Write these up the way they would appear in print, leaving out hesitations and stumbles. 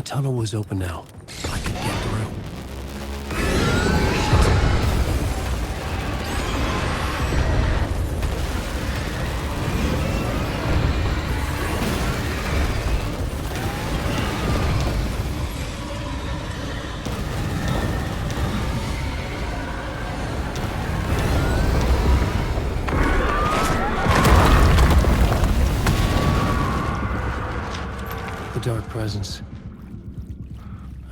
The tunnel was open now. I could get through. The dark presence.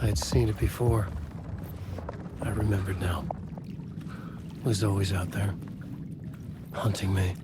I had seen it before. I remembered now. It was always out there, hunting me.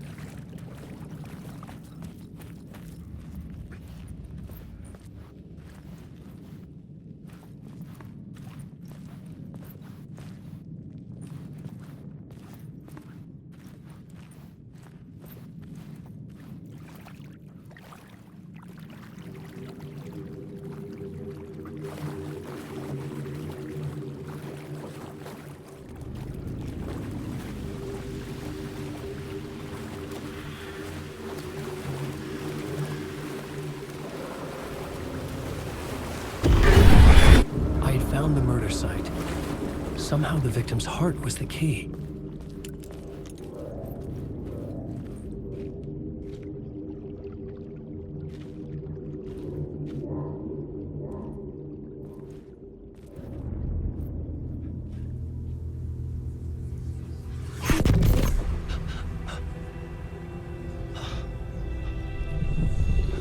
Found the murder site. Somehow the victim's heart was the key.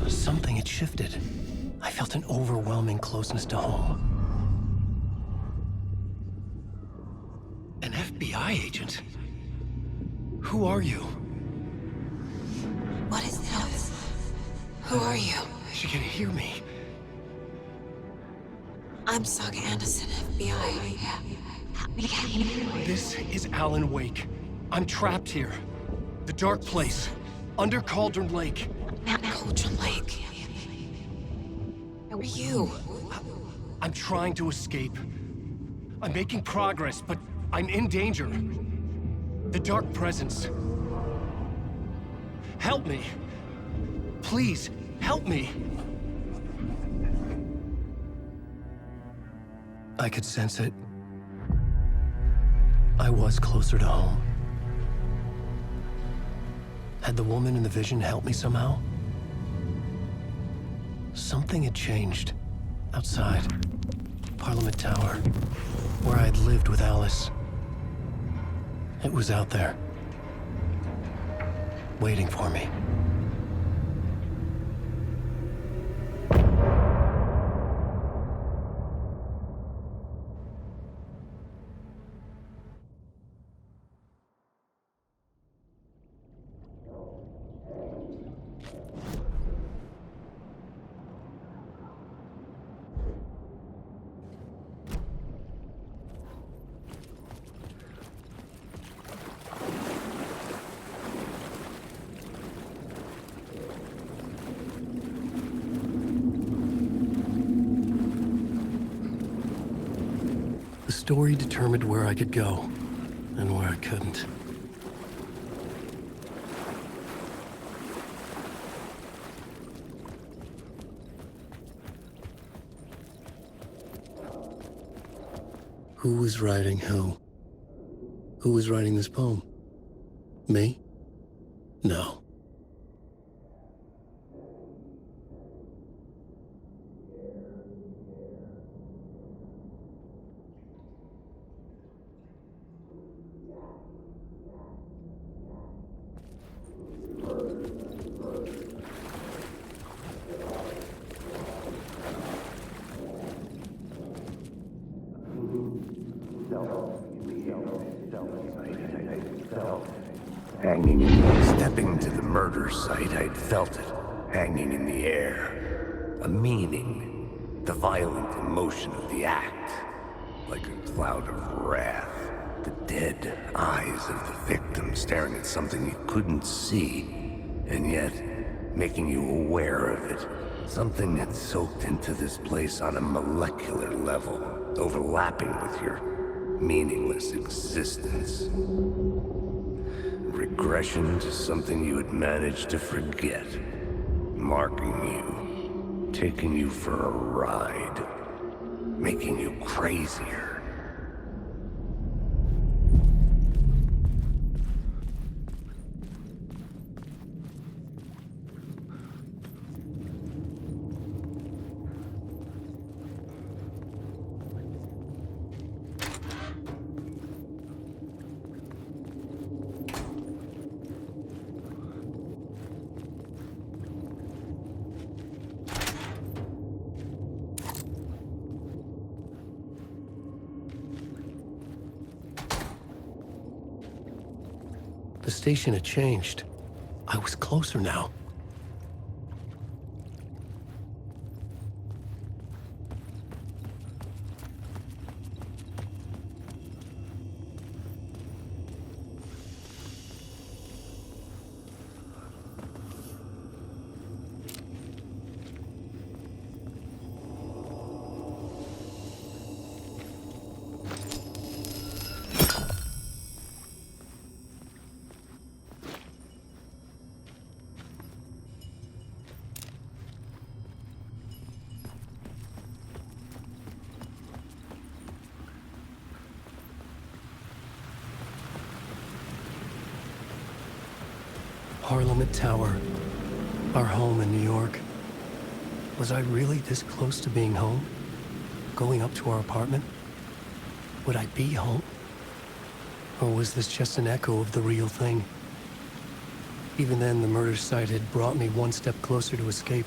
Something had shifted. I felt an overwhelming closeness to home. An FBI agent? Who are you? What is this? Who are you? She can hear me. I'm Saga Anderson, FBI. This is Alan Wake. I'm trapped here. The dark place. Under Cauldron Lake. Cauldron Lake. Who are you? I'm trying to escape. I'm making progress, but I'm in danger. The dark presence. Help me. Please, help me. I could sense it. I was closer to home. Had the woman in the vision helped me somehow? Something had changed. Outside. Parliament Tower. Where I'd lived with Alice. It was out there. Waiting for me. The story determined where I could go, and where I couldn't. Who was writing who? Who was writing this poem? Me? No. Stepping to the murder site, I'd felt it, hanging in the air. A meaning, the violent emotion of the act, like a cloud of wrath. The dead eyes of the victim staring at something you couldn't see, and yet making you aware of it. Something had soaked into this place on a molecular level, overlapping with your meaningless existence. Regression to something you had managed to forget. Marking you. Taking you for a ride. making you crazier. The station had changed. I was closer now. Parliament Tower, our home in New York. Was I really this close to being home? Going up to our apartment? Would I be home? Or was this just an echo of the real thing? Even then, the murder site had brought me one step closer to escape.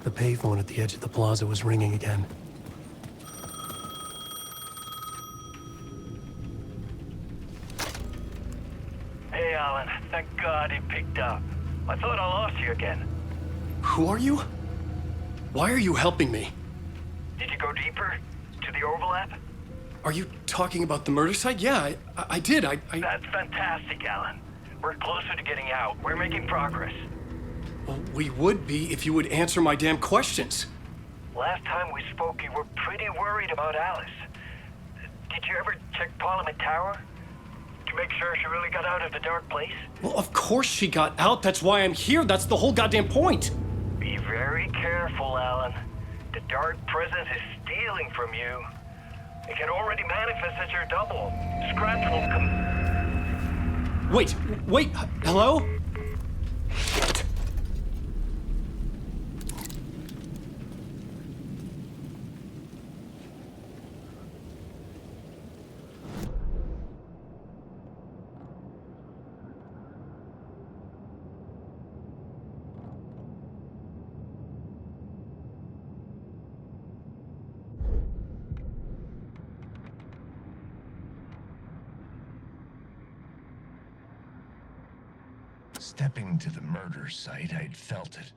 The payphone at the edge of the plaza was ringing again. Hey, Alan. Thank God he picked up. I thought I lost you again. Who are you? Why are you helping me? Did you go deeper? To the overlap? Are you talking about the murder site? Yeah, I did. That's fantastic, Alan. We're closer to getting out. We're making progress. Well, we would be if you would answer my damn questions. Last time we spoke, you were pretty worried about Alice. Did you ever check Parliament Tower? To make sure she really got out of the dark place? Well, of course she got out. That's why I'm here. That's the whole goddamn point. Be very careful, Alan. The dark presence is stealing from you. It can already manifest as your double. Scraps will come... Wait, hello? Shit. Stepping to the murder site, I'd felt it.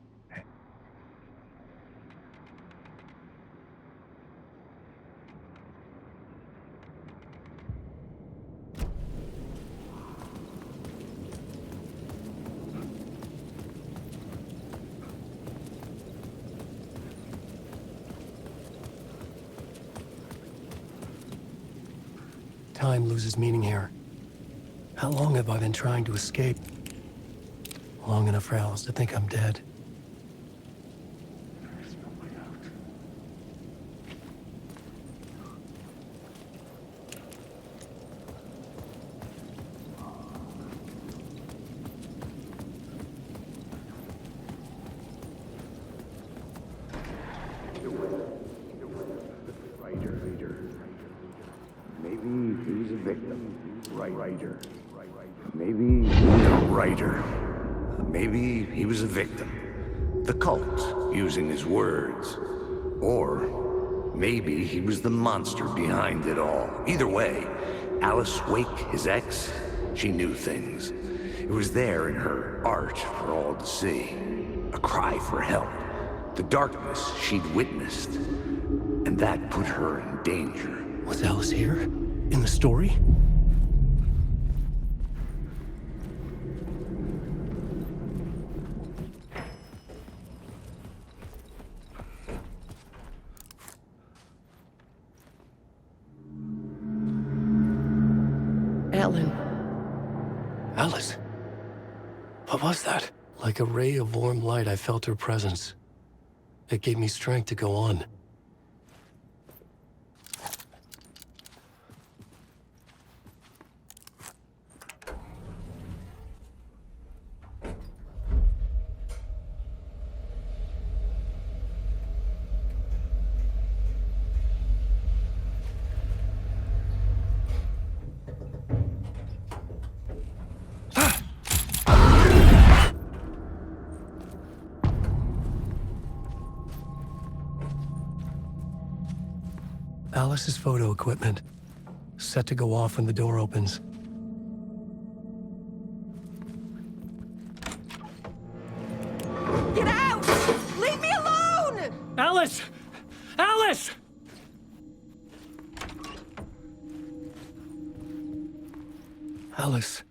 Time loses meaning here. How long have I been trying to escape? Long enough for Alice to think I'm dead. Maybe he was a victim. Writer. Maybe no writer. Maybe he was a victim. The cult, using his words. Or maybe he was the monster behind it all. Either way, Alice Wake, his ex, she knew things. It was there in her art for all to see. A cry for help. The darkness she'd witnessed. And and that put her in danger. Was Alice here? In the story? Alan. Alice? What was that? Like a ray of warm light, I felt her presence. It gave me strength to go on. Alice's photo equipment, set to go off when the door opens. Get out! Leave me alone! Alice! Alice! Alice.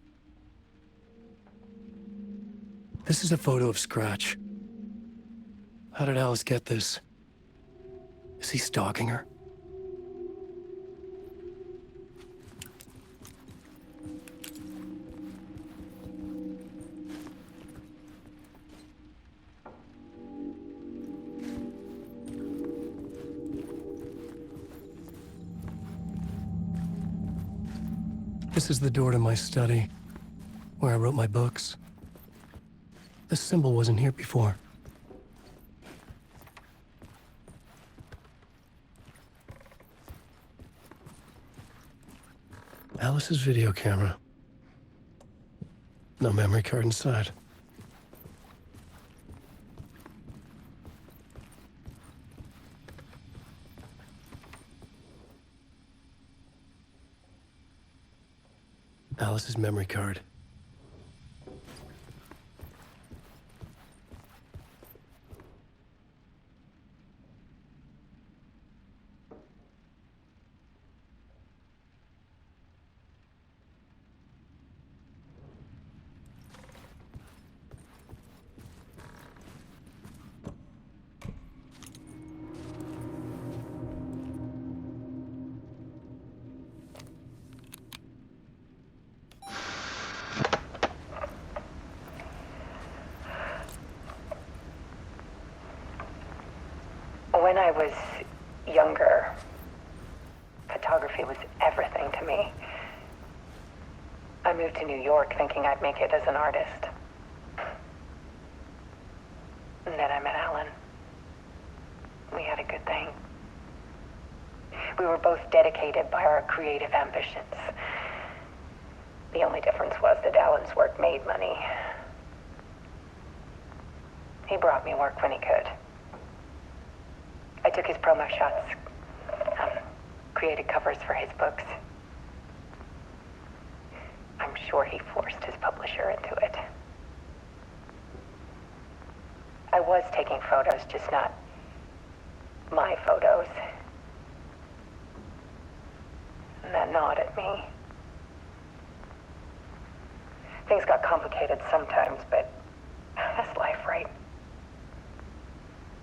This is a photo of Scratch. How did Alice get this? Is he stalking her? This is the door to my study, where I wrote my books. This symbol wasn't here before. Alice's video camera. No memory card inside. Alice's memory card. When I was younger, photography was everything to me. I moved to New York thinking I'd make it as an artist. And then I met Alan. We had a good thing. We were both dedicated by our creative ambitions. The only difference was that Alan's work made money. He brought me work when he could. I took his promo shots, created covers for his books. I'm sure he forced his publisher into it. I was taking photos, just not my photos. And that gnawed at me. Things got complicated sometimes, but that's life, right?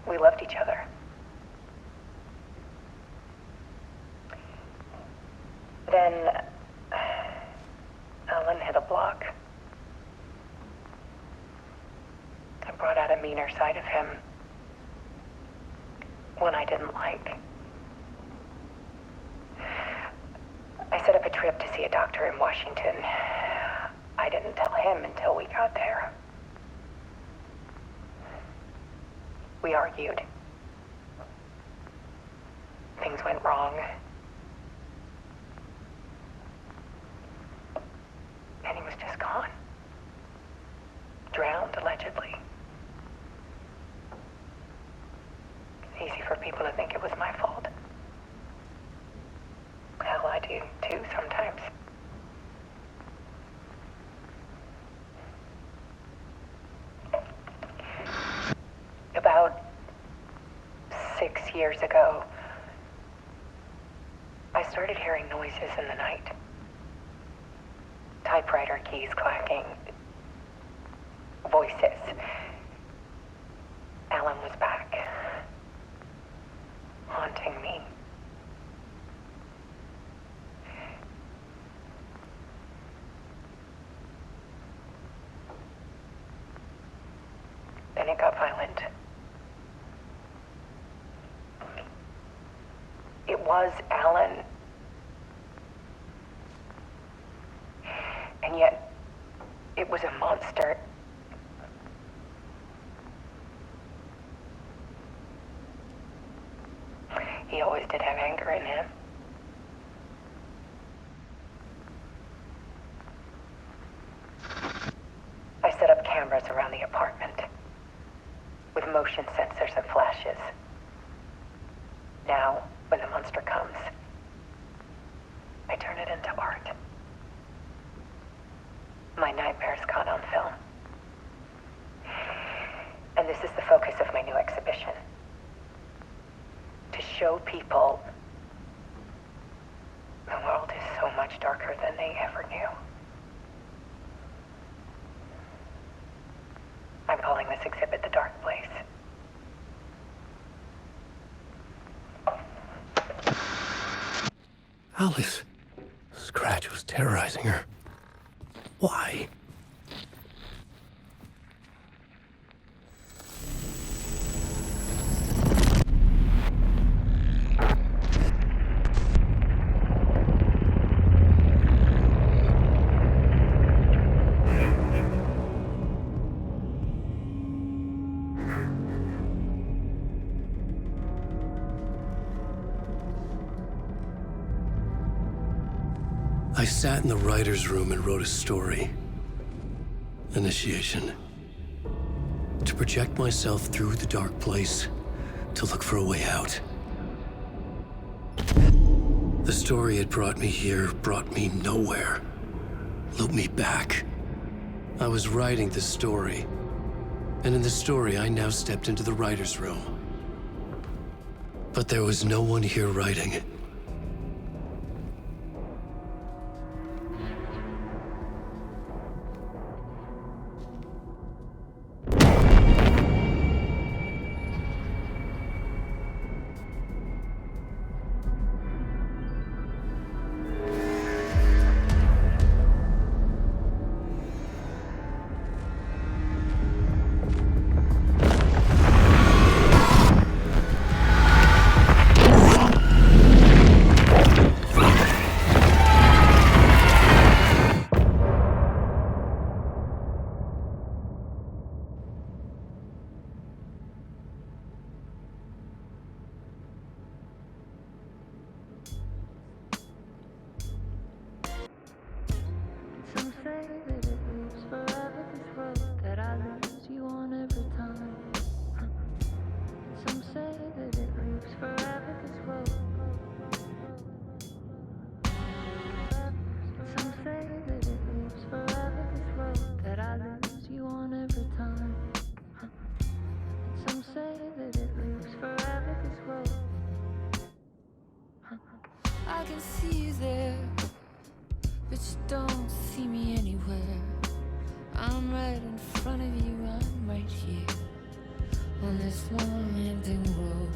We loved each other. Then Alan hit a block. I brought out a meaner side of him. One I didn't like. I set up a trip to see a doctor in Washington. I didn't tell him until we got there. We argued. Things went wrong. And he was just gone. Drowned, allegedly. It's easy for people to think it was my fault. Hell, I do too sometimes. About 6 years ago, I started hearing noises in the night. Typewriter keys clacking. Voices. Alan was back. Haunting me. Then it got violent. It was Alan. And yet, it was a monster. He always did have anger in him. I set up cameras around the apartment with motion sensors and flashes. Now, when the monster comes, I turn it into art. My nightmares caught on film. And this is the focus of my new exhibition. To show people the world is so much darker than they ever knew. I'm calling this exhibit The Dark Place. Alice. Scratch was terrorizing her. Why? I sat in the writer's room and wrote a story. Initiation. To project myself through the dark place, to look for a way out. The story had brought me here, brought me nowhere. Looped me back. I was writing the story. And in the story, I now stepped into the writer's room. But there was no one here writing it. Some say that it lives forever, this road that I lose you on every time. Some say that it lives forever, this road. Some say that it lives forever, this road that I lose you on every time. Some say that it lives forever, this road. I can see you there, but you don't see me anywhere. I'm right in front of you, I'm right here on this long ending road.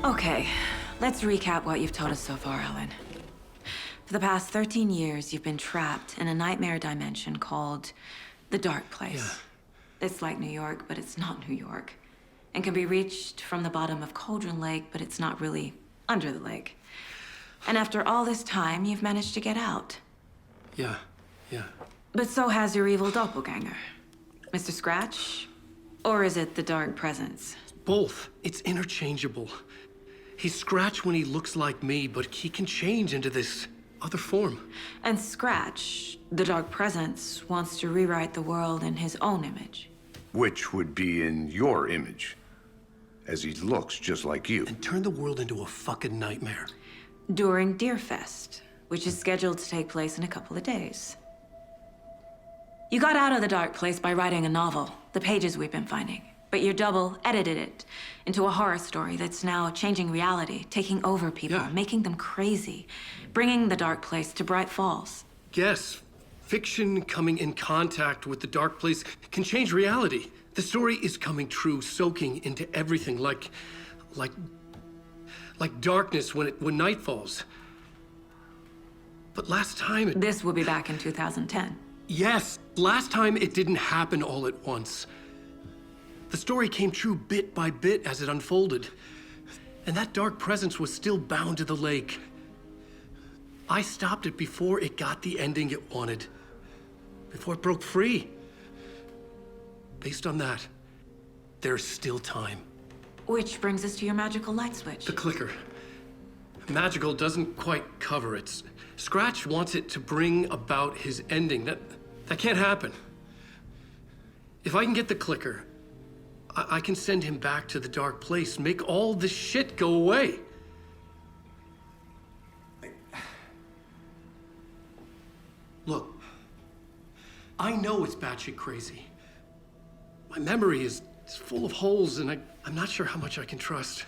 Okay, let's recap what you've told us so far, Alan. For the past 13 years, you've been trapped in a nightmare dimension called the Dark Place. Yeah. It's like New York, but it's not New York. And can be reached from the bottom of Cauldron Lake, but it's not really under the lake. And after all this time, you've managed to get out. Yeah. But so has your evil doppelganger. Mr. Scratch? Or is it the Dark Presence? Both. It's interchangeable. He's Scratch when he looks like me, but he can change into this other form. And Scratch, the Dark Presence, wants to rewrite the world in his own image. Which would be in your image, as he looks just like you. And turn the world into a fucking nightmare. During Deerfest, which is scheduled to take place in a couple of days. You got out of the dark place by writing a novel, the pages we've been finding. But your double edited it into a horror story that's now changing reality, taking over people, Yeah. making them crazy, bringing the dark place to Bright Falls. Yes, fiction coming in contact with the dark place can change reality. The story is coming true, soaking into everything like darkness when night falls. But last time This will be back in 2010. Yes, last time it didn't happen all at once. The story came true bit by bit as it unfolded. And that dark presence was still bound to the lake. I stopped it before it got the ending it wanted. Before it broke free. Based on that, there's still time. Which brings us to your magical light switch. The clicker. Magical doesn't quite cover it. Scratch wants it to bring about his ending. That can't happen. If I can get the clicker, I can send him back to the dark place, make all this shit go away. Look, I know it's batshit crazy. My memory is full of holes, and I'm not sure how much I can trust.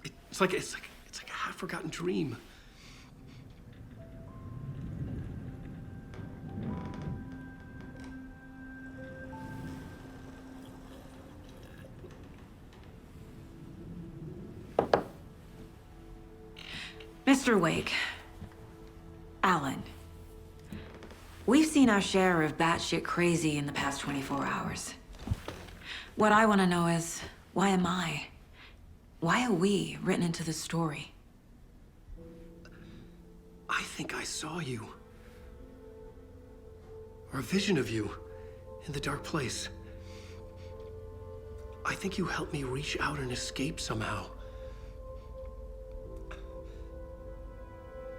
It's like a half-forgotten dream. Mr. Wake, Alan, we've seen our share of batshit crazy in the past 24 hours. What I want to know is, why am I? Why are we written into the story? I think I saw you. Or a vision of you in the dark place. I think you helped me reach out and escape somehow.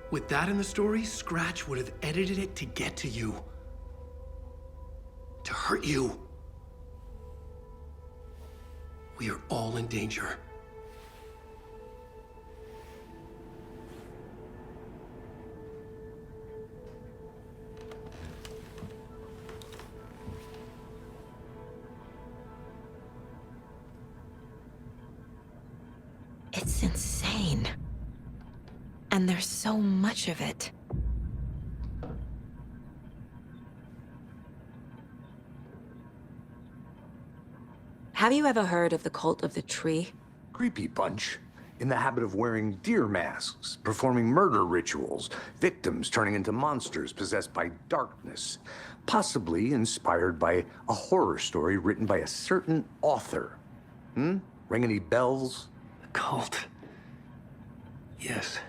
With that in the story, Scratch would have edited it to get to you. To hurt you. We are all in danger. It's insane. And there's so much of it. Have you ever heard of the cult of the tree? Creepy bunch. In the habit of wearing deer masks, performing murder rituals, victims turning into monsters possessed by darkness. Possibly inspired by a horror story written by a certain author. Ring any bells? The cult. Yes.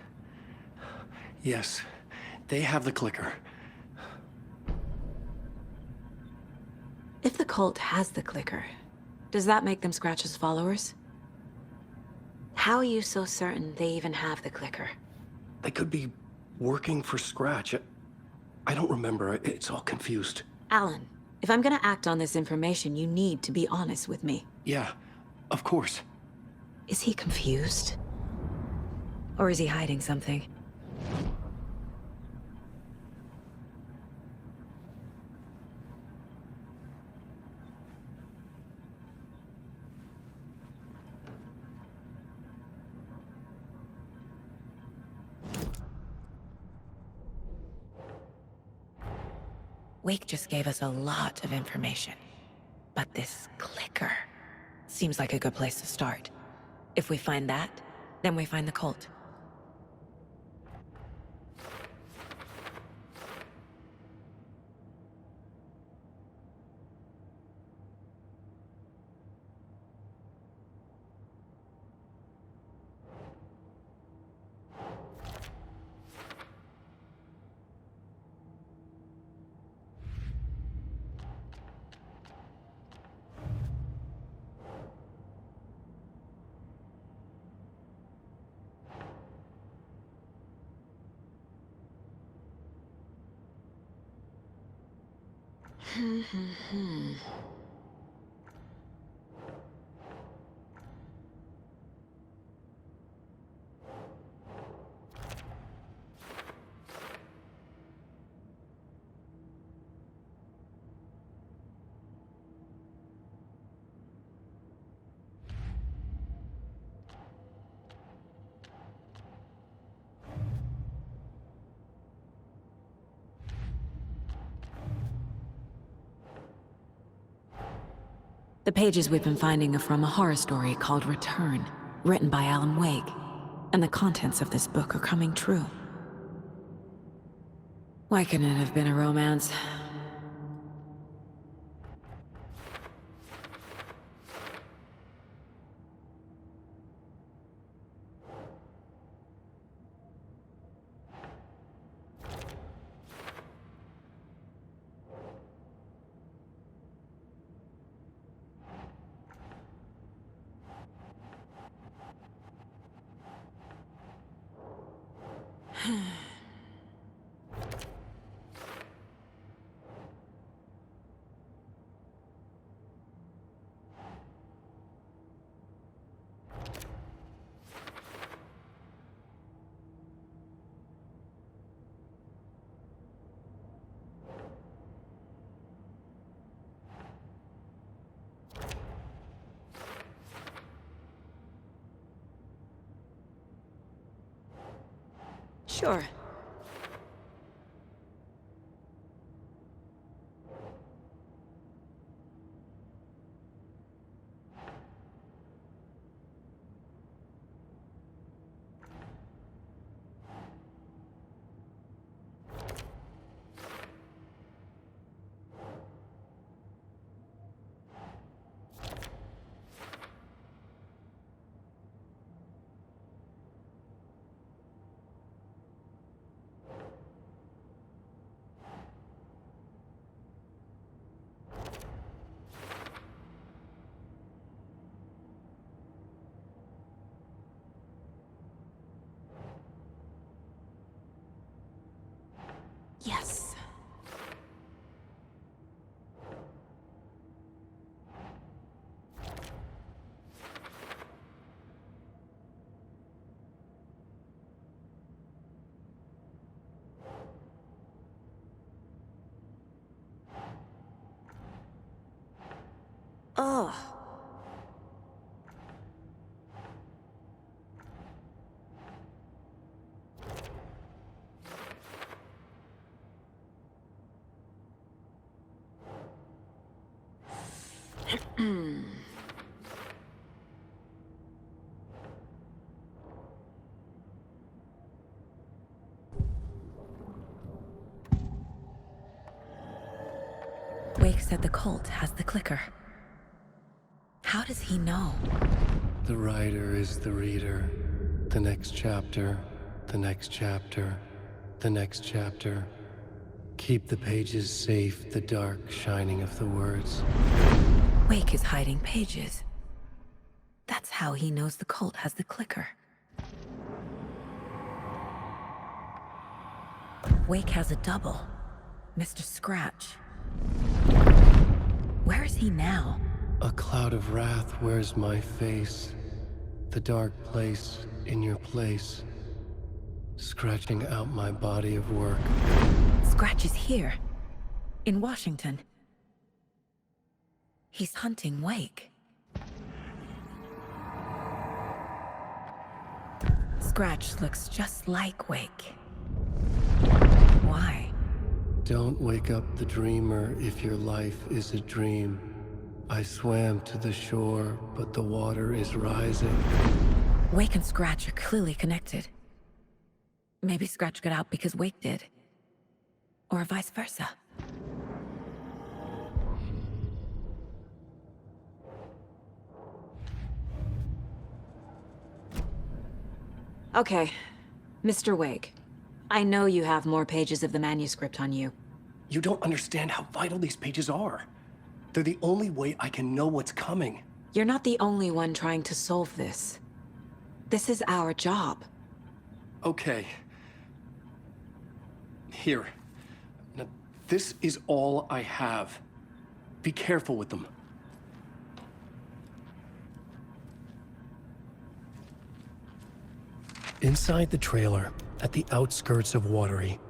Yes. They have the clicker. If the cult has the clicker, does that make them Scratch's followers? How are you so certain they even have the clicker? They could be working for Scratch. I don't remember. It's all confused. Alan, if I'm gonna act on this information, you need to be honest with me. Yeah, of course. Is he confused? Or is he hiding something? Wake just gave us a lot of information. But this clicker seems like a good place to start. If we find that, then we find the cult. The pages we've been finding are from a horror story called Return, written by Alan Wake. And the contents of this book are coming true. Why couldn't it have been a romance? Sure. Yes. Ugh. Wake said the cult has the clicker. How does he know? The writer is the reader. The next chapter, the next chapter, the next chapter. Keep the pages safe, the dark shining of the words. Wake is hiding pages. That's how he knows the cult has the clicker. Wake has a double. Mr. Scratch. Where is he now? A cloud of wrath wears my face. The dark place in your place. Scratching out my body of work. Scratch is here. In Washington. He's hunting Wake. Scratch looks just like Wake. Why? Don't wake up the dreamer if your life is a dream. I swam to the shore, but the water is rising. Wake and Scratch are clearly connected. Maybe Scratch got out because Wake did. Or vice versa. Okay, Mr. Wake. I know you have more pages of the manuscript on you. You don't understand how vital these pages are. They're the only way I can know what's coming. You're not the only one trying to solve this. This is our job. Okay. Here. Now, This is all I have. Be careful with them. Inside the trailer, at the outskirts of Watery,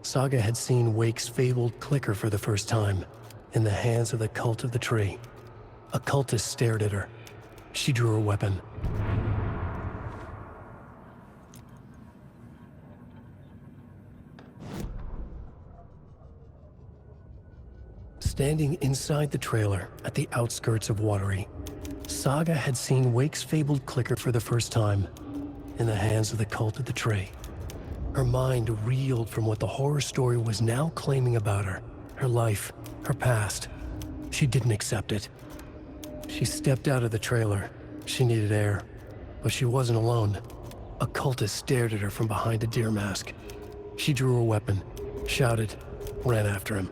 Saga had seen Wake's fabled clicker for the first time, in the hands of the Cult of the Tree. A cultist stared at her. She drew her weapon. Standing inside the trailer at the outskirts of Watery, Saga had seen Wake's fabled clicker for the first time, in the hands of the Cult of the Tree. Her mind reeled from what the horror story was now claiming about her, her life, her past. She didn't accept it. She stepped out of the trailer. She needed air, but she wasn't alone. A cultist stared at her from behind a deer mask. She drew her weapon, shouted, ran after him.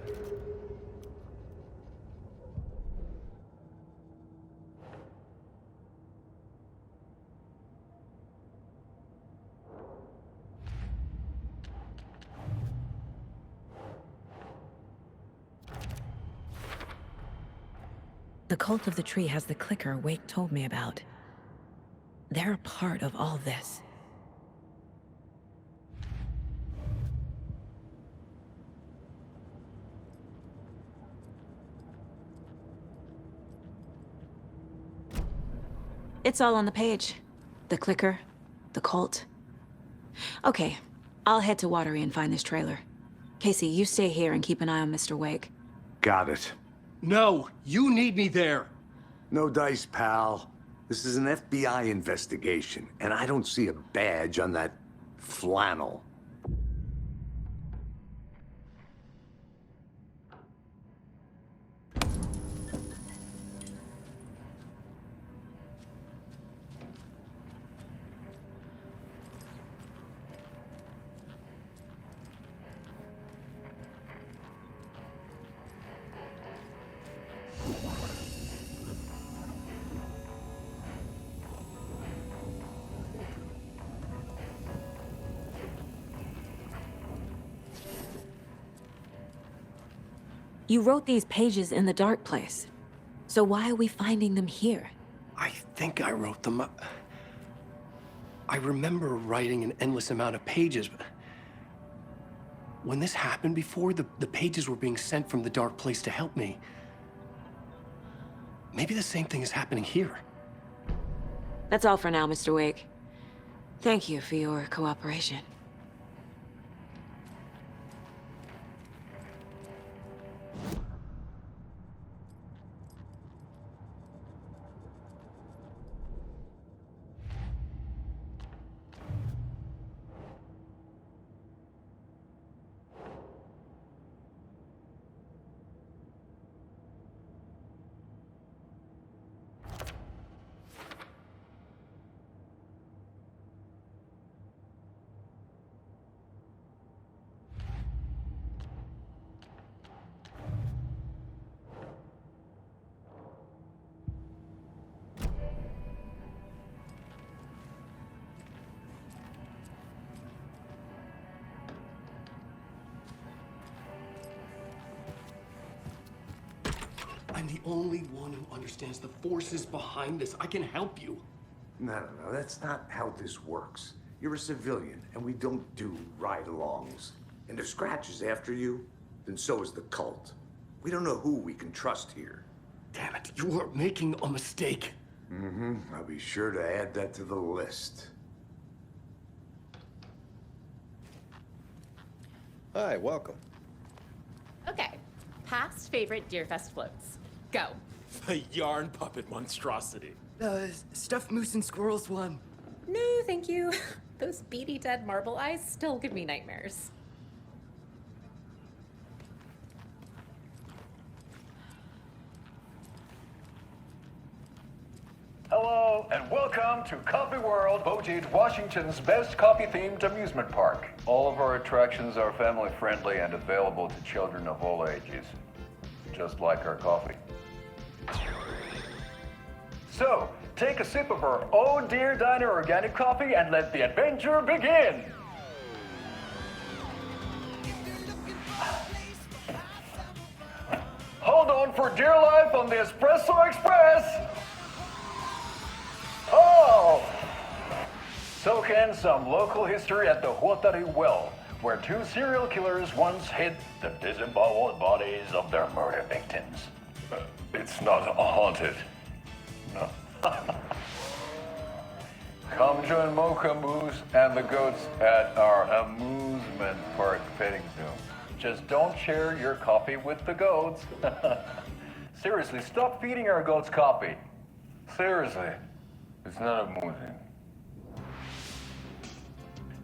The Cult of the Tree has the clicker Wake told me about. They're a part of all this. It's all on the page. The clicker, the cult. Okay, I'll head to Watery and find this trailer. Casey, you stay here and keep an eye on Mr. Wake. Got it. No, you need me there. No dice, pal. This is an FBI investigation, and I don't see a badge on that flannel. You wrote these pages in the dark place. So why are we finding them here? I think I wrote them. I remember writing an endless amount of pages, but when this happened before, the pages were being sent from the dark place to help me. Maybe the same thing is happening here. That's all for now, Mr. Wake. Thank you for your cooperation. I'm the only one who understands the forces behind this. I can help you. No, that's not how this works. You're a civilian, and we don't do ride-alongs. And if Scratch is after you, then so is the cult. We don't know who we can trust here. Damn it, you are making a mistake. I'll be sure to add that to the list. Hi, welcome. Okay, past favorite Deerfest floats. Go. The yarn puppet monstrosity. Stuffed moose and squirrels one. No, thank you. Those beady dead marble eyes still give me nightmares. Hello, and welcome to Coffee World, Bojade, Washington's best coffee-themed amusement park. All of our attractions are family-friendly and available to children of all ages, just like our coffee. So, take a sip of our Oh Dear Diner organic coffee and let the adventure begin! hold on for dear life on the Espresso Express. Oh! Soak in some local history at the Huatari Well, where two serial killers once hid the disemboweled bodies of their murder victims. It's not haunted. No. Come join Mocha Moose and the goats at our amusement park petting zoo. Just don't share your coffee with the goats. Seriously, stop feeding our goats coffee. Seriously, it's not amusing.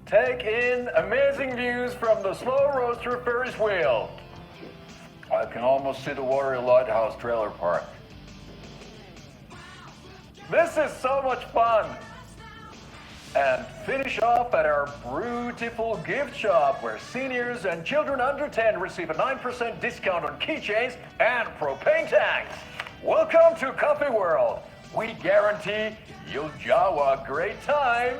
Take in amazing views from the Slow Roaster Ferris wheel. I can almost see the Watery Lighthouse trailer park. This is so much fun. And finish off at our beautiful gift shop where seniors and children under 10 receive a 9% discount on keychains and propane tanks. Welcome to Coffee World. We guarantee you'll have a great time.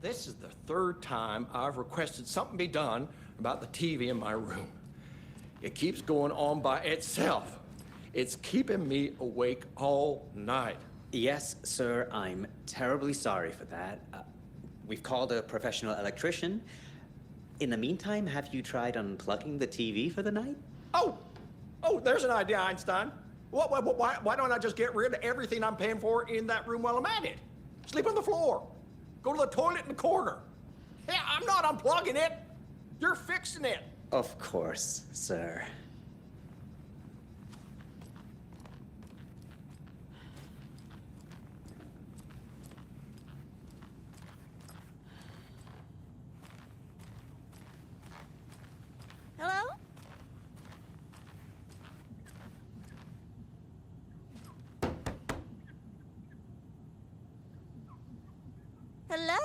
This is the third time I've requested something be done about the TV in my room. It keeps going on by itself. It's keeping me awake all night. Yes, sir, I'm terribly sorry for that. We've called a professional electrician. In the meantime, have you tried unplugging the TV for the night? Oh, there's an idea, Einstein. Why don't I just get rid of everything I'm paying for in that room while I'm at it? Sleep on the floor. Go to the toilet in the corner. Hey, I'm not unplugging it. You're fixing it. Of course, sir. Hello? Hello?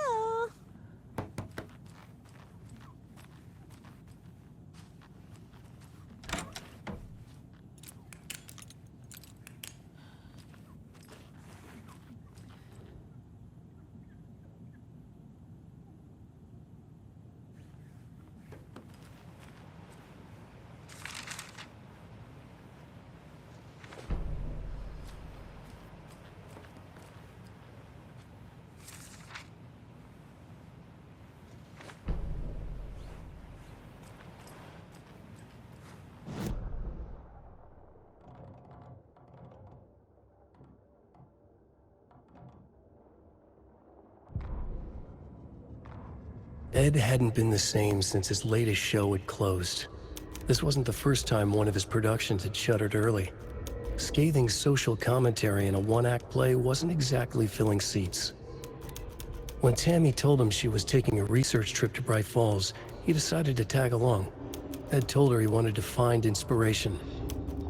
Ed hadn't been the same since his latest show had closed. This wasn't the first time one of his productions had shuttered early. Scathing social commentary in a one-act play wasn't exactly filling seats. When Tammy told him she was taking a research trip to Bright Falls, he decided to tag along. Ed told her he wanted to find inspiration.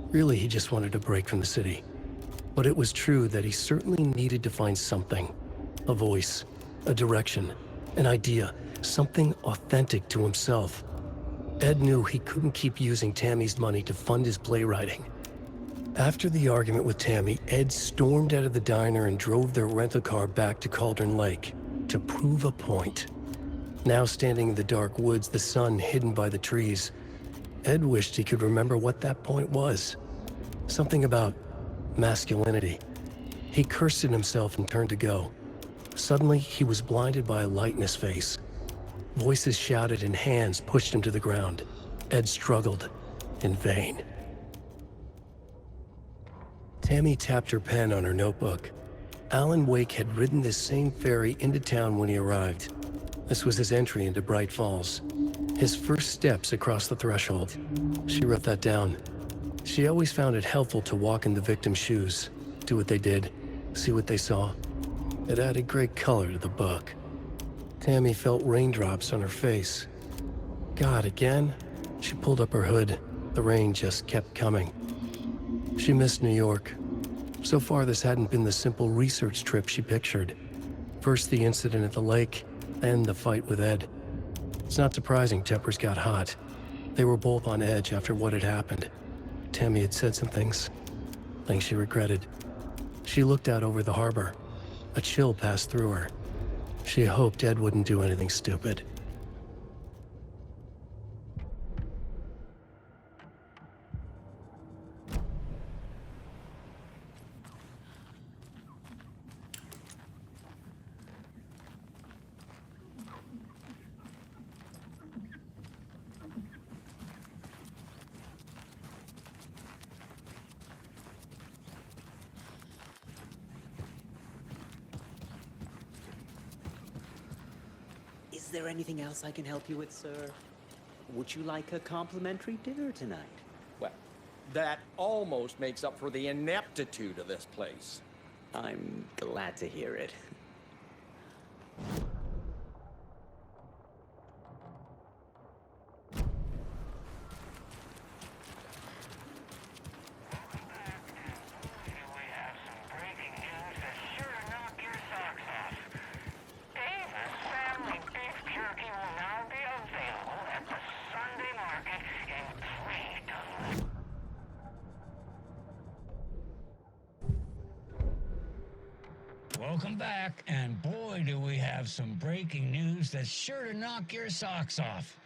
Really, he just wanted a break from the city. But it was true that he certainly needed to find something. A voice, a direction, an idea, something authentic to himself. Ed knew he couldn't keep using Tammy's money to fund his playwriting. After the argument with Tammy, Ed stormed out of the diner and drove their rental car back to Cauldron Lake to prove a point. Now standing in the dark woods, the sun hidden by the trees, Ed wished he could remember what that point was. Something about masculinity. He cursed at himself and turned to go. Suddenly, he was blinded by a light in his face. Voices shouted and hands pushed him to the ground. Ed struggled, in vain. Tammy tapped her pen on her notebook. Alan Wake had ridden this same ferry into town when he arrived. This was his entry into Bright Falls. His first steps across the threshold. She wrote that down. She always found it helpful to walk in the victim's shoes, do what they did, see what they saw. It added great color to the book. Tammy felt raindrops on her face. God, again? She pulled up her hood. The rain just kept coming. She missed New York. So far, this hadn't been the simple research trip she pictured. First the incident at the lake, then the fight with Ed. It's not surprising tempers got hot. They were both on edge after what had happened. Tammy had said some things she regretted. She looked out over the harbor. A chill passed through her. She hoped Ed wouldn't do anything stupid. there anything else I can help you with, sir? Would you like a complimentary dinner tonight? Well, that almost makes up for the ineptitude of this place. I'm glad to hear it. Welcome back, and boy, do we have some breaking news that's sure to knock your socks off.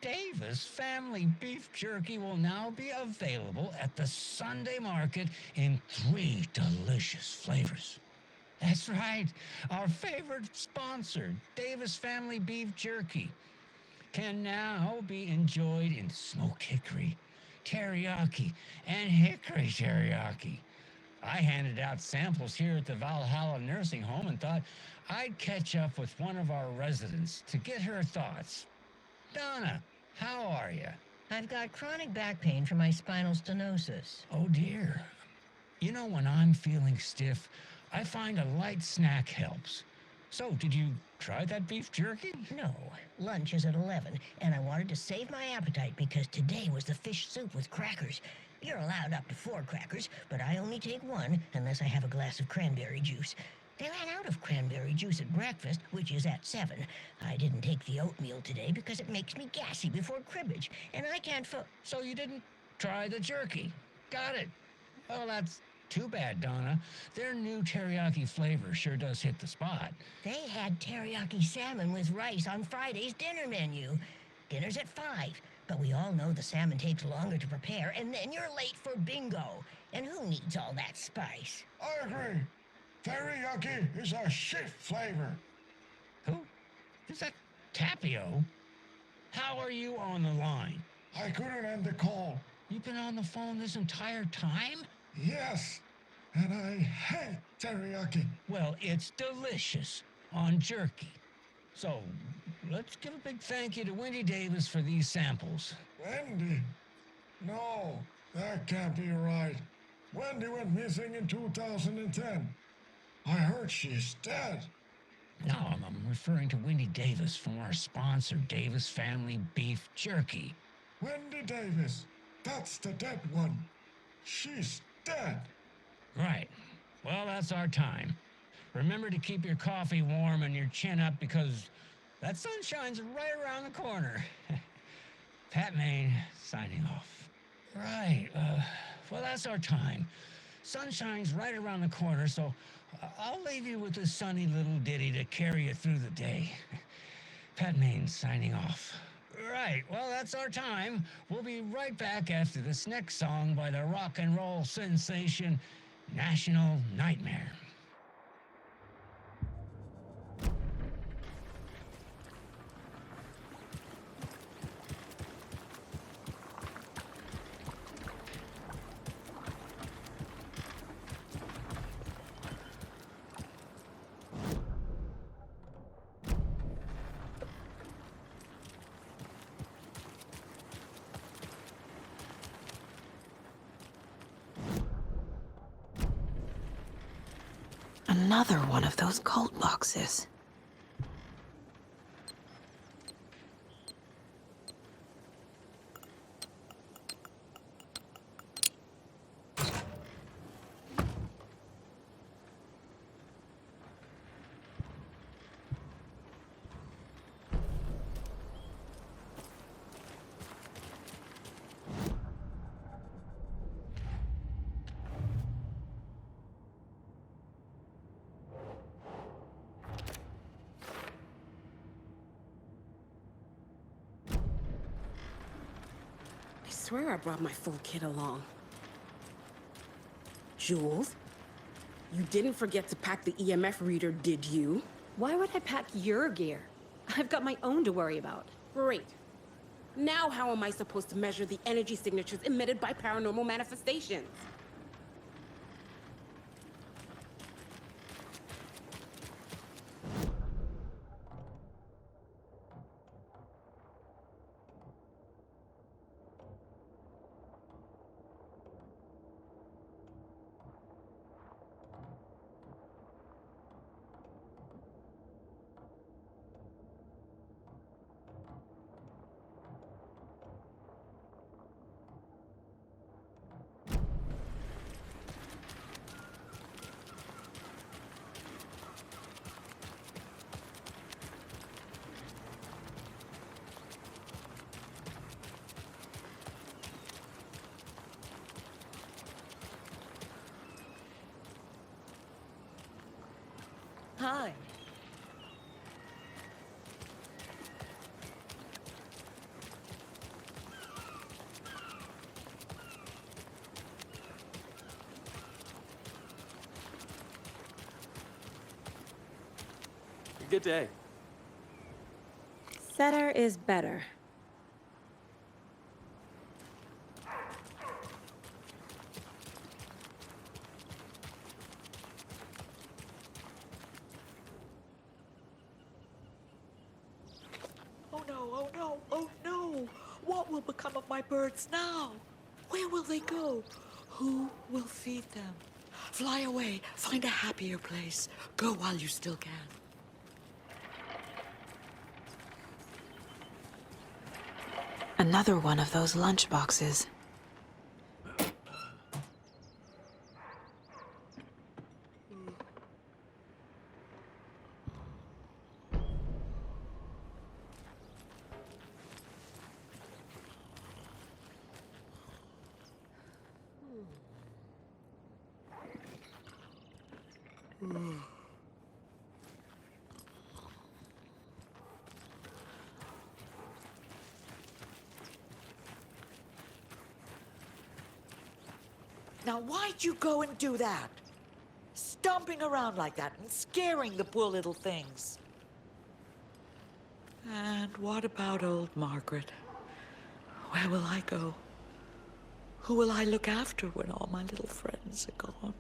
Davis Family Beef Jerky will now be available at the Sunday market in 3 delicious flavors. That's right, our favorite sponsor, Davis Family Beef Jerky, can now be enjoyed in smoked hickory, teriyaki, and hickory teriyaki. I handed out samples here at the Valhalla Nursing Home and thought I'd catch up with one of our residents to get her thoughts. Donna, how are you? I've got chronic back pain from my spinal stenosis. Oh, dear. You know, when I'm feeling stiff, I find a light snack helps. So, did you try that beef jerky? No, lunch is at 11, and I wanted to save my appetite because today was the fish soup with crackers. You're allowed up to 4 crackers, but I only take 1 unless I have a glass of cranberry juice. They ran out of cranberry juice at breakfast, which is at 7. I didn't take the oatmeal today because it makes me gassy before cribbage, and I can't So you didn't try the jerky? Got it. Well, that's too bad, Donna. Their new teriyaki flavor sure does hit the spot. They had teriyaki salmon with rice on Friday's dinner menu. Dinner's at 5. But we all know the salmon takes longer to prepare, and then you're late for bingo. And who needs all that spice? I agree. Teriyaki is a shit flavor. Who? Is that Tapio? How are you on the line? I couldn't end the call. You've been on the phone this entire time? Yes, and I hate teriyaki. Well, it's delicious on jerky. So, let's give a big thank you to Wendy Davis for these samples. Wendy? No, that can't be right. Wendy went missing in 2010. I heard she's dead. No, I'm referring to Wendy Davis from our sponsor, Davis Family Beef Jerky. Wendy Davis. That's the dead one. She's dead. Right. Well, that's our time. Remember to keep your coffee warm and your chin up because that sunshine's right around the corner. Pat Maine, signing off. Right. Well, that's our time. Sunshine's right around the corner, so I'll leave you with this sunny little ditty to carry you through the day. Pat Maine, signing off. Right, well, that's our time. We'll be right back after this next song by the rock and roll sensation, National Nightmare. Another one of those cult boxes. I swear I brought my full kit along. Jules, you didn't forget to pack the EMF reader, did you? Why would I pack your gear? I've got my own to worry about. Great. Now how am I supposed to measure the energy signatures emitted by paranormal manifestations? Hi. Good day. Setter is better. Oh no, oh no, oh no! What will become of my birds now? Where will they go? Who will feed them? Fly away, find a happier place. Go while you still can. Another one of those lunch boxes. Now, why'd you go and do that? Stomping around like that and scaring the poor little things. And what about old Margaret? Where will I go? Who will I look after when all my little friends are gone?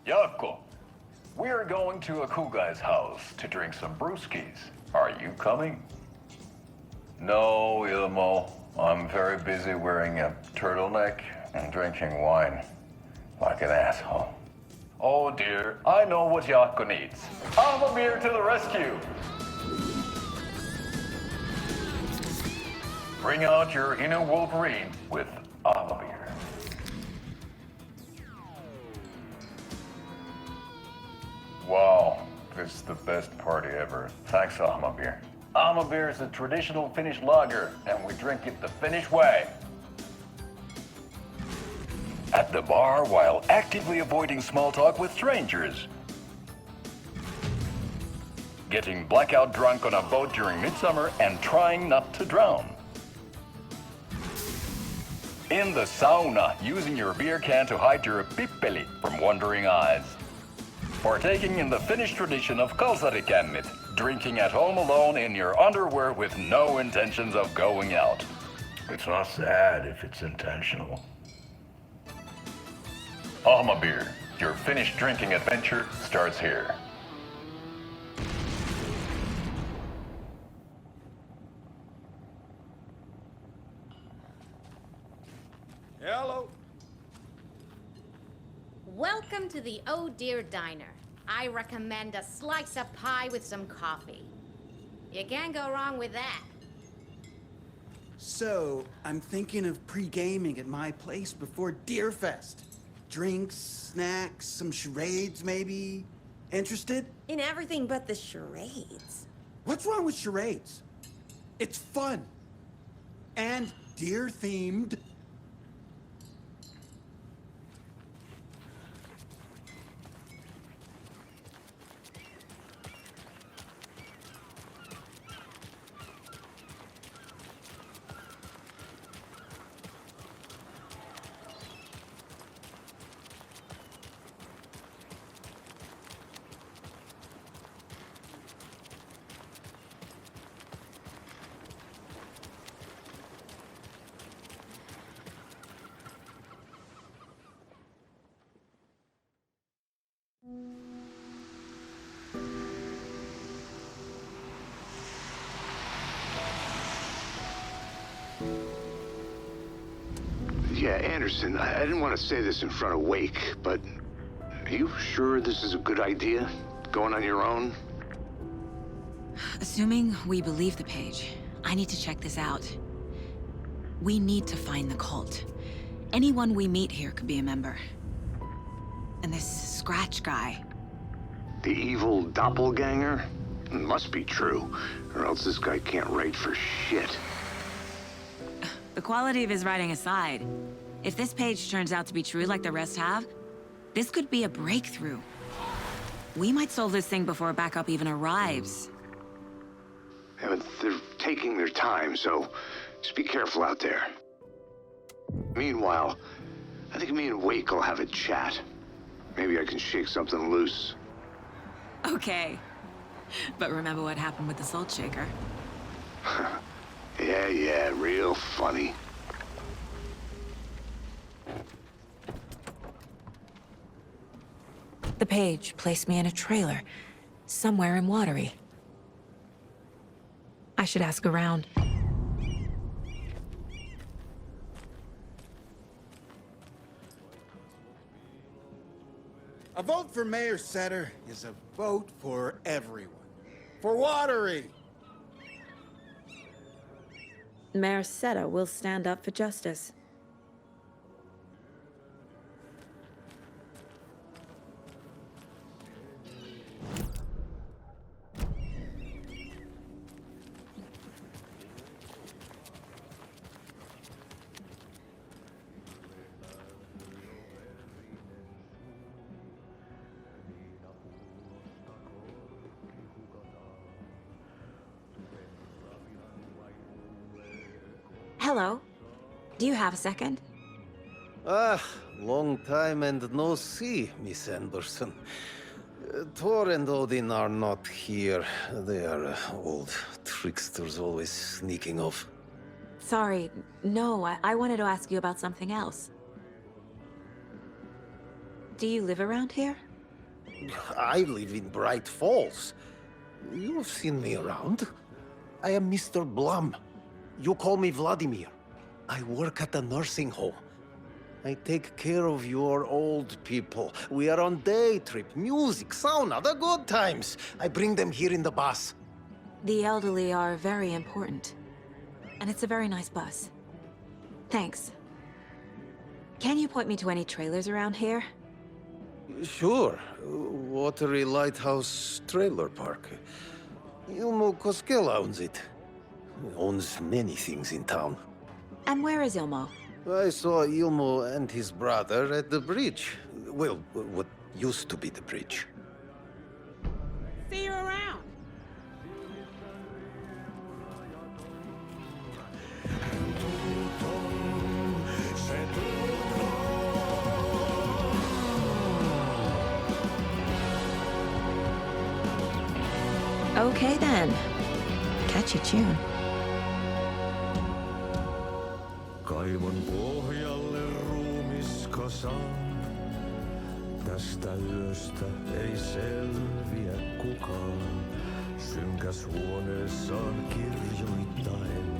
Yako, we're going to a cool guy's house to drink some brewskis. Are you coming? No, Ilmo. I'm very busy wearing a turtleneck and drinking wine like an asshole. Oh dear, I know what Yako needs. Amamir to the rescue! Bring out your inner Wolverine with Amamir. Wow, this is the best party ever. Thanks, Amabir. Amabir is a traditional Finnish lager, and we drink it the Finnish way. At the bar while actively avoiding small talk with strangers. Getting blackout drunk on a boat during midsummer and trying not to drown. In the sauna, using your beer can to hide your pippeli from wandering eyes. Partaking in the Finnish tradition of kalsarikännit, drinking at home alone in your underwear with no intentions of going out. It's not sad if it's intentional. Ahma your Finnish drinking adventure starts here. Hello. Welcome to the Oh Dear Diner. I recommend a slice of pie with some coffee. You can't go wrong with that. So, I'm thinking of pre-gaming at my place before Deerfest. Drinks, snacks, some charades maybe. Interested? In everything but the charades. What's wrong with charades? It's fun. And deer-themed. Yeah, Anderson, I didn't want to say this in front of Wake, but are you sure this is a good idea? Going on your own? Assuming we believe the page, I need to check this out. We need to find the cult. Anyone we meet here could be a member. And this Scratch guy. The evil doppelganger? Must be true, or else this guy can't write for shit. The quality of his writing aside, if this page turns out to be true like the rest have, this could be a breakthrough. We might solve this thing before backup even arrives. Yeah, but they're taking their time, so just be careful out there. Meanwhile, I think me and Wake will have a chat. Maybe I can shake something loose. Okay. But remember what happened with the Salt Shaker? Yeah, real funny. The page placed me in a trailer, somewhere in Watery. I should ask around. A vote for Mayor Setter is a vote for everyone. For Watery! Mayor Seta will stand up for justice. Hello. Do you have a second? Long time and no see, Miss Anderson. Thor and Odin are not here. They are old tricksters always sneaking off. Sorry. No, I wanted to ask you about something else. Do you live around here? I live in Bright Falls. You've seen me around. I am Mr. Blum. You call me Vladimir. I work at the nursing home. I take care of your old people. We are on day trip, music, sauna, the good times. I bring them here in the bus. The elderly are very important. And it's a very nice bus. Thanks. Can you point me to any trailers around here? Sure. Watery Lighthouse Trailer Park. Ilmo Koskela owns it. He owns many things in town. And where is Ilmo? I saw Ilmo and his brother at the bridge. Well, what used to be the bridge. See you around. Okay then. Catchy tune. Kaivon pohjalle ruumiskasan. Tästä yöstä ei selviä kukaan. Synkäs huoneessaan kirjoittaen.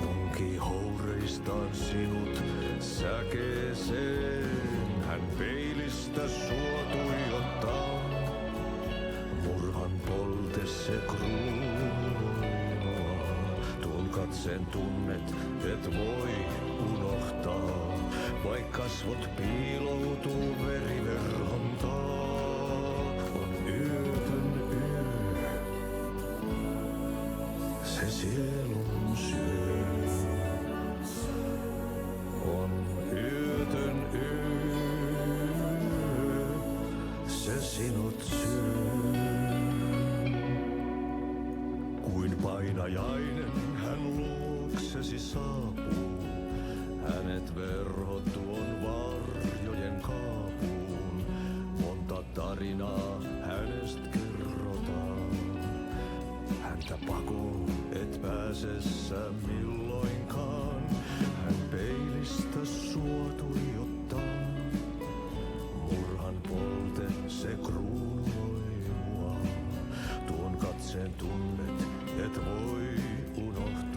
Onki houreistaan sinut säkeeseen. Hän peilistä sua tuijottaa. Murhan polte se kruunua. Tuon katseen tunnet, et voi unohtaa. Vaik kasvot piiloutuu veriverhon taa. On yötön yö. Se sielun syö. On yötön yö. Se sinut syö. Kuin painajainen hän luoksesi saapuu. Hänet verhot tuon varjojen kaapuun. Monta tarinaa hänestä kerrotaan. Häntä pakoon et pääse sä milloinkaan. Hän peilistä sua tuijottaa. Murhan polte se kruunoi mua. Tuon katseen tunnet et voi unohtaa.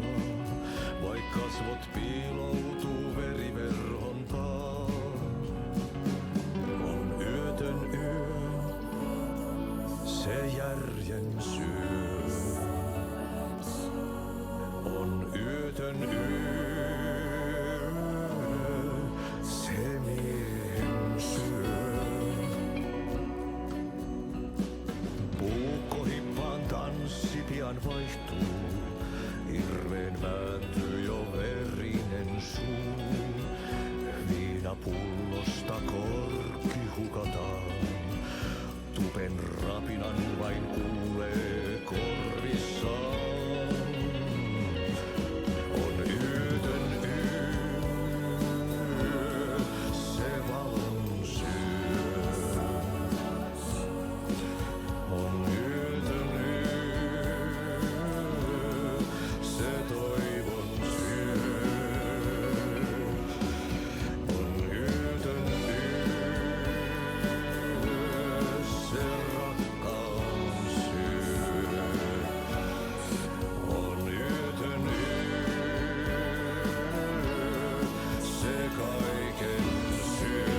Vaik kasvot piiloutuu veri jäijen syö. On yötön yö, se miehen syö. Puukkohippaan tanssi pian vaihtuu, hirveen vääntyy jo verinen suu. Viinapullosta korkki hukataan, tupen rapinan vain kuulee korvissaan. On yötön yö, se valon syö. On yötön yö, se toivon syö. On yötön yö, se rakkaus syö. On yötön yö, se kaiken syö.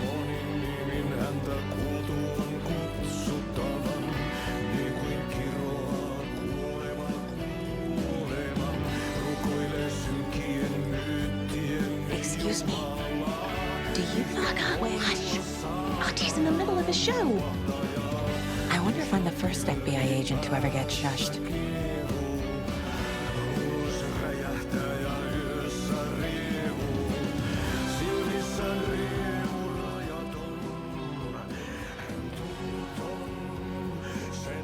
Monin nimin häntä kuultu on kutsuttavan, niin kuin kiroaa kuolema kuoleman, rukoilee synkien myyttien. Excuse me. Do you Hush! Augie's in the middle of a show. I wonder if I'm the first FBI agent to ever get shushed. Räjähtää ja yössä riehuu, silmissään riemu rajaton. Hän tunton, se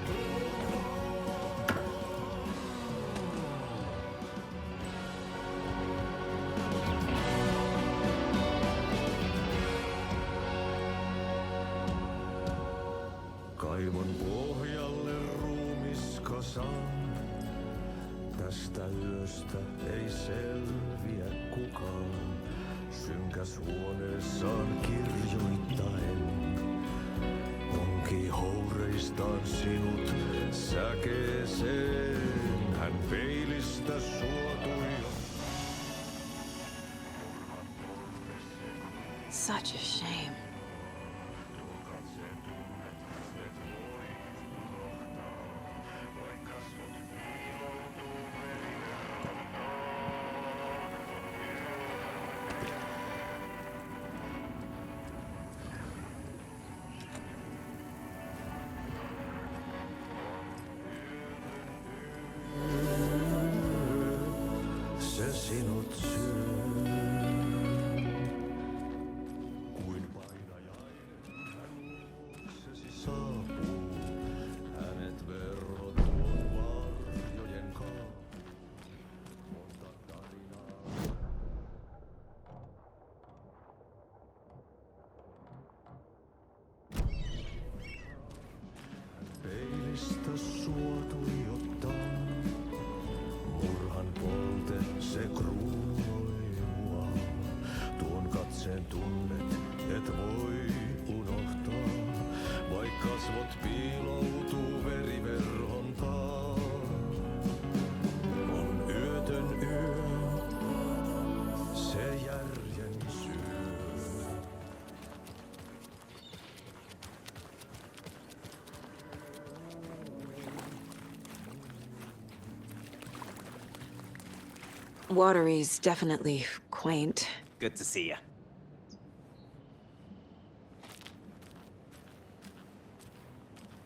kaivon pohjalle ruumiskasan. Tästä yöstä ei selviä kukaan, synkäs huoneessaan kirjoittaen. Onki houreistaan sinut säkeeseen, hän peilistä suotui. Such a shame. Se sinut syö, kuin painajainen hän luoksesi saapuu. Hänet verhot tuon varjojen kaapuun. Monta tarinaa. Peilistä suotui ottaa. Murhan polte se kruunoi mua. Tuon katseen tunnet, et voi unohtaa. Vaik kasvot piiloutuu veriverhon taa. On yötön yö, se järjen syö. Watery's definitely quaint. Good to see ya.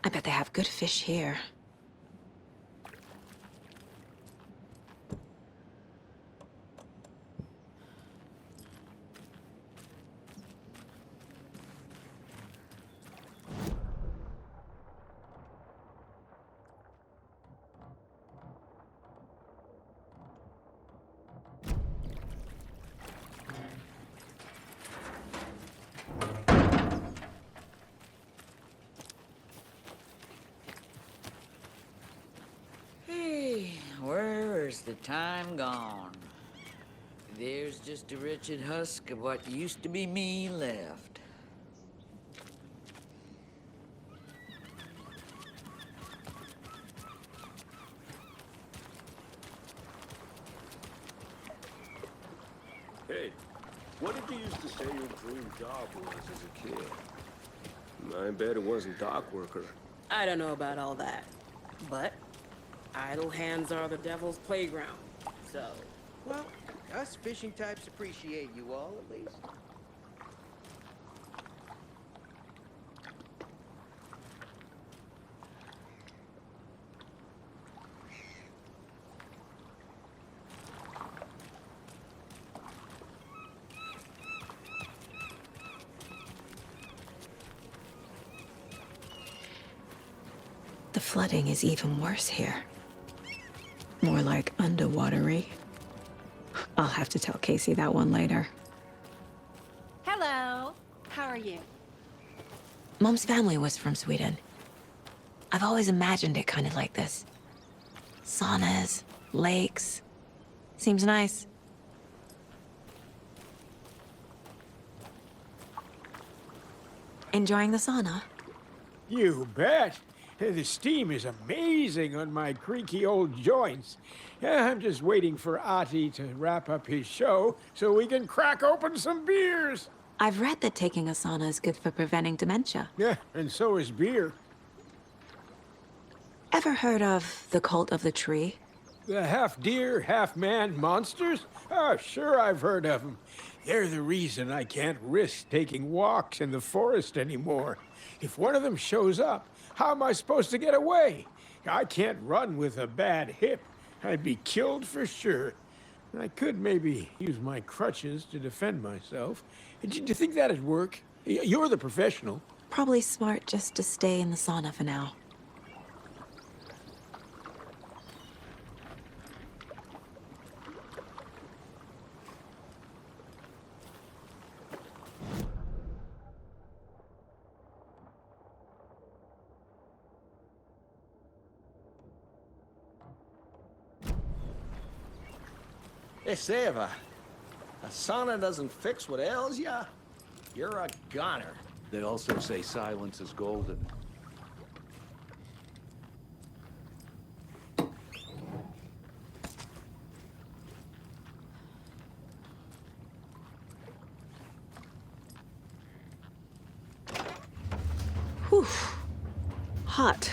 I bet they have good fish here. Where's the time gone? There's just a wretched husk of what used to be me left. Hey, what did you used to say your dream job was as a kid? I bet it wasn't dock worker. I don't know about all that. But idle hands are the devil's playground. So, Well, us fishing types appreciate you all, at least. The flooding is even worse here. More like underwatery. I'll have to tell Casey that one later. Hello. How are you? Mom's family was from Sweden. I've always imagined it kind of like this. Saunas, lakes. Seems nice. Enjoying the sauna? You bet. The steam is amazing on my creaky old joints. I'm just waiting for Ati to wrap up his show so we can crack open some beers. I've read that taking a sauna is good for preventing dementia. Yeah, and so is beer. Ever heard of the cult of the tree? The half-deer, half-man monsters? Oh, sure I've heard of them. They're the reason I can't risk taking walks in the forest anymore. If one of them shows up, how am I supposed to get away? I can't run with a bad hip. I'd be killed for sure. I could maybe use my crutches to defend myself. Do you think that'd work? You're the professional. Probably smart just to stay in the sauna for now. They say if a sauna doesn't fix what ails ya, you're a goner. They also say silence is golden. Whew. Hot.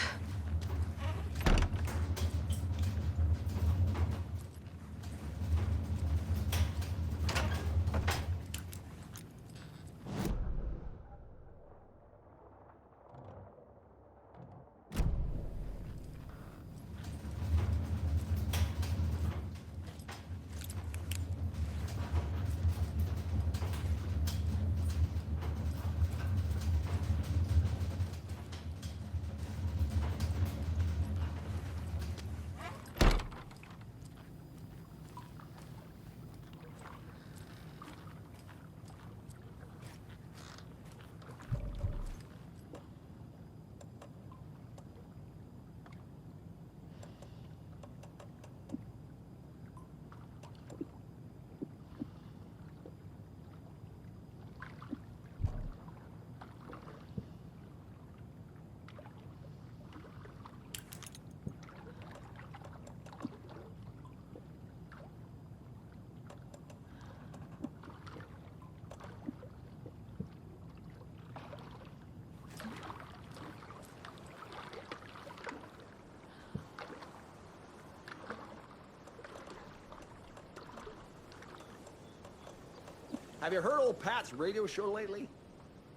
Have you heard old Pat's radio show lately?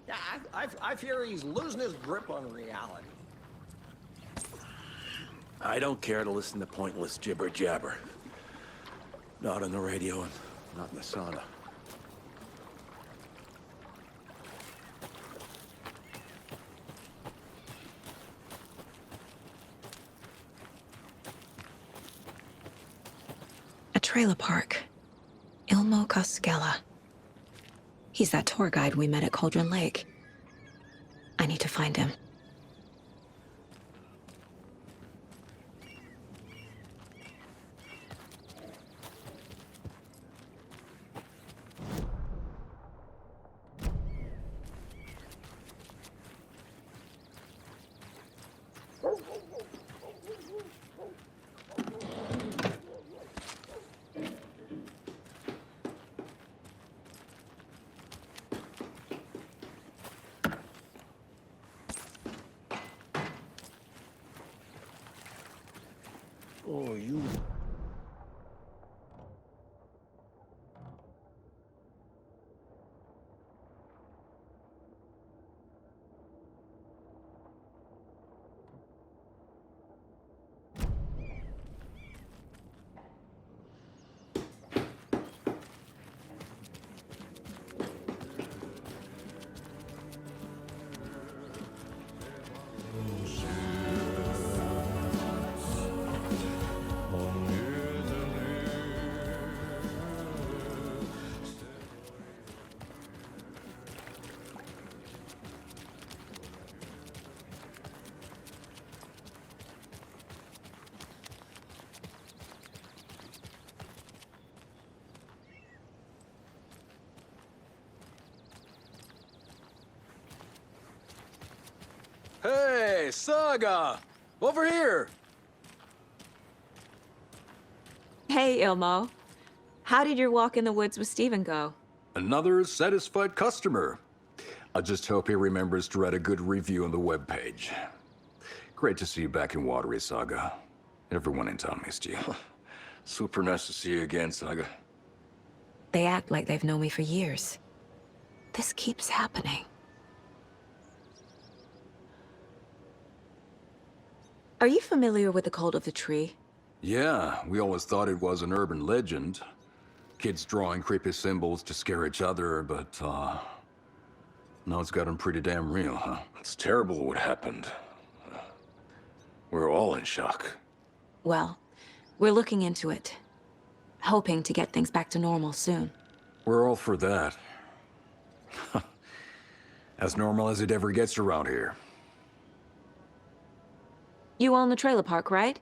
Yeah, I fear he's losing his grip on reality. I don't care to listen to pointless jibber-jabber. Not on the radio and not in the sauna. A trailer park. Ilmo Koskela. He's that tour guide we met at Cauldron Lake. I need to find him. Oh, you. Hey, Saga! Over here! Hey, Ilmo. How did your walk in the woods with Steven go? Another satisfied customer. I just hope he remembers to write a good review on the webpage. Great to see you back in Watery, Saga. Everyone in town missed you. Super nice to see you again, Saga. They act like they've known me for years. This keeps happening. Are you familiar with the Cult of the Tree? Yeah, we always thought it was an urban legend. Kids drawing creepy symbols to scare each other, but, now it's gotten pretty damn real, huh? It's terrible what happened. We're all in shock. Well, we're looking into it. Hoping to get things back to normal soon. We're all for that. As normal as it ever gets around here. You own the trailer park, right?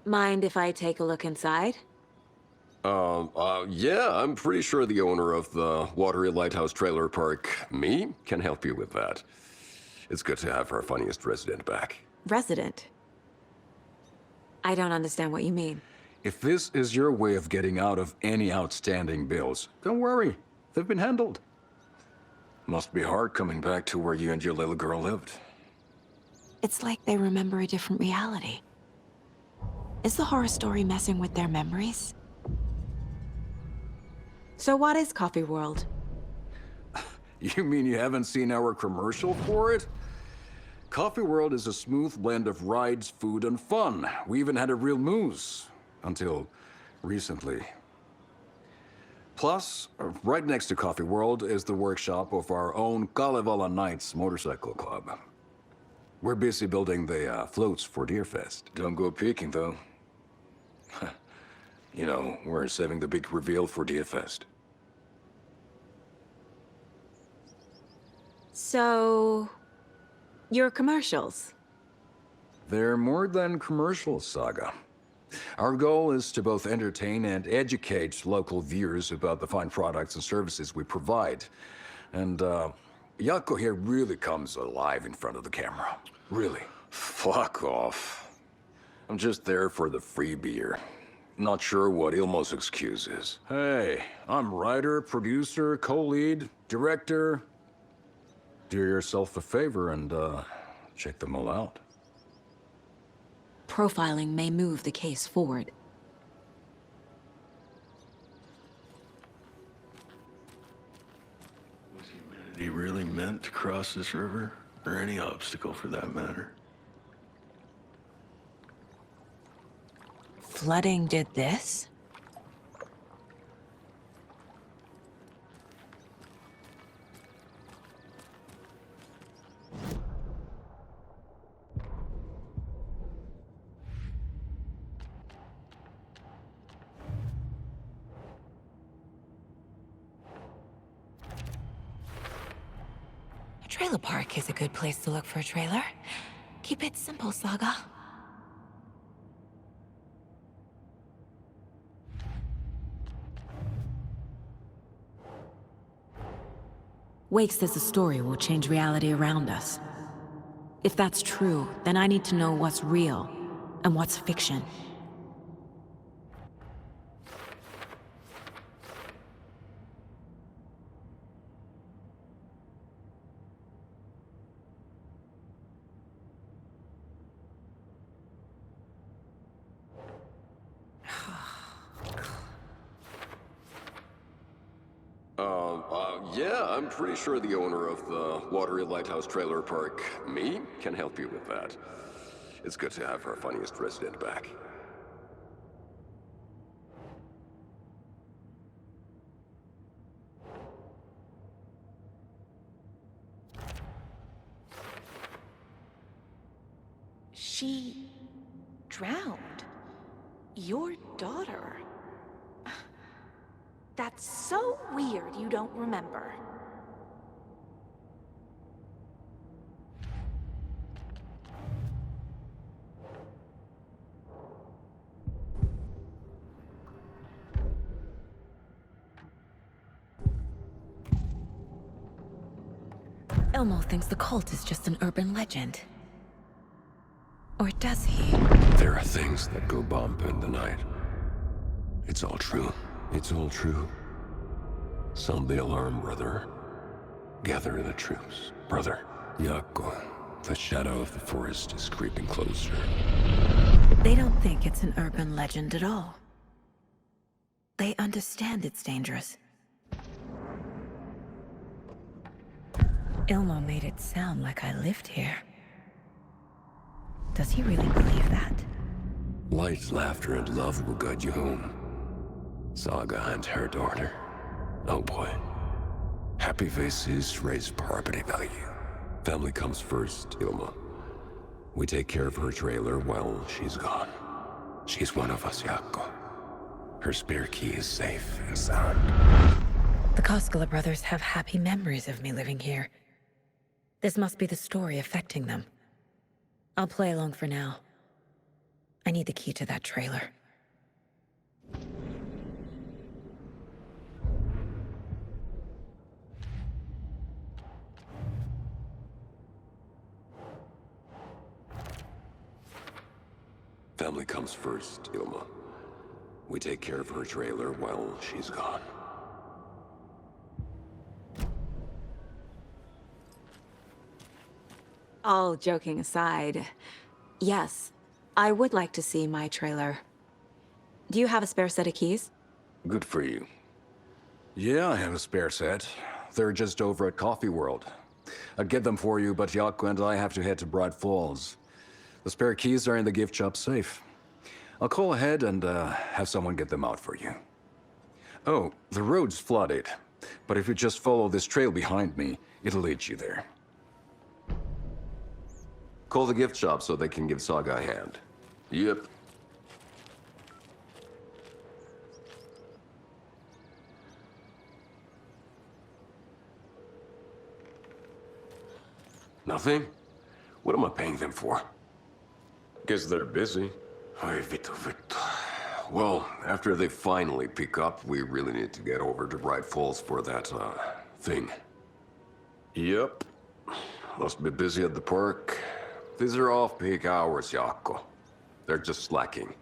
Mind if I take a look inside? Yeah, I'm pretty sure the owner of the Watery Lighthouse Trailer Park, me, can help you with that. It's good to have our funniest resident back. Resident? I don't understand what you mean. If this is your way of getting out of any outstanding bills, don't worry. They've been handled. Must be hard coming back to where you and your little girl lived. It's like they remember a different reality. Is the horror story messing with their memories? So what is Coffee World? You mean you haven't seen our commercial for it? Coffee World is a smooth blend of rides, food, and fun. We even had a real moose. Until recently. Plus, right next to Coffee World is the workshop of our own Kalevala Knights Motorcycle Club. We're busy building the floats for Deerfest. Don't go peeking, though. You know, we're saving the big reveal for Deerfest. So... your commercials? They're more than commercials, Saga. Our goal is to both entertain and educate local viewers about the fine products and services we provide. And, Yako here really comes alive in front of the camera. Really. Fuck off. I'm just there for the free beer. Not sure what Ilmo's excuse is. Hey, I'm writer, producer, co-lead, director. Do yourself a favor and, check them all out. Profiling may move the case forward. Was humanity really meant to cross this river? Or any obstacle for that matter? Flooding did this? A trailer park is a good place to look for a trailer. Keep it simple, Saga. Wake says the story will change reality around us. If that's true, then I need to know what's real and what's fiction. Yeah, I'm pretty sure the owner of the Watery Lighthouse Trailer Park, me, can help you with that. It's good to have our funniest resident back. She drowned. Your daughter. That's so weird you don't remember. Elmo thinks the cult is just an urban legend. Or does he? There are things that go bump in the night. It's all true. It's all true. Sound the alarm, brother. Gather the troops. Brother, Yako, the shadow of the forest is creeping closer. They don't think it's an urban legend at all. They understand it's dangerous. Ilmo made it sound like I lived here. Does he really believe that? Light, laughter, and love will guide you home. Saga and her daughter. Oh boy. Happy faces raise property value. Family comes first, Ilma. We take care of her trailer while she's gone. She's one of us, Yako. Her spare key is safe and sound. The Koskela brothers have happy memories of me living here. This must be the story affecting them. I'll play along for now. I need the key to that trailer. Family comes first, Ilma. We take care of her trailer while she's gone. All joking aside, yes, I would like to see my trailer. Do you have a spare set of keys? Good for you. Yeah, I have a spare set. They're just over at Coffee World. I'd get them for you, but Yako and I have to head to Bright Falls. The spare keys are in the gift shop safe. I'll call ahead and have someone get them out for you. Oh, the road's flooded, but if you just follow this trail behind me, it'll lead you there. Call the gift shop so they can give Saga a hand. Yep. Nothing? What am I paying them for? Guess they're busy. Ay, Vito. Well, after they finally pick up, we really need to get over to Bright Falls for that, thing. Yep. Must be busy at the park. These are off-peak hours, Yako. They're just slacking.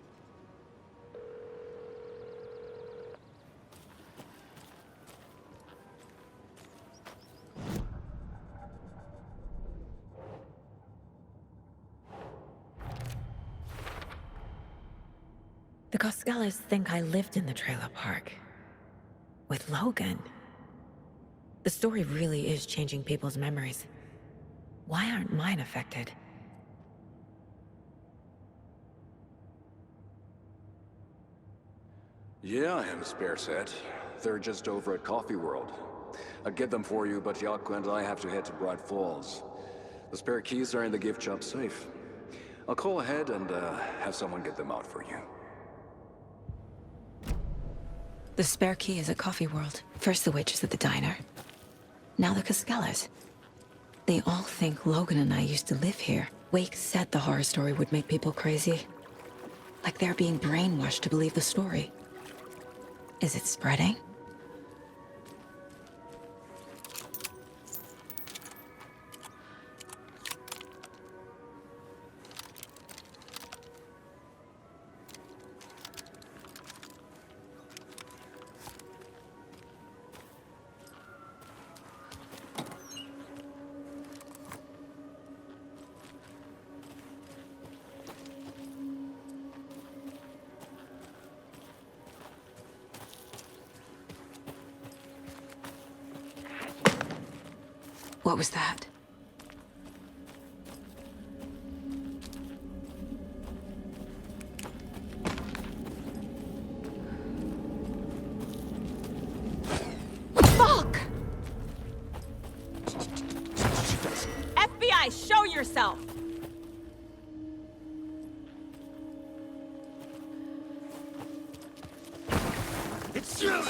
The Koskelas think I lived in the trailer park. With Logan. The story really is changing people's memories. Why aren't mine affected? Yeah, I have a spare set. They're just over at Coffee World. I'd get them for you, but Yako and I have to head to Bright Falls. The spare keys are in the gift shop safe. I'll call ahead and have someone get them out for you. The spare key is at Coffee World. First the waitress at the diner. Now the Koskelas. They all think Logan and I used to live here. Wake said the horror story would make people crazy. Like they're being brainwashed to believe the story. Is it spreading? What was that? Fuck! FBI, show yourself! It's chilling!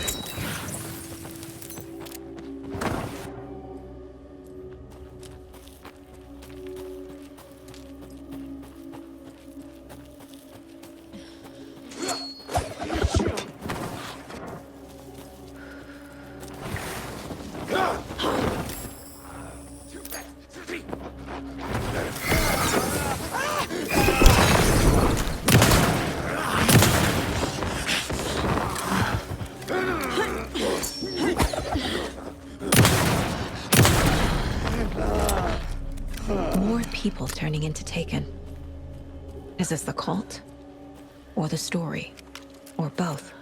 More people turning into Taken. Is this the cult? Or the story? Or both?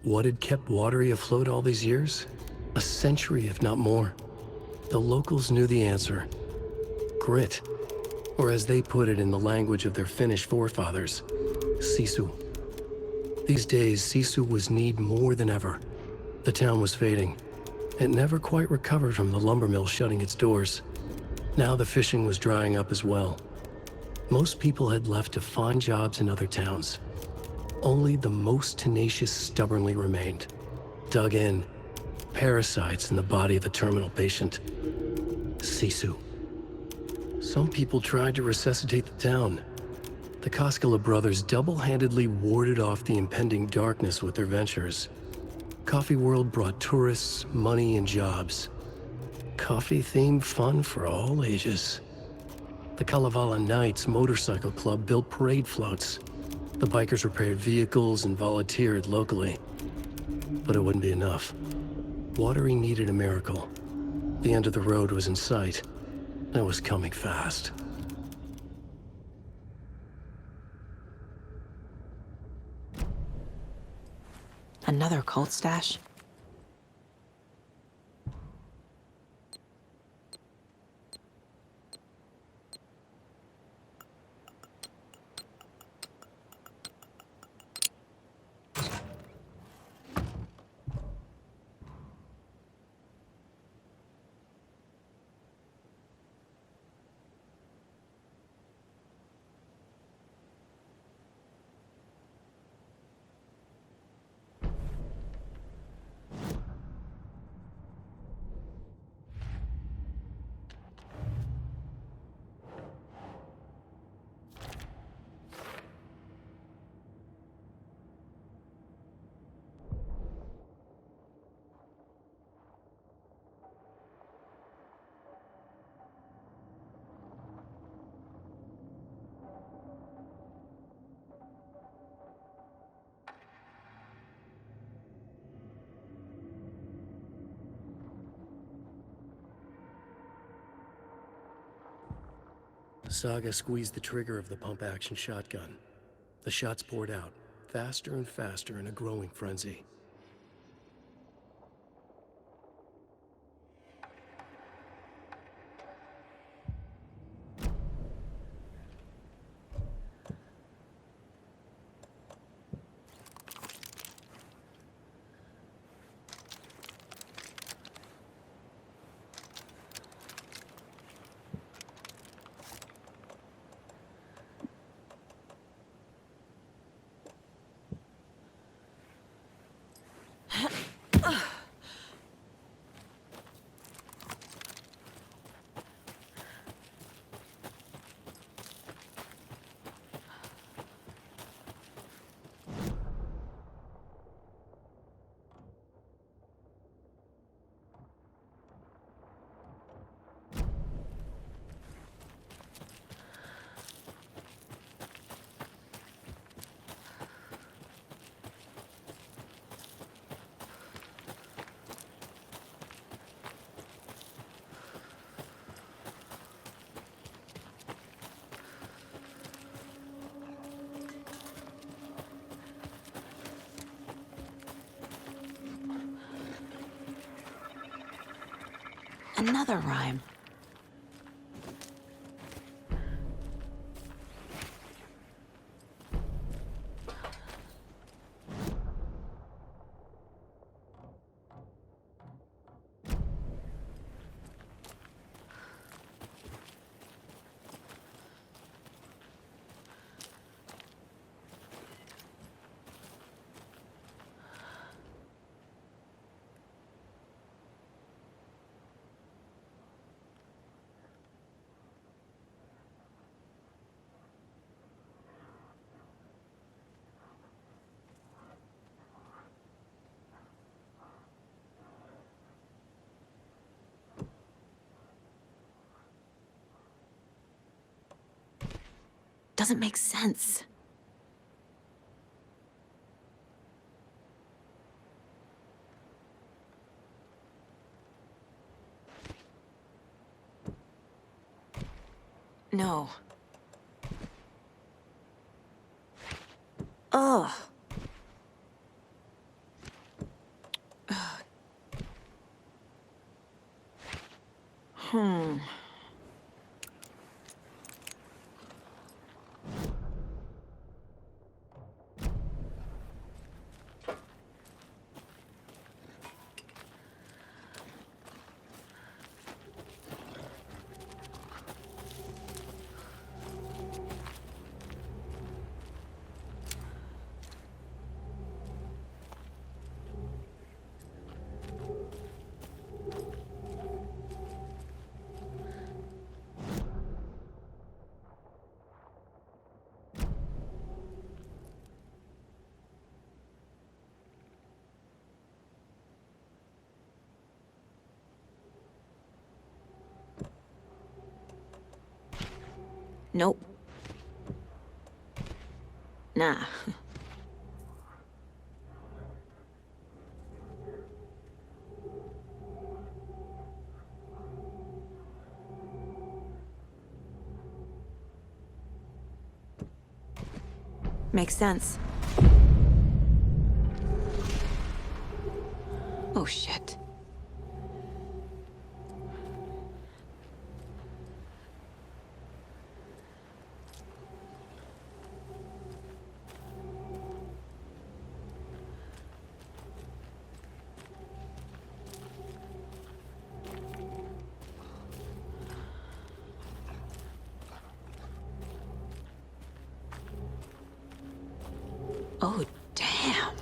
What had kept Watery afloat all these years? A century, if not more. The locals knew the answer. Grit. Or as they put it in the language of their Finnish forefathers, sisu. These days, sisu was needed more than ever. The town was fading. It never quite recovered from the lumber mill shutting its doors. Now the fishing was drying up as well. Most people had left to find jobs in other towns. Only the most tenacious stubbornly remained. Dug in. Parasites in the body of a terminal patient. Sisu. Some people tried to resuscitate the town. The Koskela brothers double-handedly warded off the impending darkness with their ventures. Coffee World brought tourists, money, and jobs. Coffee-themed fun for all ages. The Kalevala Knights Motorcycle Club built parade floats. The bikers repaired vehicles and volunteered locally. But it wouldn't be enough. Watery needed a miracle. The end of the road was in sight, and it was coming fast. Another cult stash? Saga squeezed the trigger of the pump-action shotgun. The shots poured out, faster and faster in a growing frenzy. Another rhyme. Doesn't make sense. No. Ugh. Hmm. Nope. Nah. Makes sense. Oh, shit. Oh, damn.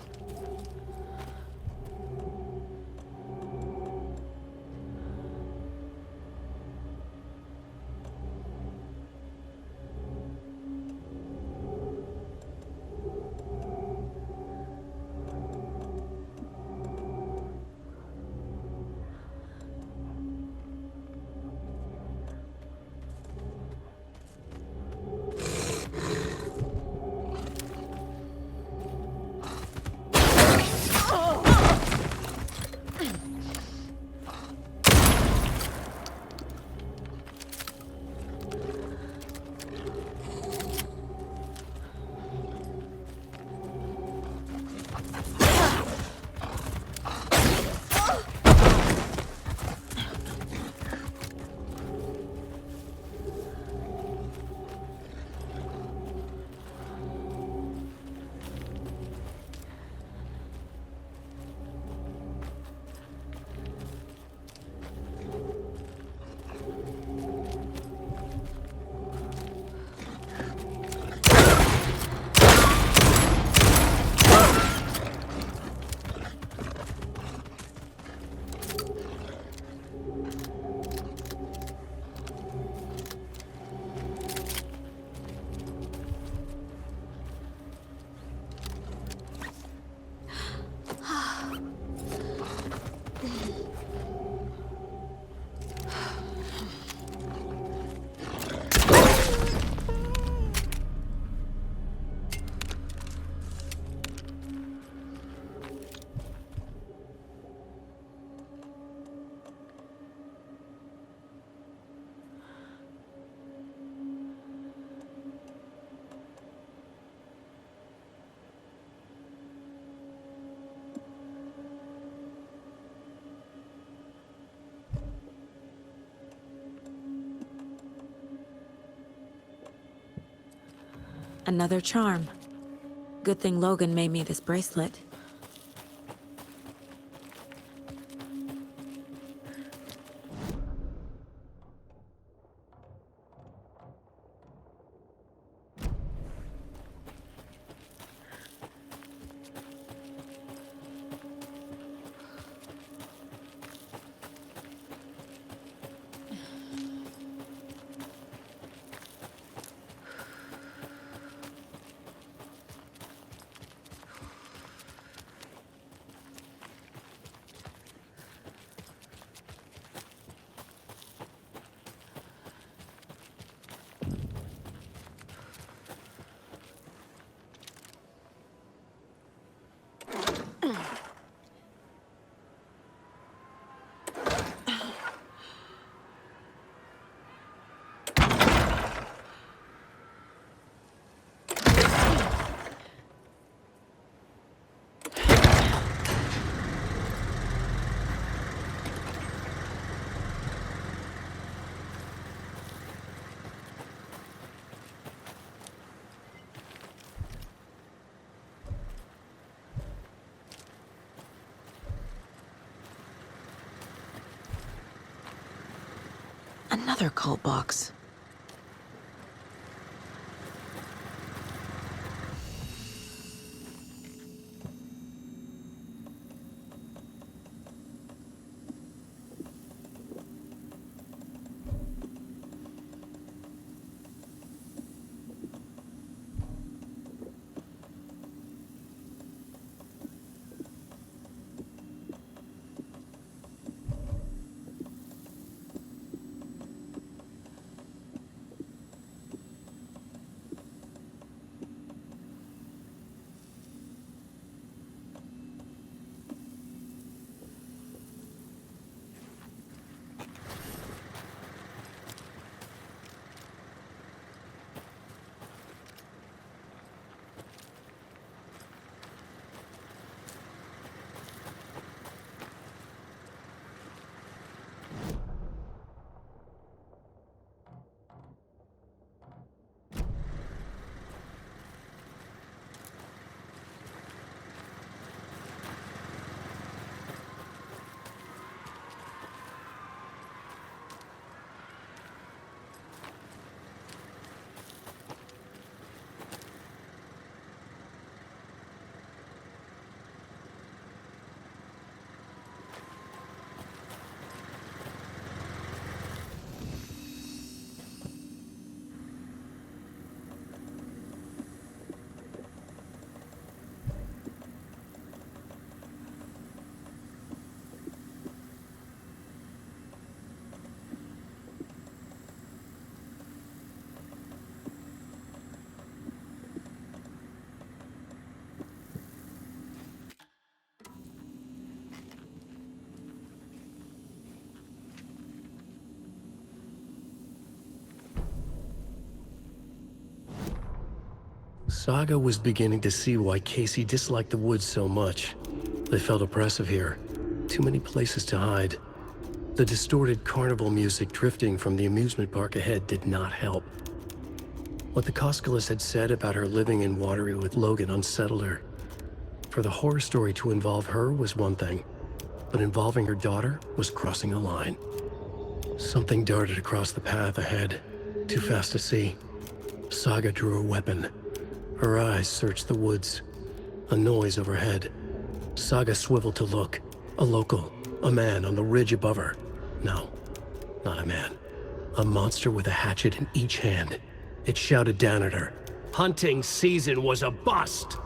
Another charm. Good thing Logan made me this bracelet. Another cult box. Saga was beginning to see why Casey disliked the woods so much. They felt oppressive here. Too many places to hide. The distorted carnival music drifting from the amusement park ahead did not help. What the Koskulis had said about her living in Watery with Logan unsettled her. For the horror story to involve her was one thing, but involving her daughter was crossing a line. Something darted across the path ahead, too fast to see. Saga drew her weapon. Her eyes searched the woods. A noise overhead. Saga swiveled to look. A local. A man on the ridge above her. No, not a man. A monster with a hatchet in each hand. It shouted down at her. Hunting season was a bust!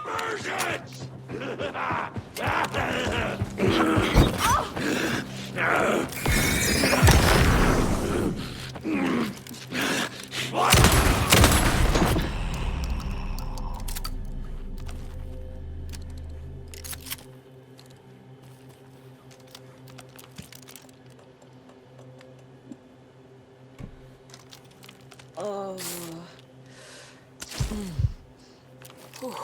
Versions! Oh. Whew.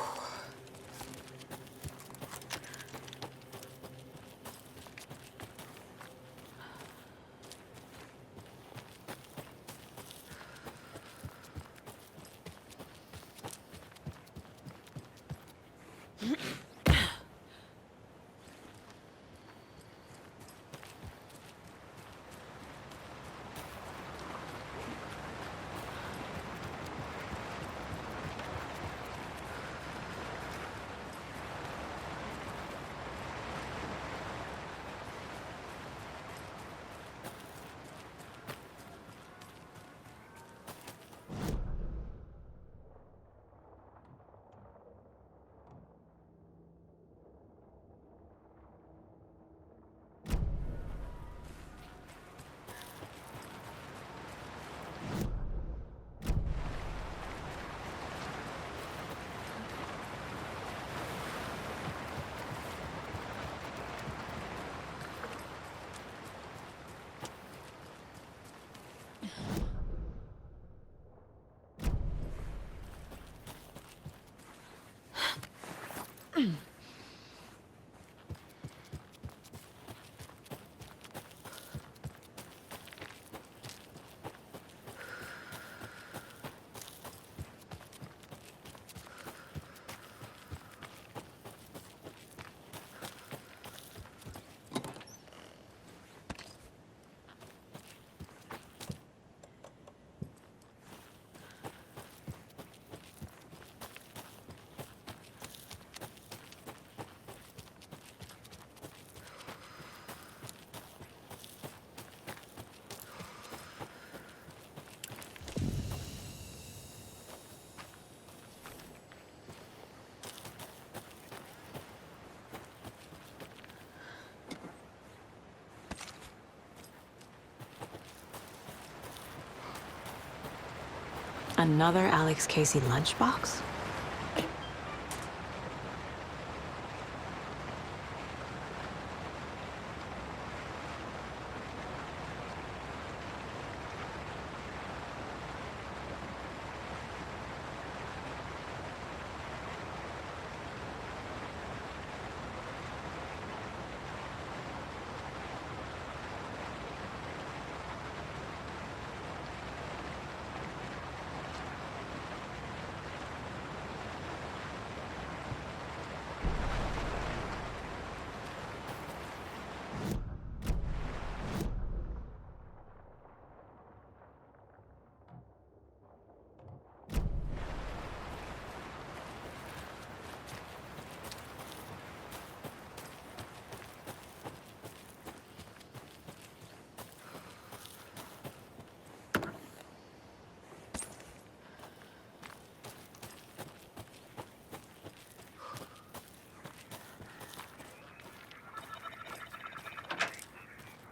Another Alex Casey lunchbox?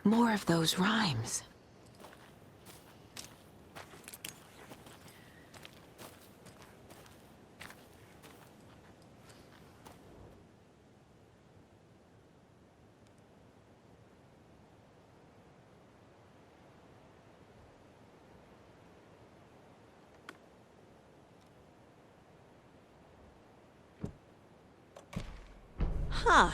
More of those rhymes. Huh.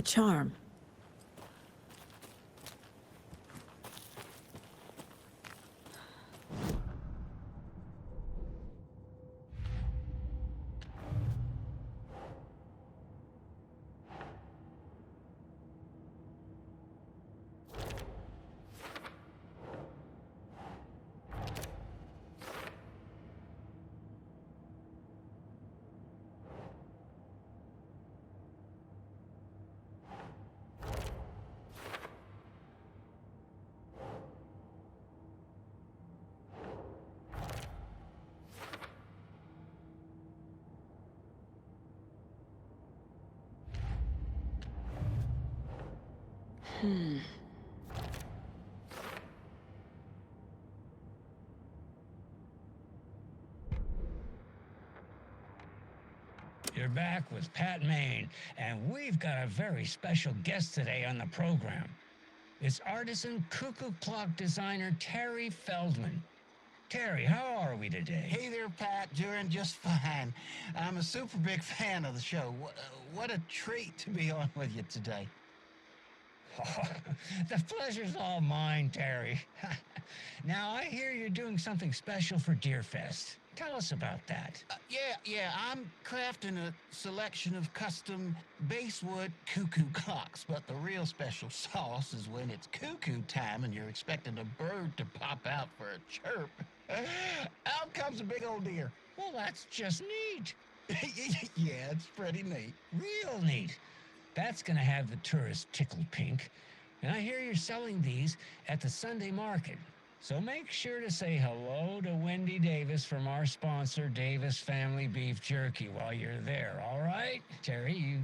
A charm. You're back with Pat Maine, and we've got a very special guest today on the program. It's artisan cuckoo clock designer Terry Feldman. Terry, how are we today? Hey there, Pat. Doing just fine. I'm a super big fan of the show. What a treat to be on with you today. The pleasure's all mine, Terry. Now, I hear you're doing something special for Deerfest. Tell us about that. Yeah, I'm crafting a selection of custom basswood cuckoo clocks, but the real special sauce is when it's cuckoo time and you're expecting a bird to pop out for a chirp. Out comes a big old deer. Well, that's just neat. Yeah, it's pretty neat. Real neat. That's gonna have the tourists tickled pink. And I hear you're selling these at the Sunday market. So make sure to say hello to Wendy Davis from our sponsor, Davis Family Beef Jerky, while you're there, all right? Terry, you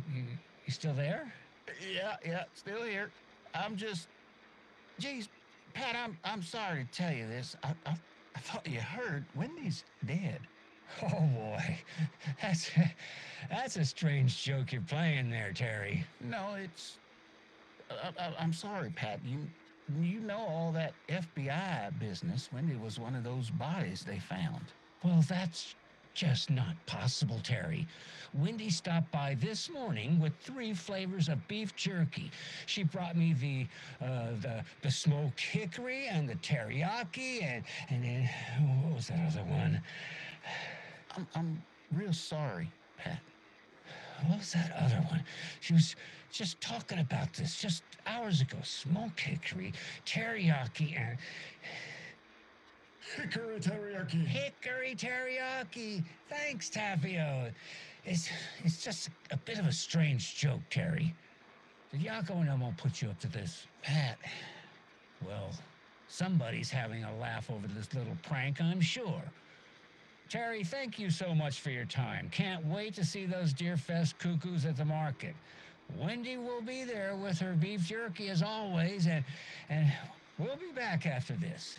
still there? Yeah, still here. I'm just... Geez, Pat, I'm sorry to tell you this. I thought you heard Wendy's dead. Oh, boy. That's a strange joke you're playing there, Terry. No, it's... I'm sorry, Pat. You know all that FBI business. Wendy was one of those bodies they found. Well, that's just not possible, Terry. Wendy stopped by this morning with 3 flavors of beef jerky. She brought me the smoked hickory and the teriyaki and then what was that other one? I'm real sorry, Pat. What was that other one? She was just talking about this just hours ago. Smoked hickory, teriyaki, and... Hickory teriyaki. Hickory teriyaki. Thanks, Tapio. It's just a bit of a strange joke, Terry. Did Yako and Elmo put you up to this? Pat. Well, somebody's having a laugh over this little prank, I'm sure. Terry, thank you so much for your time. Can't wait to see those Deerfest cuckoos at the market. Wendy will be there with her beef jerky as always, and we'll be back after this.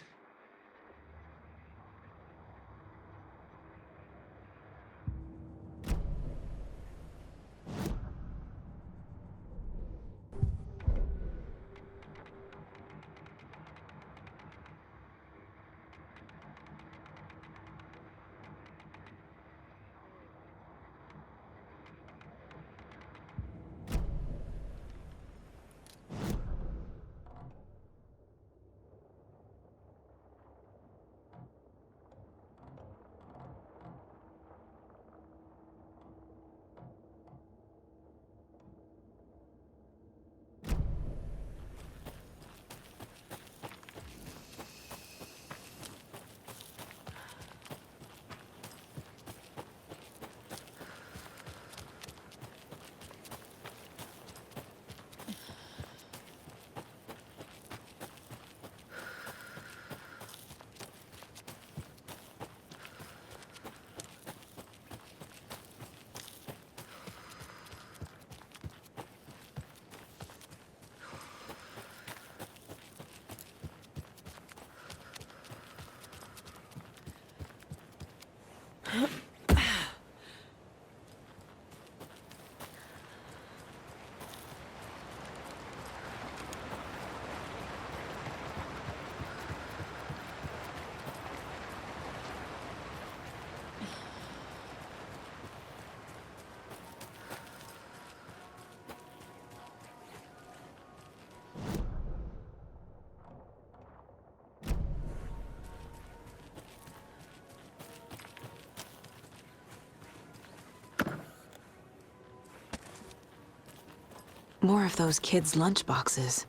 More of those kids' lunchboxes.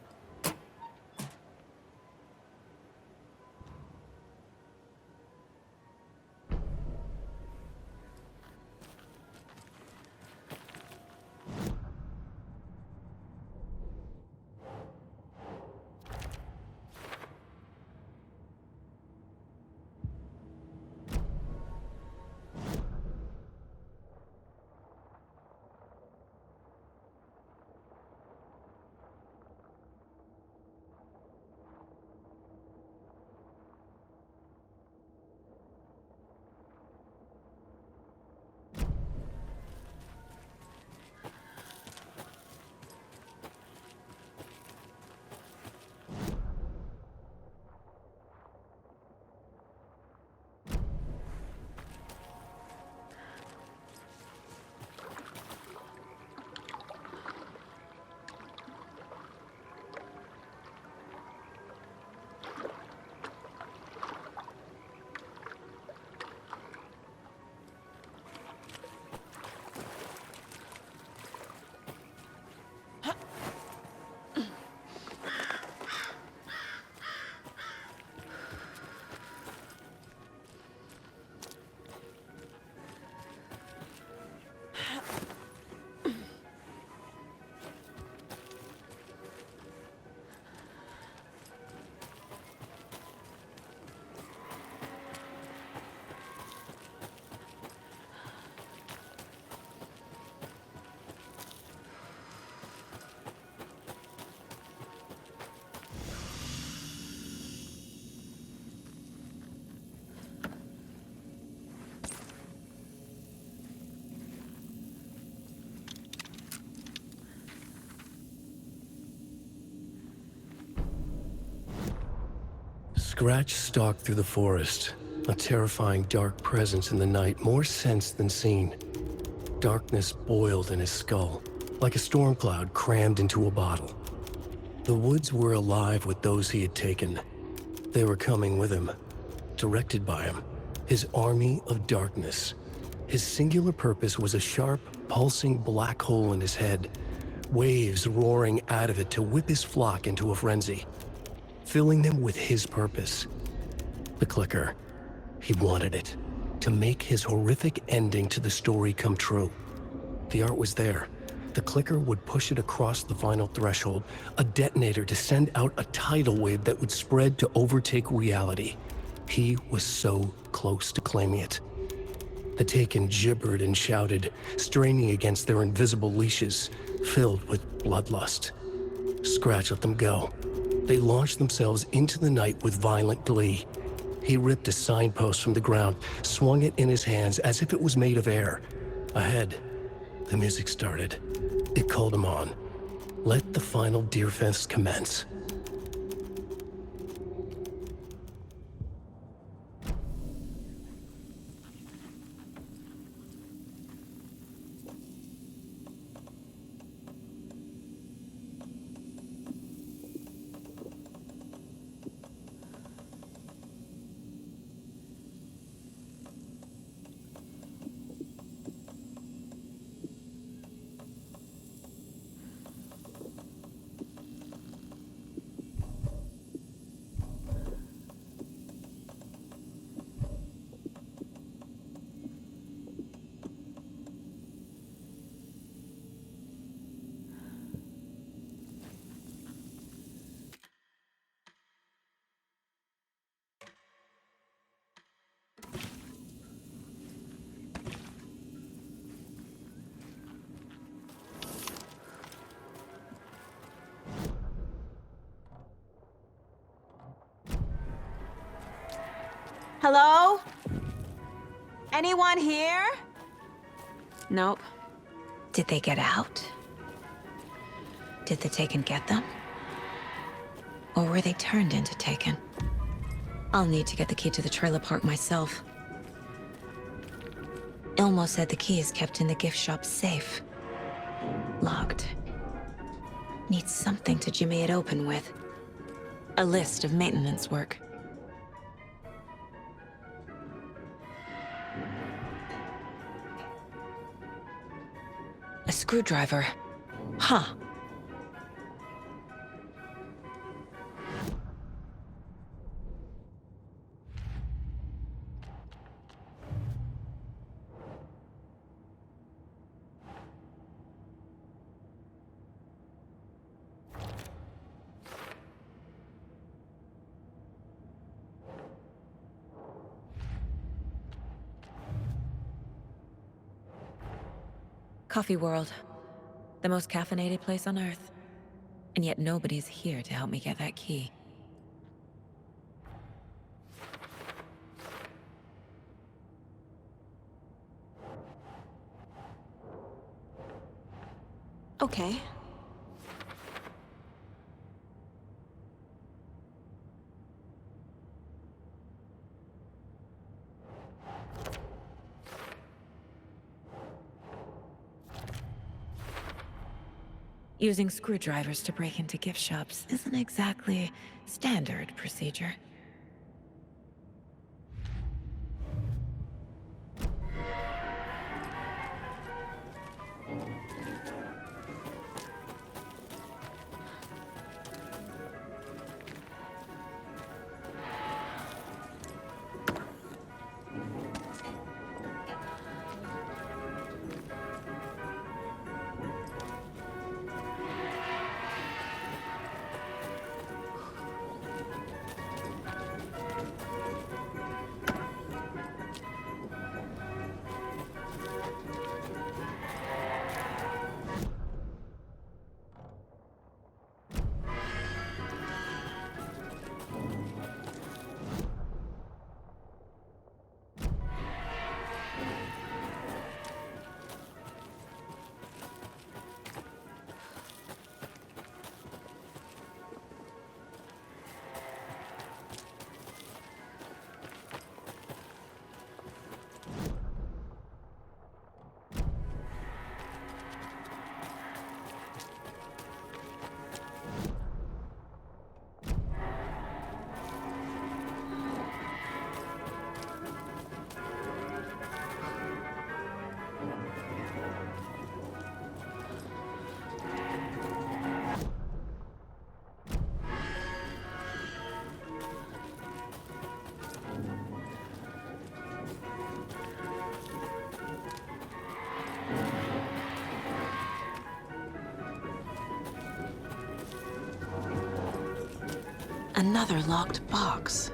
Scratch stalked through the forest, a terrifying dark presence in the night, more sensed than seen. Darkness boiled in his skull, like a storm cloud crammed into a bottle. The woods were alive with those he had taken. They were coming with him, directed by him, his army of darkness. His singular purpose was a sharp, pulsing black hole in his head, waves roaring out of it to whip his flock into a frenzy, filling them with his purpose. The clicker. He wanted it, to make his horrific ending to the story come true. The art was there. The clicker would push it across the final threshold, a detonator to send out a tidal wave that would spread to overtake reality. He was so close to claiming it. The Taken gibbered and shouted, straining against their invisible leashes, filled with bloodlust. Scratch let them go. They launched themselves into the night with violent glee. He ripped a signpost from the ground, swung it in his hands as if it was made of air. Ahead, the music started. It called him on. Let the final Deerfest commence. Hello? Anyone here? Nope. Did they get out? Did the Taken get them? Or were they turned into Taken? I'll need to get the key to the trailer park myself. Ilmo said the key is kept in the gift shop's safe. Locked. Need something to jimmy it open with. A list of maintenance work. A screwdriver. Huh. Coffee World. The most caffeinated place on Earth. And yet nobody's here to help me get that key. Okay. Using screwdrivers to break into gift shops isn't exactly standard procedure. Another locked box.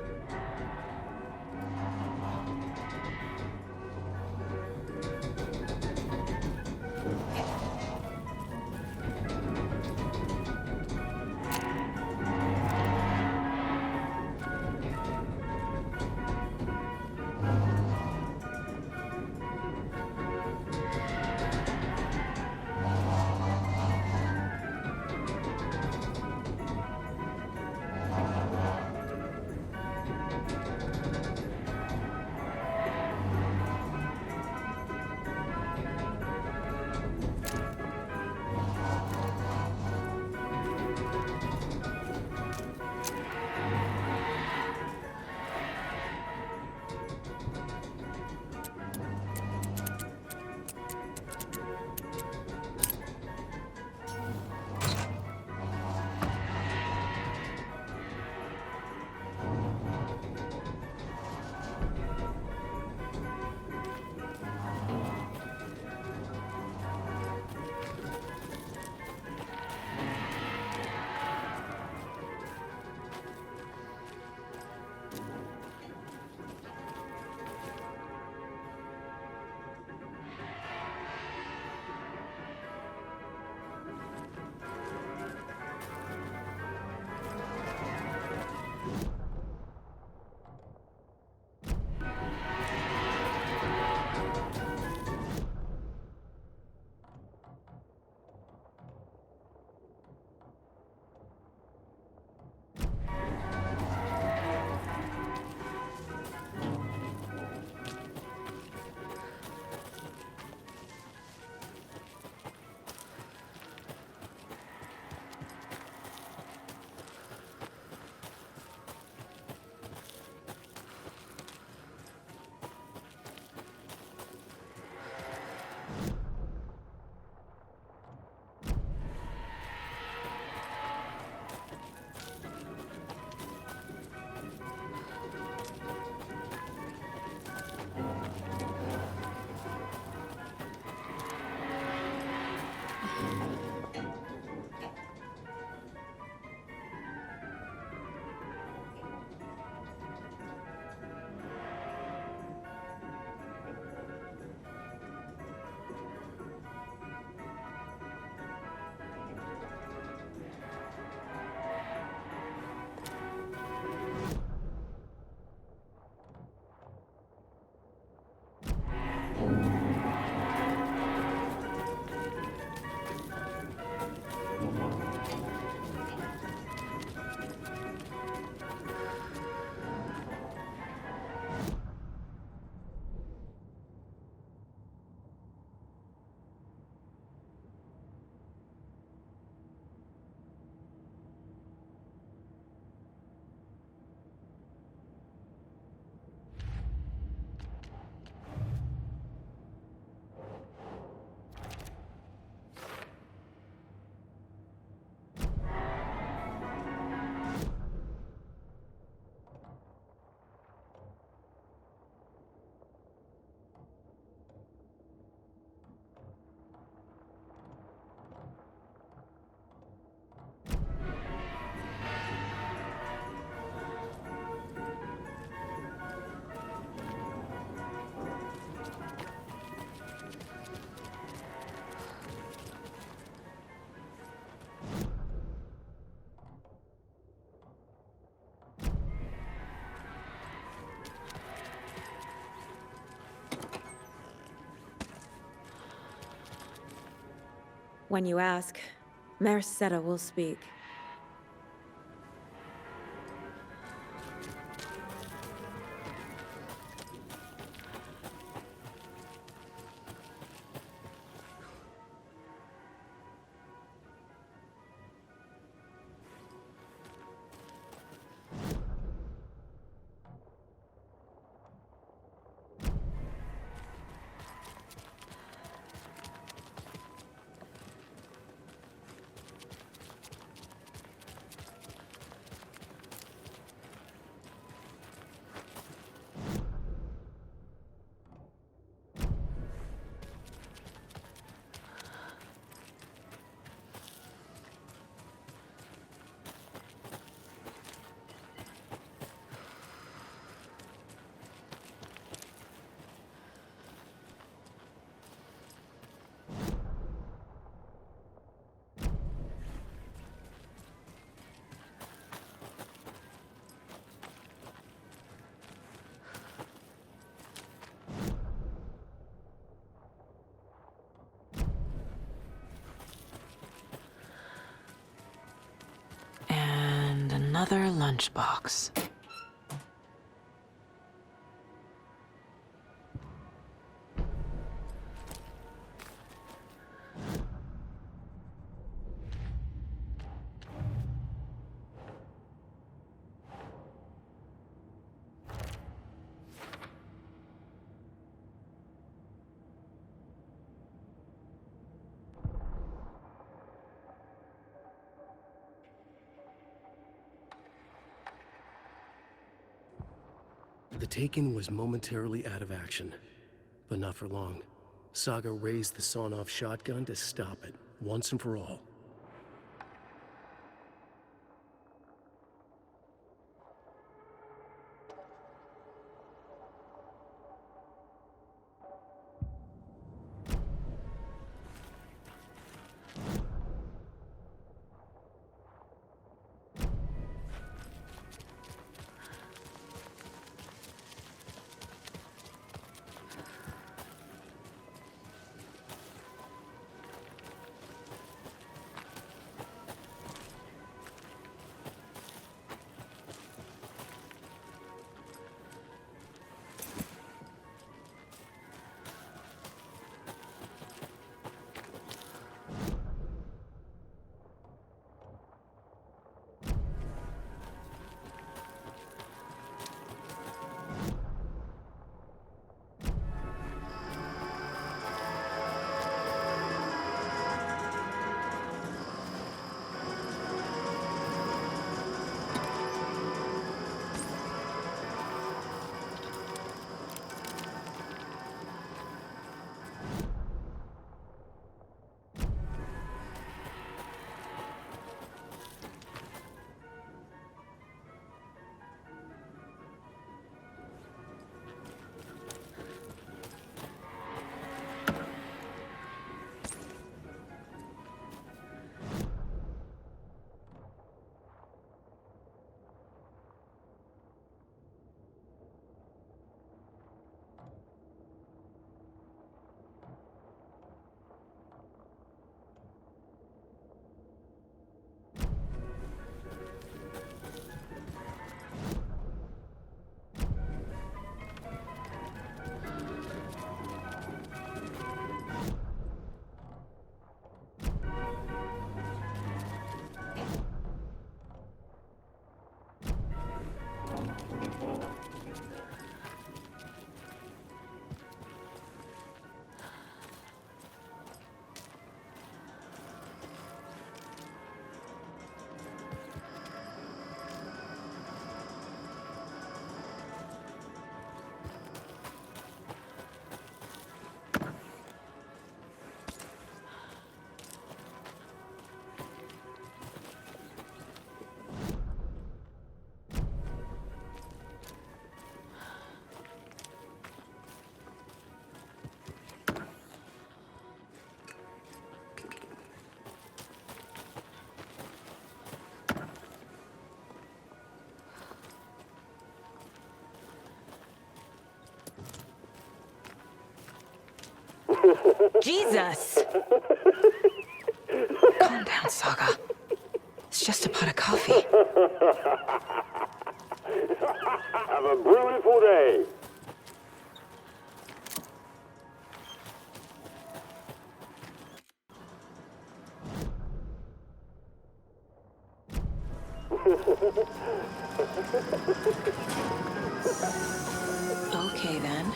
When you ask, Merceda will speak. And another lunchbox. The Taken was momentarily out of action, but not for long. Saga raised the sawn-off shotgun to stop it, once and for all. Jesus! down, Saga. It's just a pot of coffee. Have a beautiful day. Okay, then.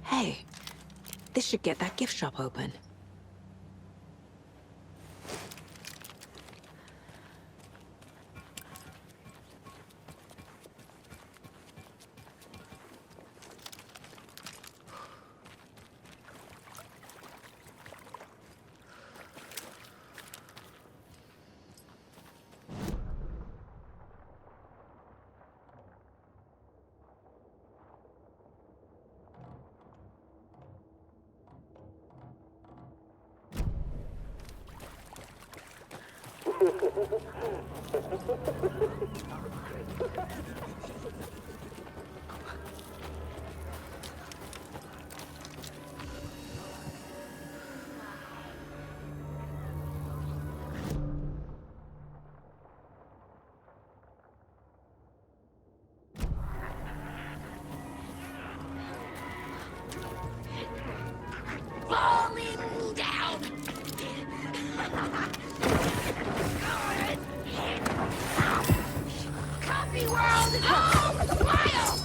Hey, this should get that gift shop open. Falling down. Copy world is home wild.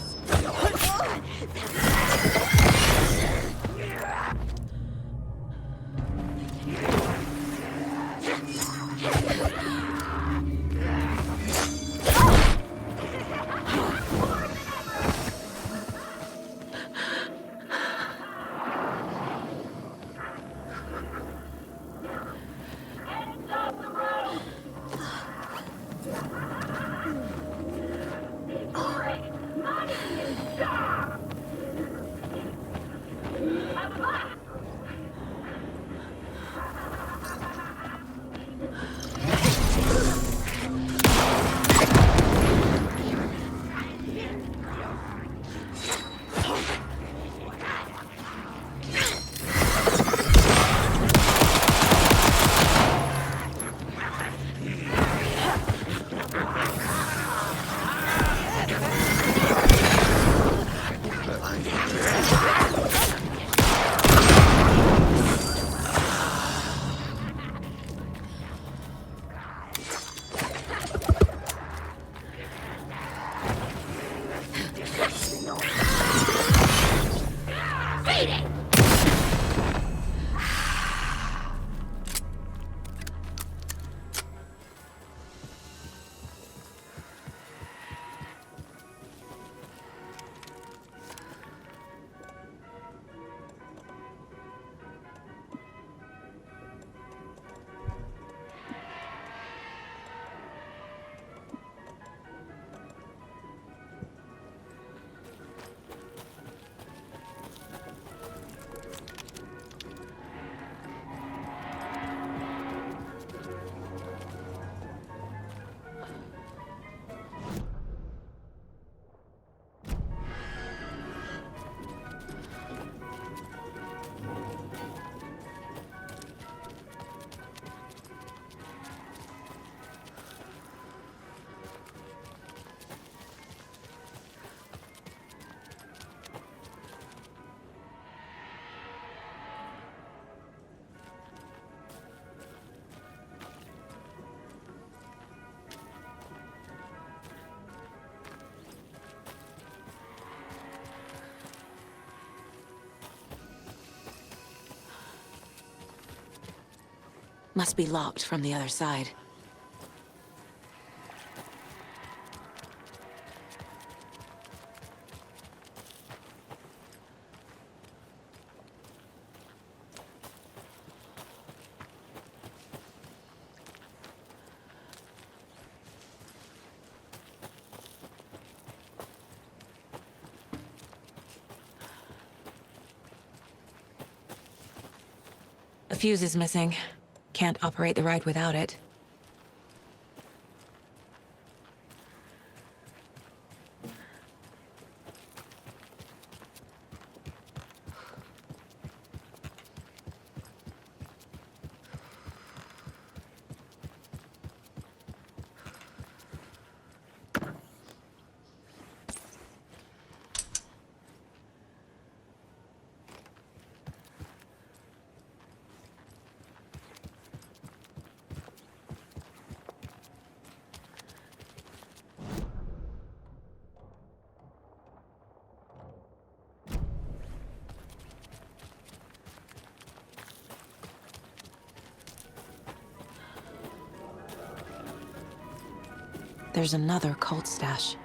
Must be locked from the other side. A fuse is missing. Can't operate the ride without it. There's another cult stash.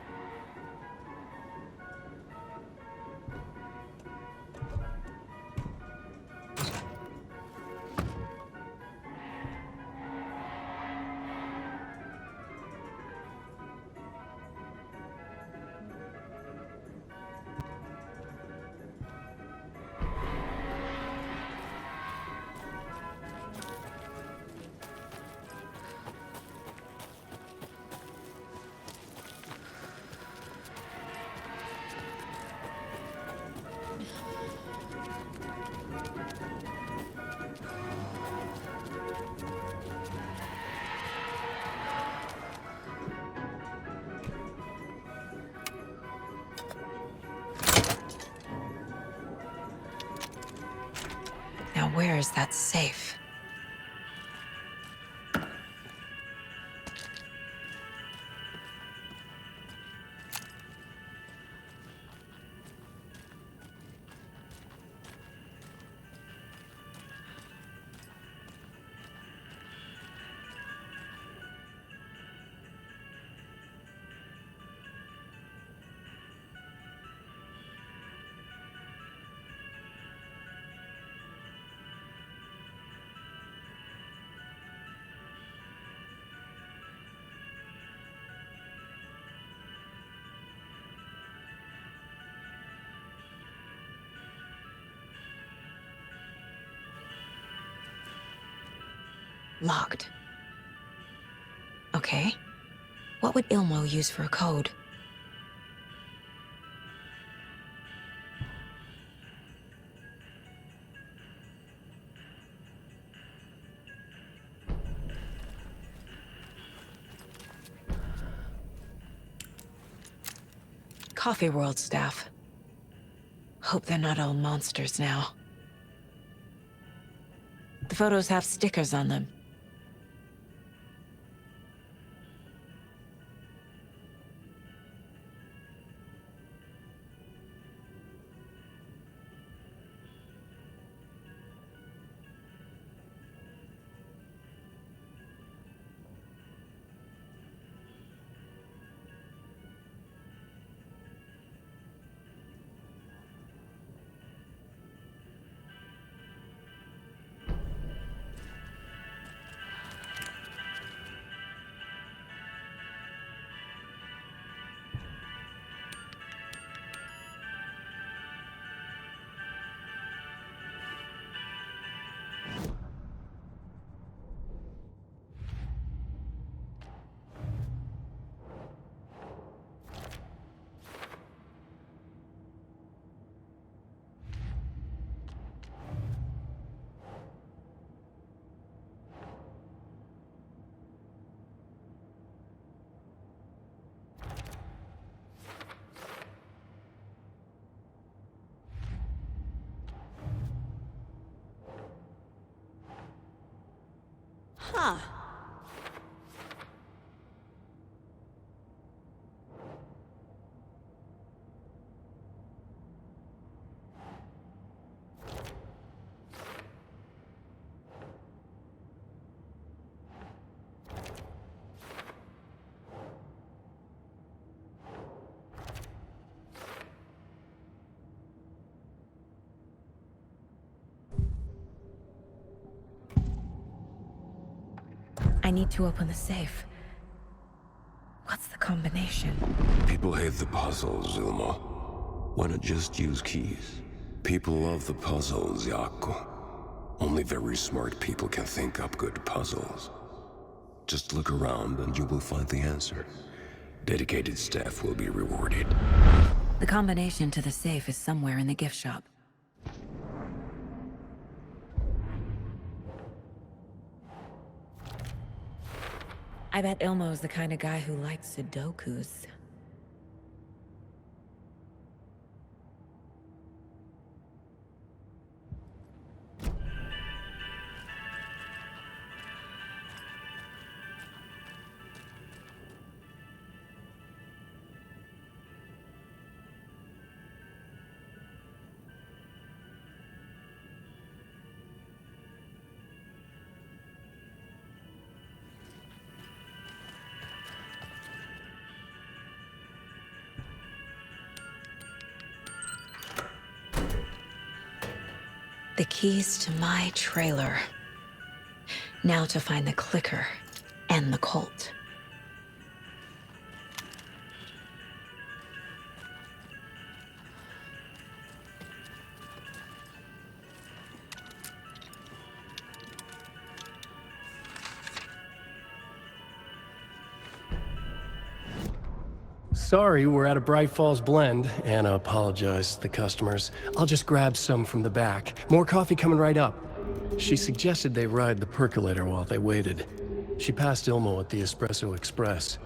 Now where is that safe? Locked. Okay. What would Ilmo use for a code? Coffee World staff. Hope they're not all monsters now. The photos have stickers on them. Huh. I need to open the safe. What's the combination? People hate the puzzles, Ilmo. Why not just use keys? People love the puzzles, Jaakko. Only very smart people can think up good puzzles. Just look around and you will find the answer. Dedicated staff will be rewarded. The combination to the safe is somewhere in the gift shop. I bet Ilmo's the kind of guy who likes Sudokus. The keys to my trailer. Now to find the clicker and the Colt. Sorry, we're at a Bright Falls blend. Anna apologized to the customers. I'll just grab some from the back. More coffee coming right up. She suggested they ride the percolator while they waited. She passed Ilmo at the Espresso Express.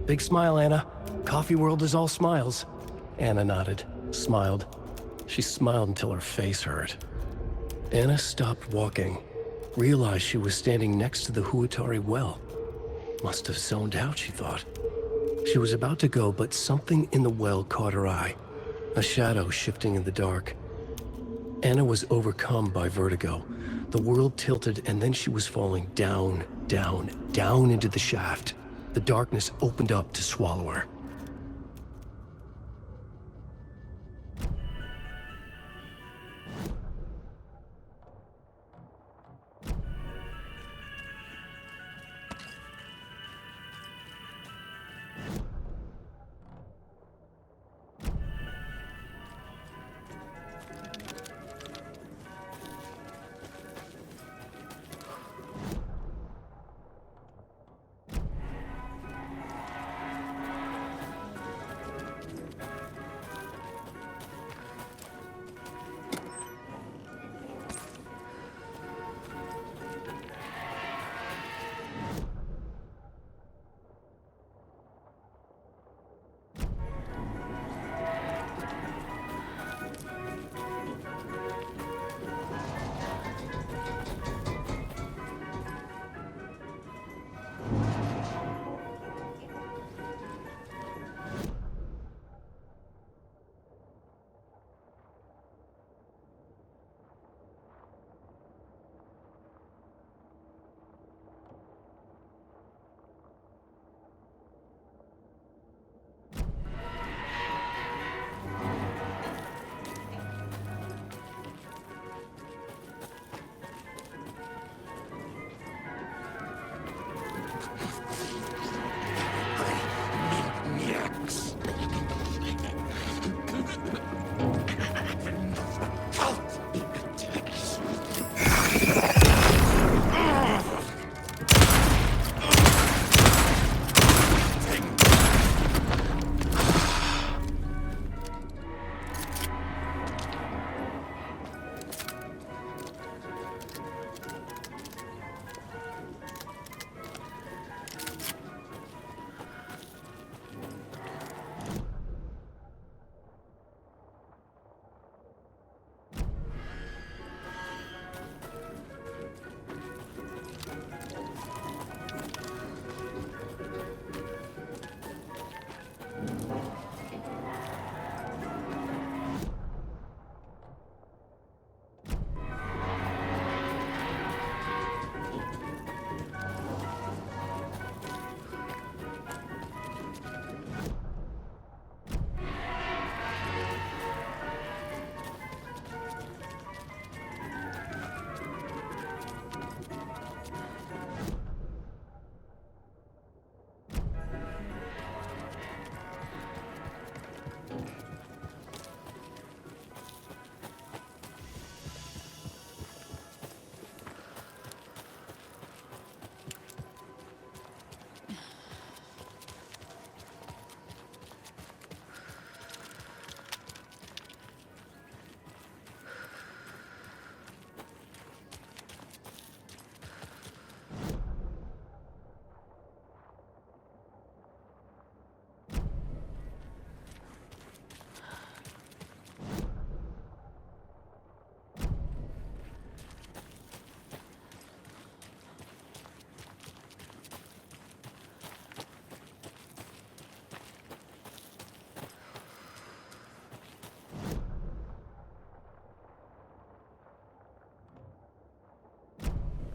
Big smile, Anna. Coffee world is all smiles. Anna nodded, smiled. She smiled until her face hurt. Anna stopped walking, realized she was standing next to the Huatari well. Must have zoned out, she thought. She was about to go, but something in the well caught her eye. A shadow shifting in the dark. Anna was overcome by vertigo. The world tilted, and then she was falling down, down, down into the shaft. The darkness opened up to swallow her.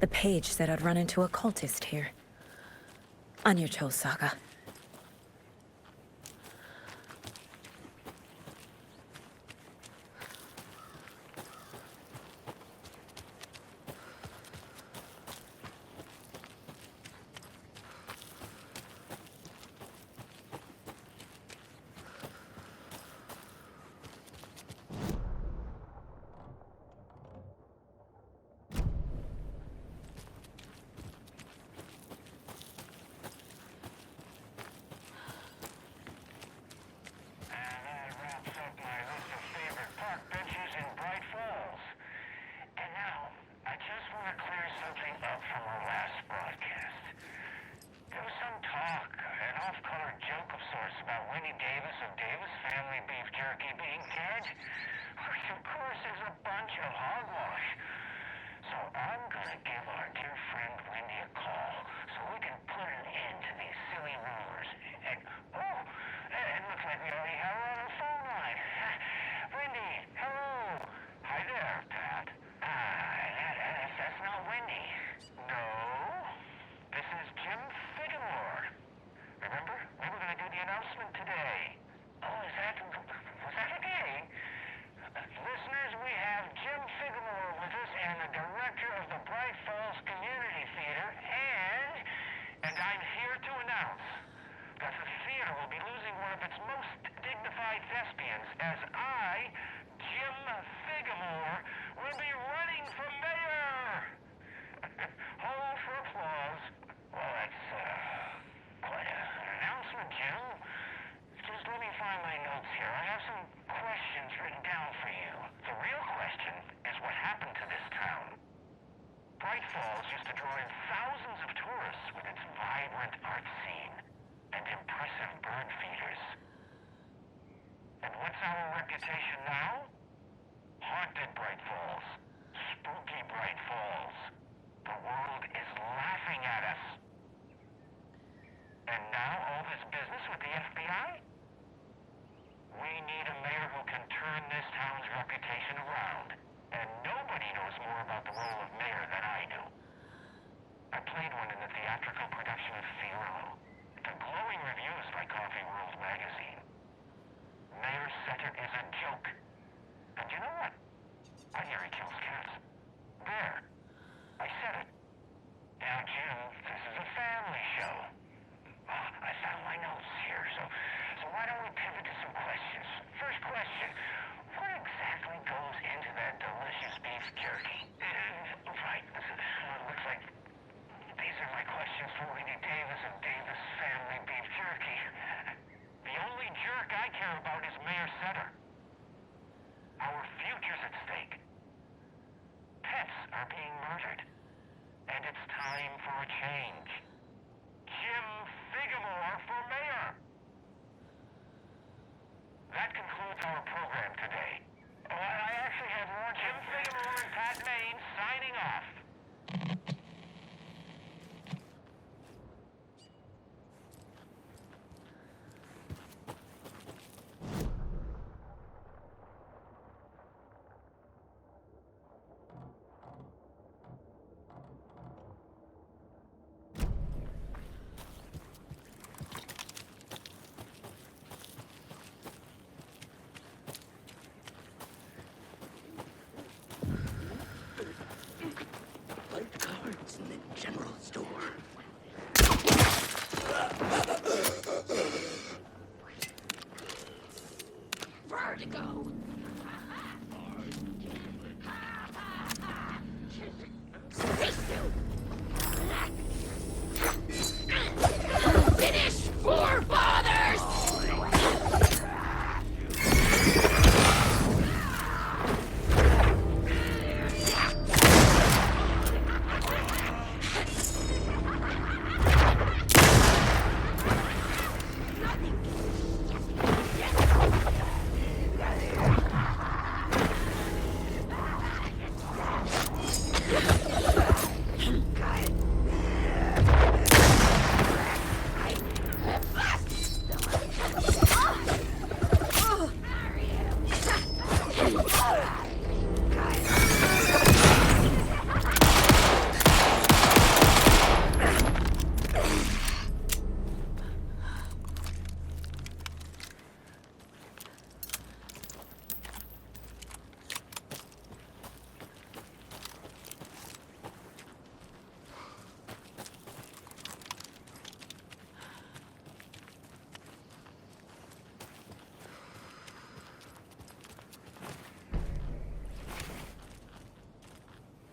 The page said I'd run into a cultist here. On your toes, Saga.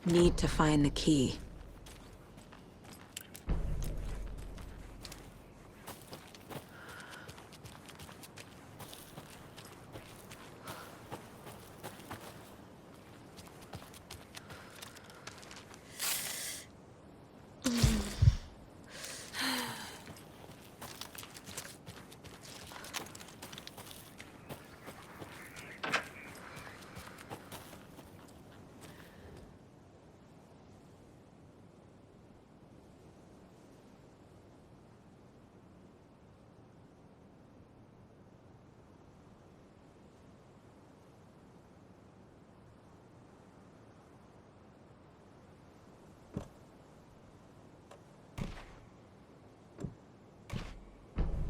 Need to find the key.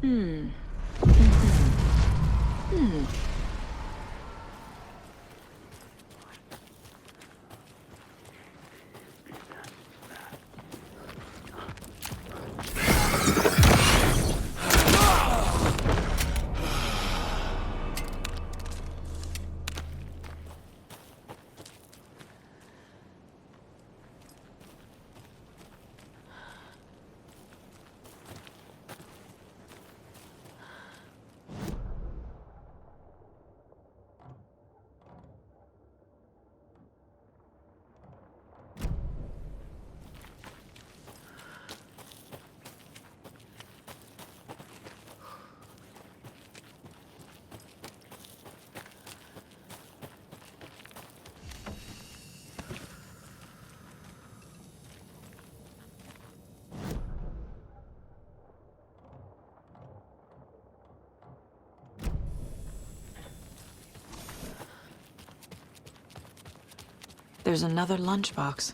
Hmm. Hmm. There's another lunchbox.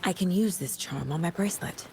I can use this charm on my bracelet.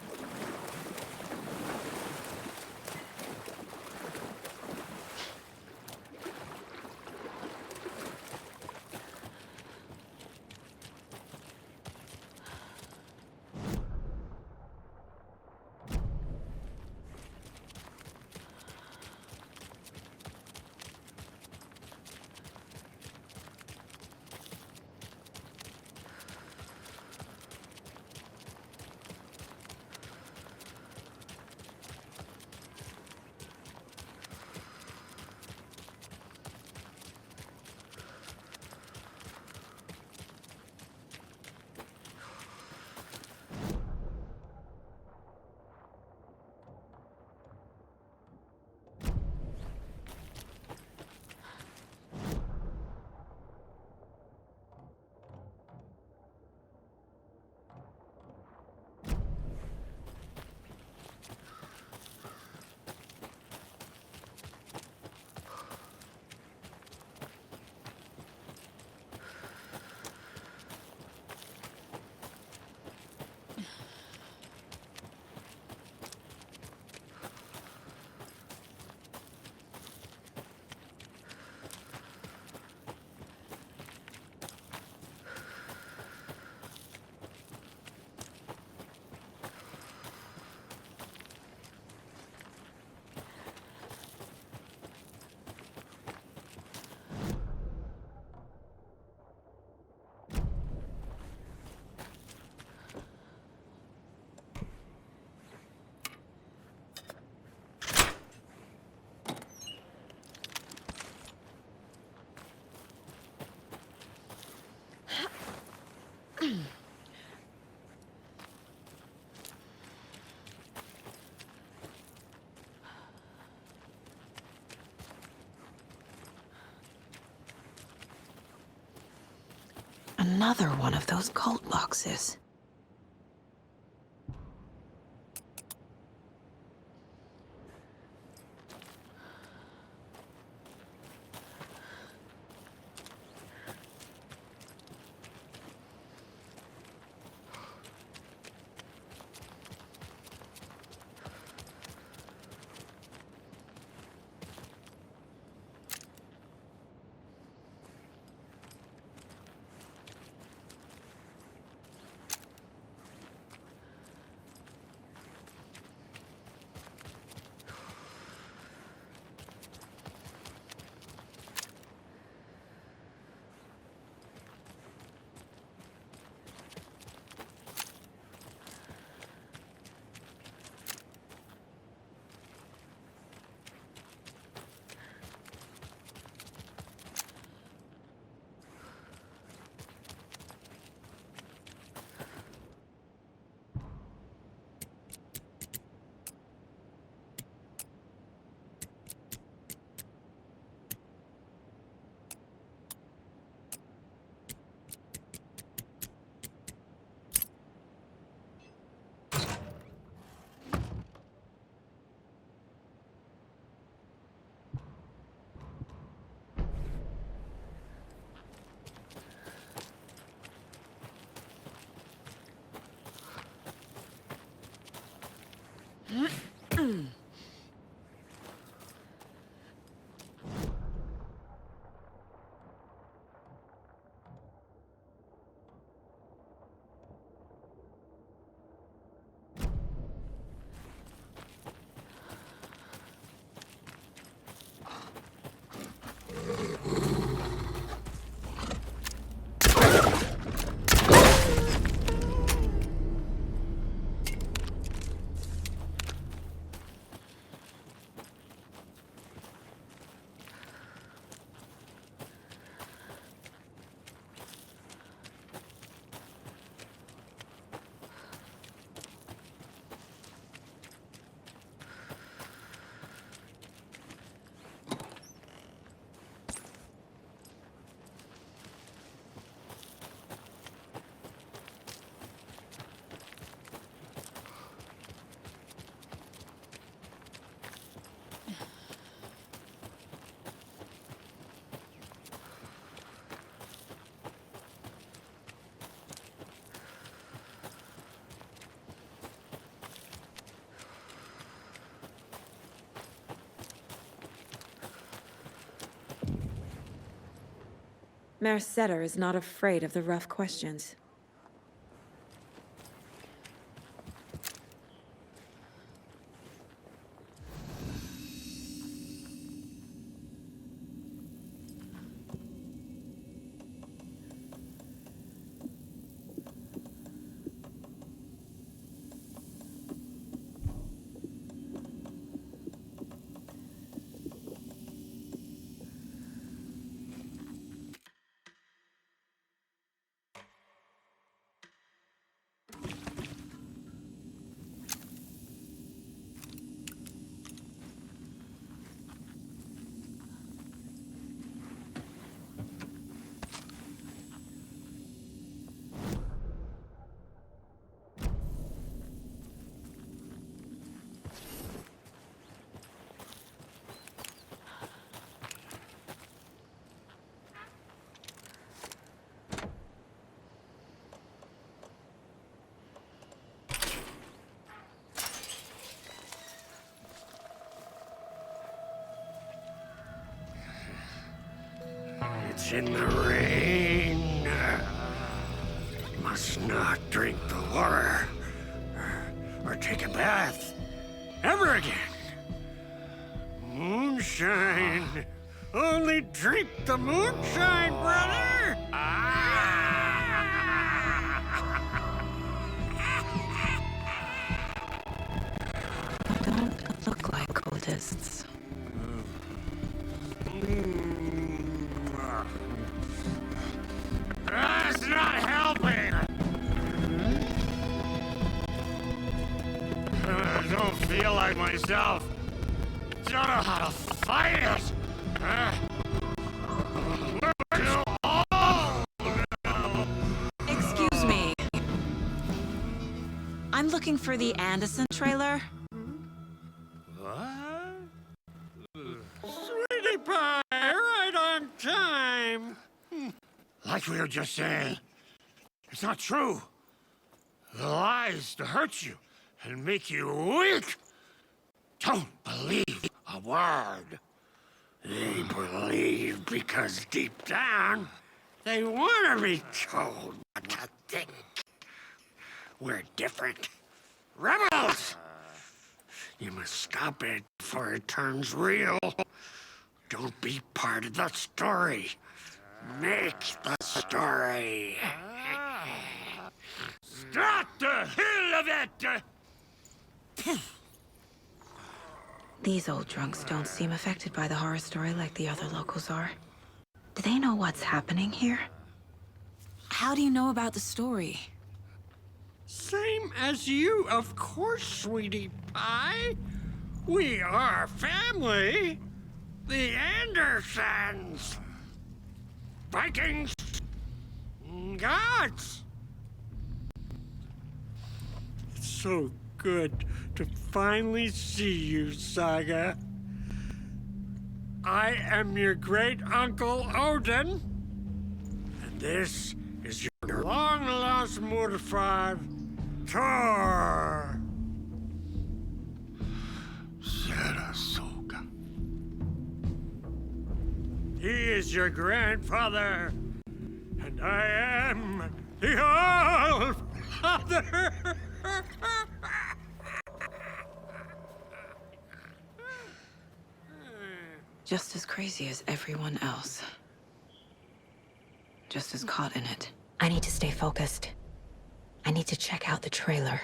Another one of those cult boxes. Mercedes is not afraid of the rough questions. It's in the rain. Must not drink the water or take a bath ever again. Moonshine. Only drink the moonshine, brother. Don't look like cultists. That's not helping. I don't feel like myself. Don't know how to fight it. We're too old now. I'm looking for the Anderson trailer. What? Sweetie pie, right on time. Like we were just saying, it's not true. The lies to hurt you and make you weak. Don't believe a word. They believe because deep down, they want to be told what to think. We're different. Rebels! You must stop it before it turns real. Don't be part of the story. Make the story. Start the hell of it! These old drunks don't seem affected by the horror story like the other locals are. Do they know what's happening here? How do you know about the story? Same as you, of course, sweetie pie. We are family. The Andersons. Vikings. Gods. It's so good to finally see you, Saga. I am your great-uncle Odin. And this is your long-lost mortified Thor. Sarasota. He is your grandfather, and I am the All-Father. Just as crazy as everyone else. Just as caught in it. I need to stay focused. I need to check out the trailer.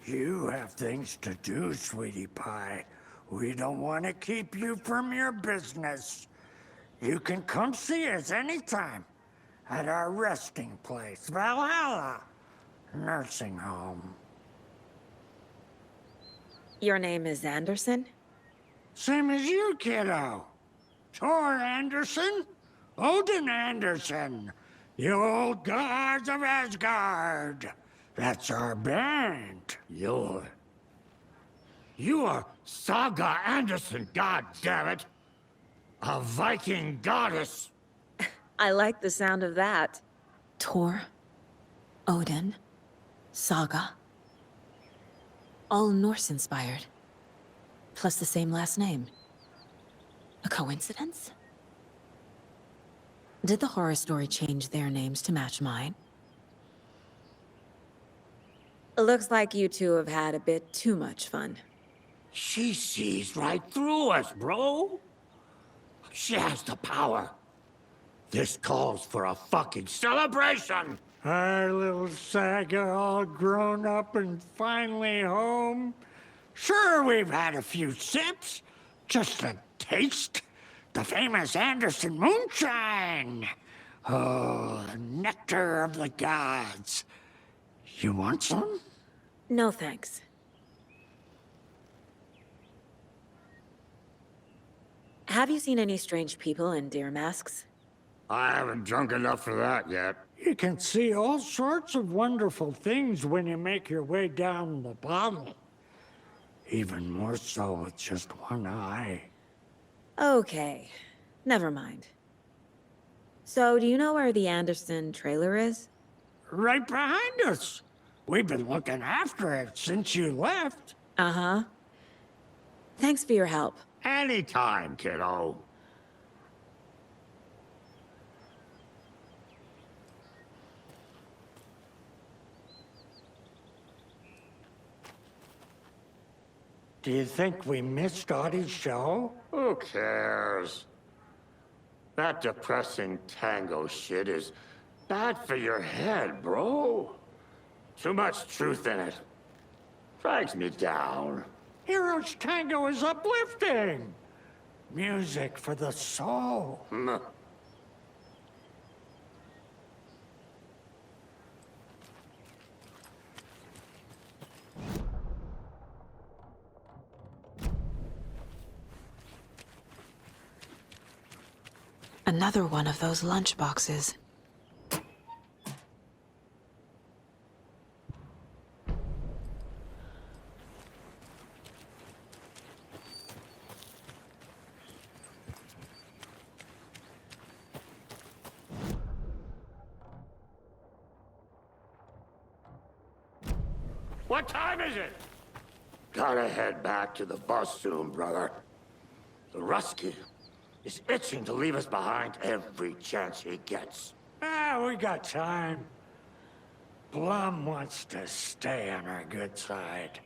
You have things to do, sweetie pie. We don't want to keep you from your business. You can come see us anytime at our resting place, Valhalla Nursing Home. Your name is Anderson? Same as you, kiddo. Thor Anderson, Odin Anderson, the old gods of Asgard. That's our band. You are Saga Anderson, goddammit. A Viking goddess. I like the sound of that. Thor, Odin, Saga. All Norse-inspired. Plus the same last name. A coincidence? Did the horror story change their names to match mine? Looks like you two have had a bit too much fun. She sees right through us, bro. She has the power. This calls for a fucking celebration. Our little Saga all grown up and finally home. Sure, we've had a few sips. Just a taste. The famous Anderson moonshine. Oh, the nectar of the gods. You want some? No thanks. Have you seen any strange people in deer masks? I haven't drunk enough for that yet. You can see all sorts of wonderful things when you make your way down the bottle. Even more so with just one eye. Okay, never mind. So, do you know where the Anderson trailer is? Right behind us. We've been looking after it since you left. Uh-huh. Thanks for your help. Anytime, kiddo. Do you think we missed Audie's show? Who cares? That depressing tango shit is bad for your head, bro. Too much truth in it. Drags me down. Hero's Tango is uplifting. Music for the soul. Another one of those lunch boxes. What time is it? Gotta head back to the bus soon, brother. The Rusky is itching to leave us behind every chance he gets. We got time. Blum wants to stay on our good side.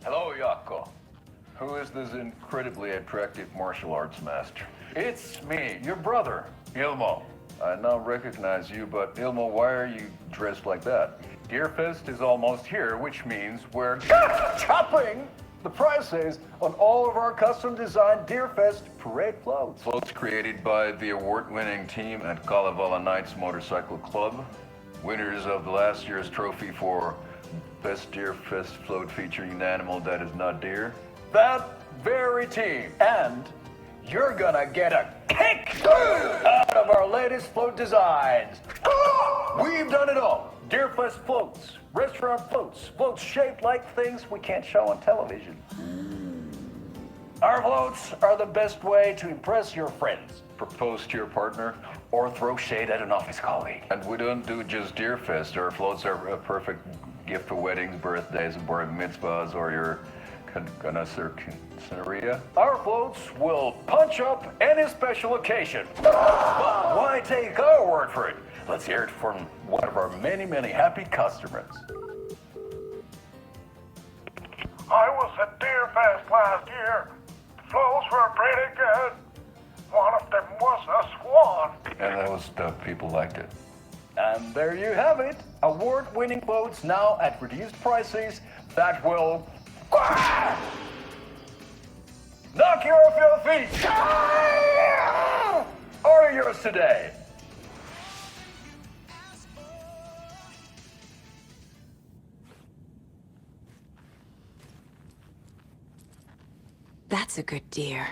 Hello, Yako. Who is this incredibly attractive martial arts master? It's me, your brother, Ilmo. I now recognize you, but Ilmo, why are you dressed like that? Deerfest is almost here, which means we're chopping the prices on all of our custom-designed Deerfest parade floats. Floats created by the award-winning team at Kalevala Knights Motorcycle Club, winners of the last year's trophy for Best Deerfest float featuring an animal that is not deer. That very team. And you're gonna get a kick out of our latest float designs. We've done it all. Deerfest floats, restaurant floats, floats shaped like things we can't show on television. Our floats are the best way to impress your friends, propose to your partner, or throw shade at an office colleague. And we don't do just Deerfest. Our floats are a perfect gift for weddings, birthdays, bar mitzvahs, or your quinceañera. Our floats will punch up any special occasion. But why take our word for it? Let's hear it from one of our many, many happy customers. I was at Deerfest last year. The flows were pretty good. One of them was a swan. And the people liked it. And there you have it. Award-winning floats now at reduced prices that will knock you off your feet. Order yours today. That's a good deer.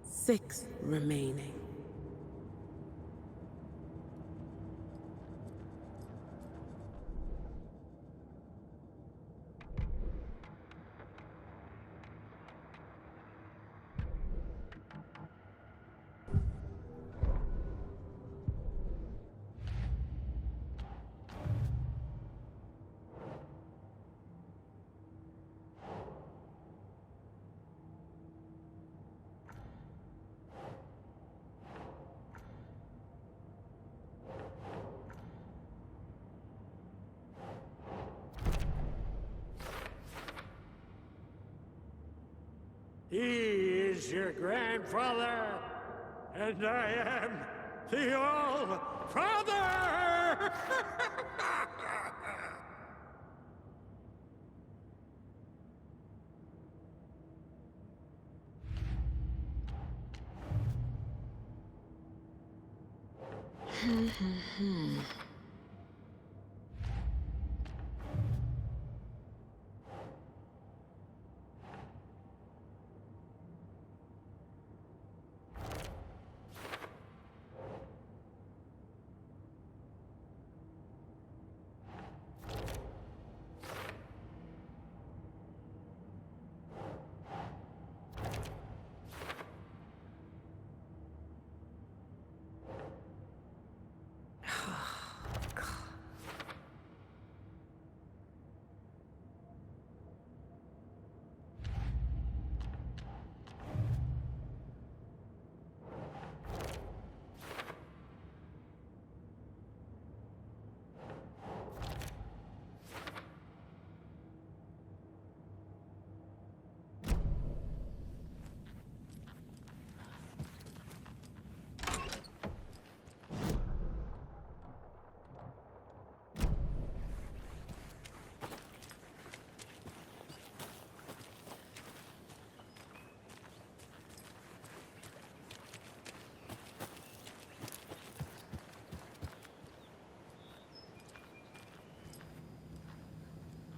Six remaining. He is your grandfather, and I am the All-Father!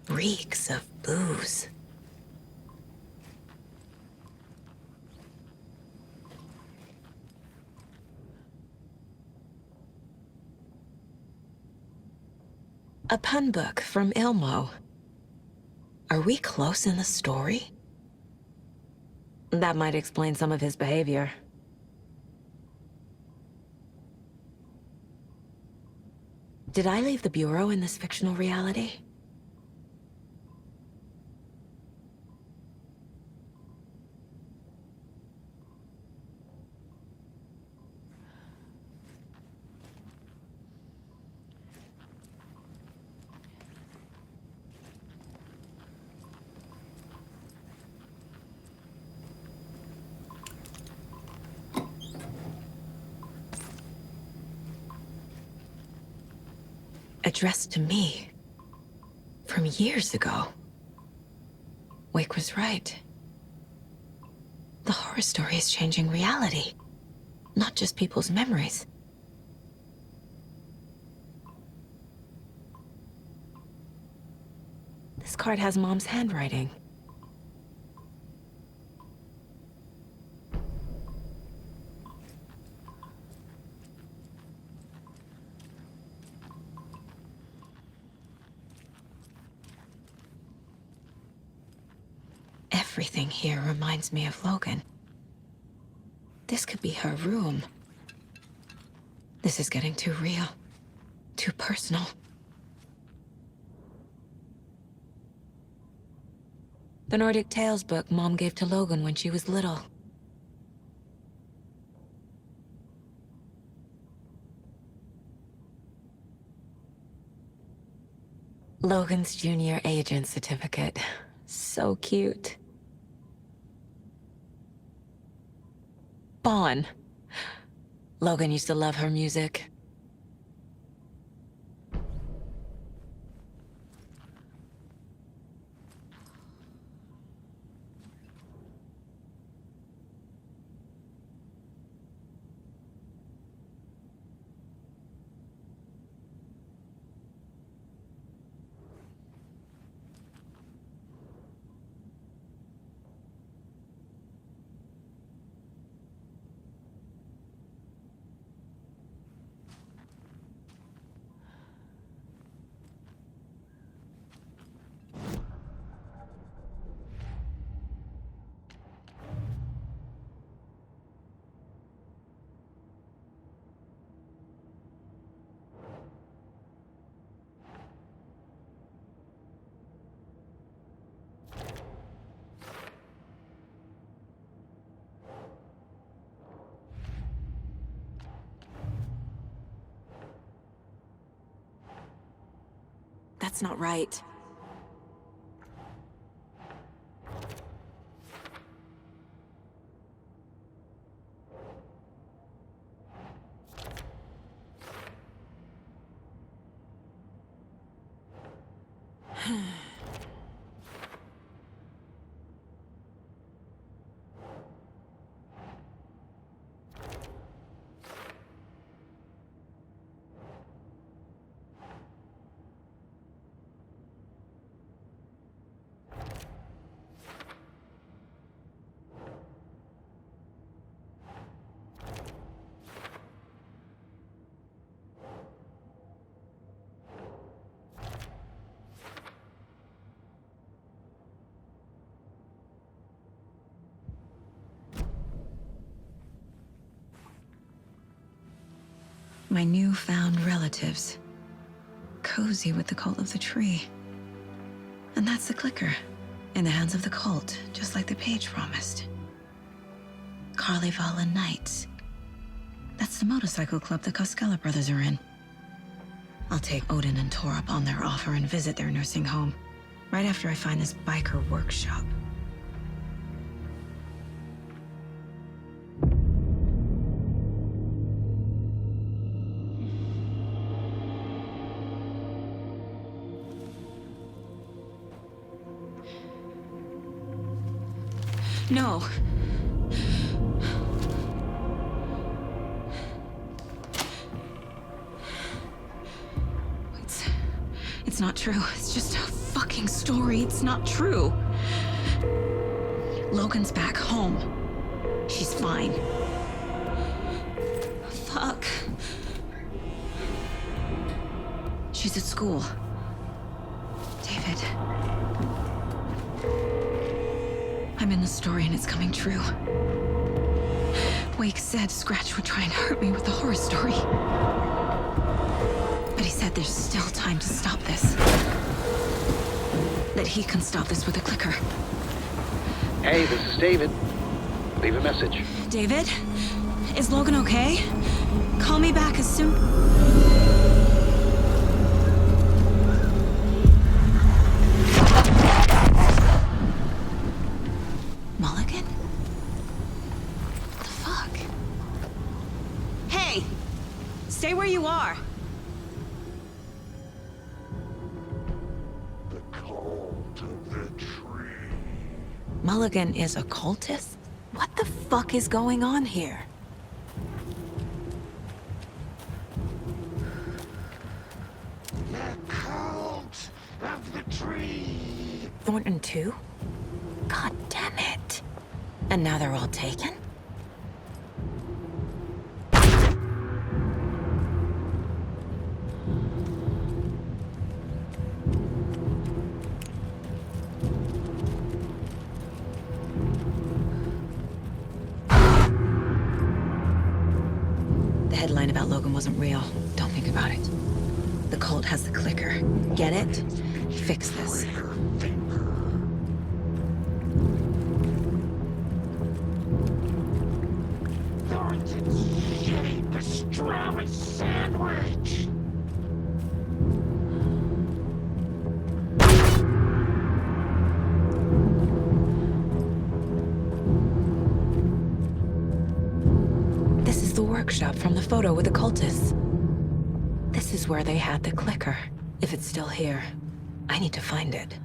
Reeks of booze. A pun book from Ilmo. Are we close in the story? That might explain some of his behavior. Did I leave the Bureau in this fictional reality? Addressed to me. From years ago. Wake was right. The horror story is changing reality. Not just people's memories. This card has Mom's handwriting. Everything here reminds me of Logan. This could be her room. This is getting too real. Too personal. The Nordic Tales book Mom gave to Logan when she was little. Logan's junior agent certificate. So cute. Bon. Logan used to love her music. That's not right. My newfound relatives. Cozy with the cult of the tree. And that's the clicker. In the hands of the cult, just like the page promised. Carnival Knights. That's the motorcycle club the Koskela brothers are in. I'll take Odin and Tor up on their offer and visit their nursing home. Right after I find this biker workshop. No. It's not true. It's just a fucking story. It's not true. Logan's back home. She's fine. Fuck. She's at school. David. I'm in the story and it's coming true. Wake said Scratch would try and hurt me with the horror story. But he said there's still time to stop this. That he can stop this with a clicker. Hey, this is David. Leave a message. David? Is Logan okay? Call me back as soon... Mulligan? The fuck? Hey! Stay where you are! The cult of the tree. Mulligan is a cultist? What the fuck is going on here? The cult of the tree. Thornton too? God damn it. And now they're all taken? The headline about Logan wasn't real. Don't think about it. The cult has the clicker. Get it? Fix this. Thornton's shitty pastrami sandwich! This is the workshop from the photo with the cultists. This is where they had the clicker. If it's still here, I need to find it.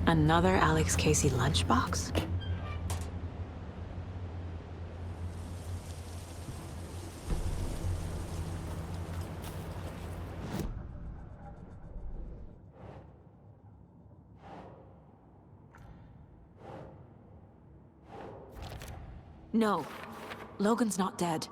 Another Alex Casey lunchbox? No. Logan's not dead.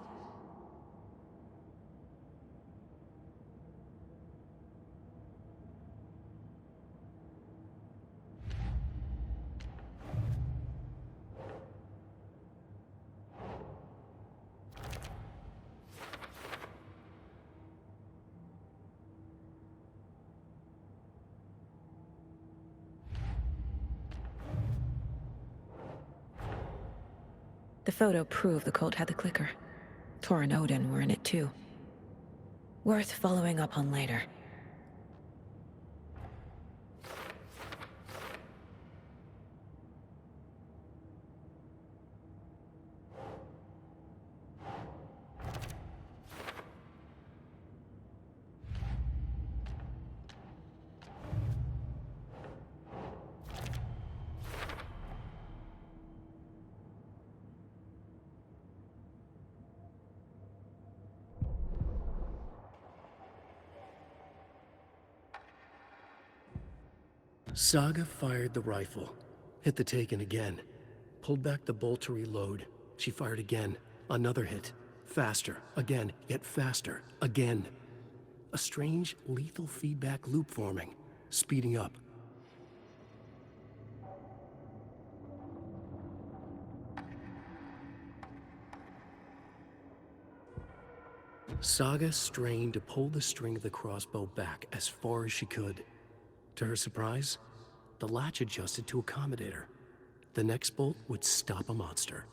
The photo proved the cult had the clicker. Tor and Odin were in it too. Worth following up on later. Saga fired the rifle, hit the Taken again, pulled back the bolt to reload. She fired again, another hit, faster, again, yet faster, again. A strange, lethal feedback loop forming, speeding up. Saga strained to pull the string of the crossbow back as far as she could. To her surprise, the latch adjusted to accommodate her. The next bolt would stop a monster.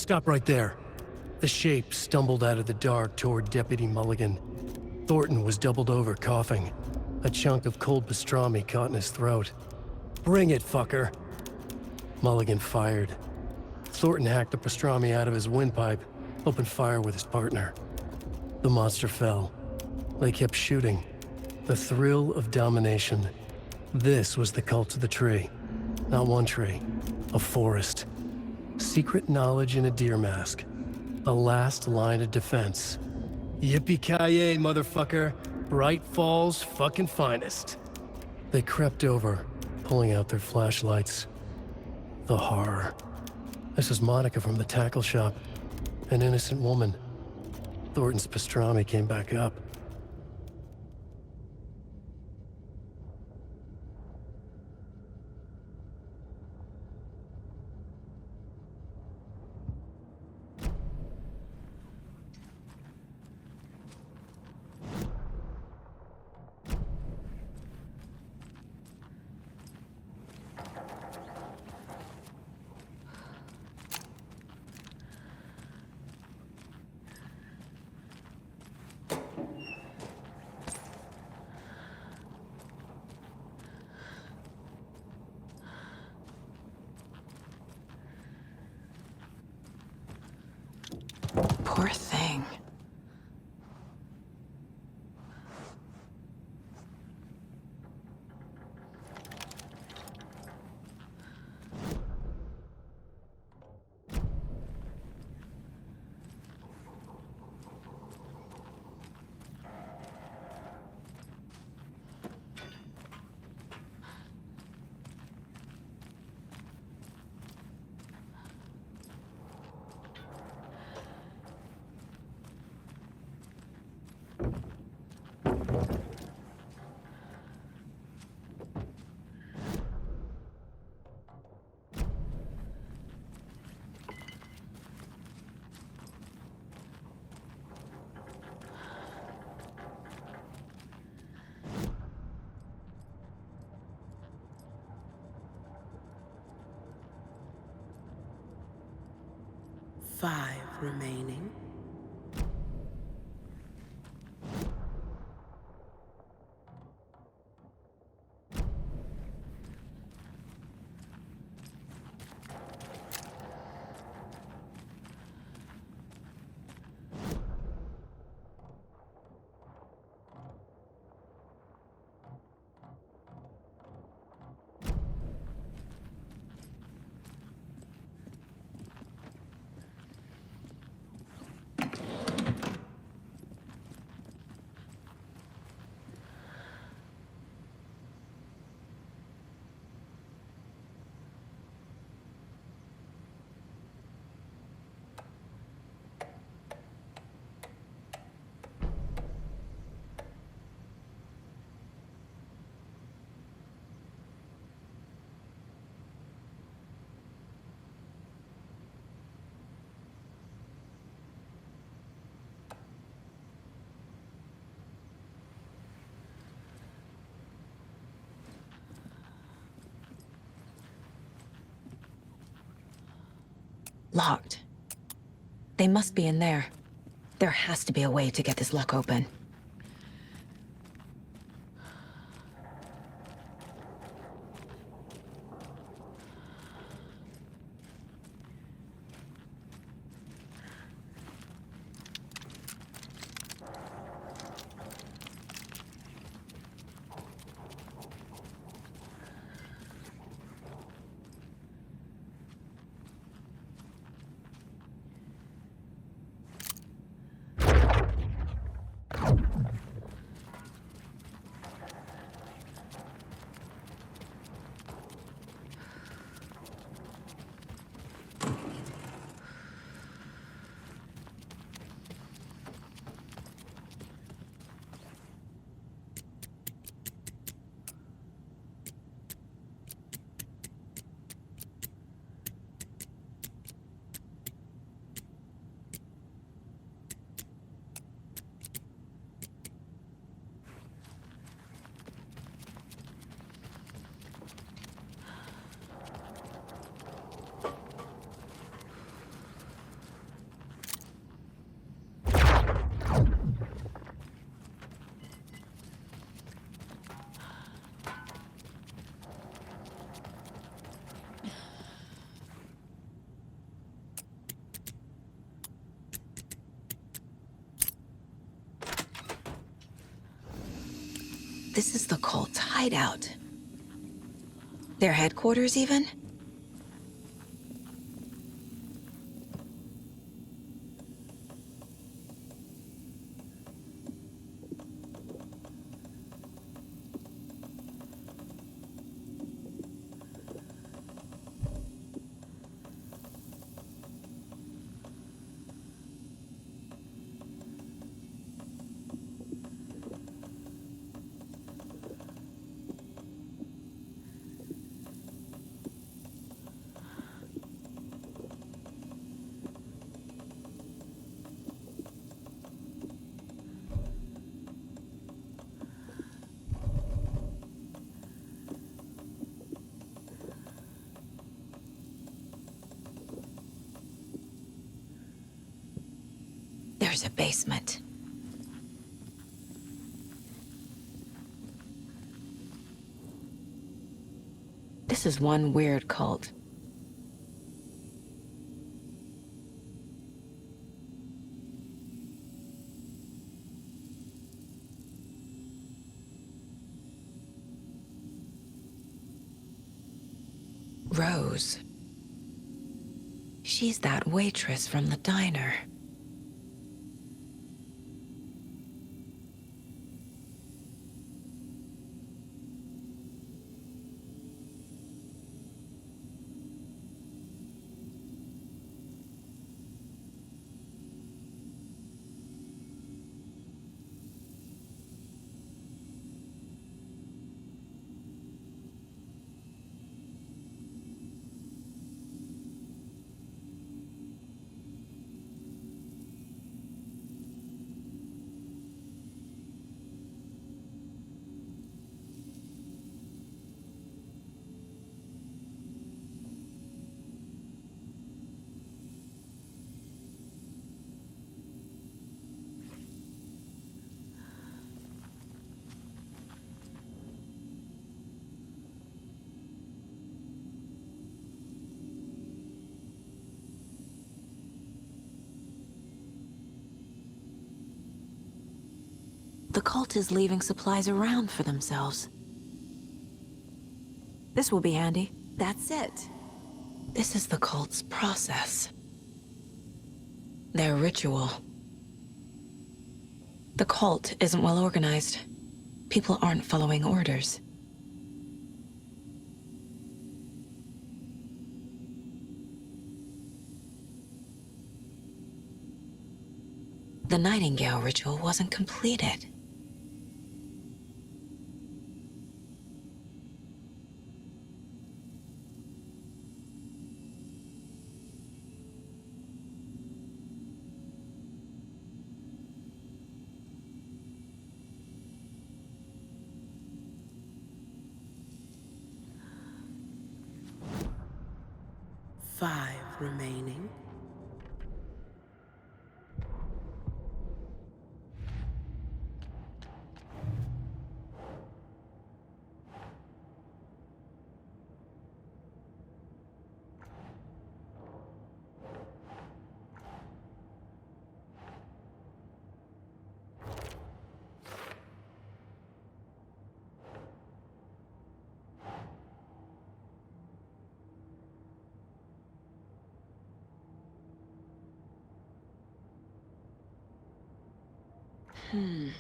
Stop right there. The shape stumbled out of the dark toward Deputy Mulligan. Thornton was doubled over, coughing. A chunk of cold pastrami caught in his throat. Bring it, fucker! Mulligan fired. Thornton hacked the pastrami out of his windpipe, opened fire with his partner. The monster fell. They kept shooting. The thrill of domination. This was the cult of the tree. Not one tree, a forest. Secret knowledge in a deer mask. A last line of defense. Yippee-ki-yay, motherfucker. Bright Falls' fucking finest. They crept over, pulling out their flashlights. The horror. This is Monica from the tackle shop. An innocent woman. Thornton's pastrami came back up. Poor thing. Five remaining. Locked. They must be in there. There has to be a way to get this lock open. This is the cult's hideout. Their headquarters, even? There's a basement. This is one weird cult. Rose. She's that waitress from the diner. The cult is leaving supplies around for themselves. This will be handy. That's it. This is the cult's process. Their ritual. The cult isn't well organized. People aren't following orders. The Nightingale ritual wasn't completed. Five remaining. Hmm.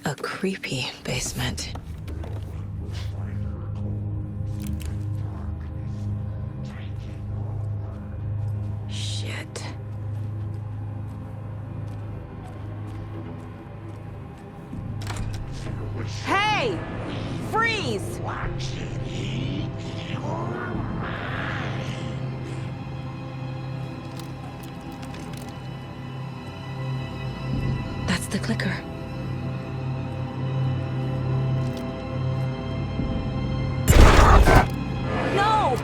A creepy basement. Shit. Hey! Freeze! That's the clicker. No!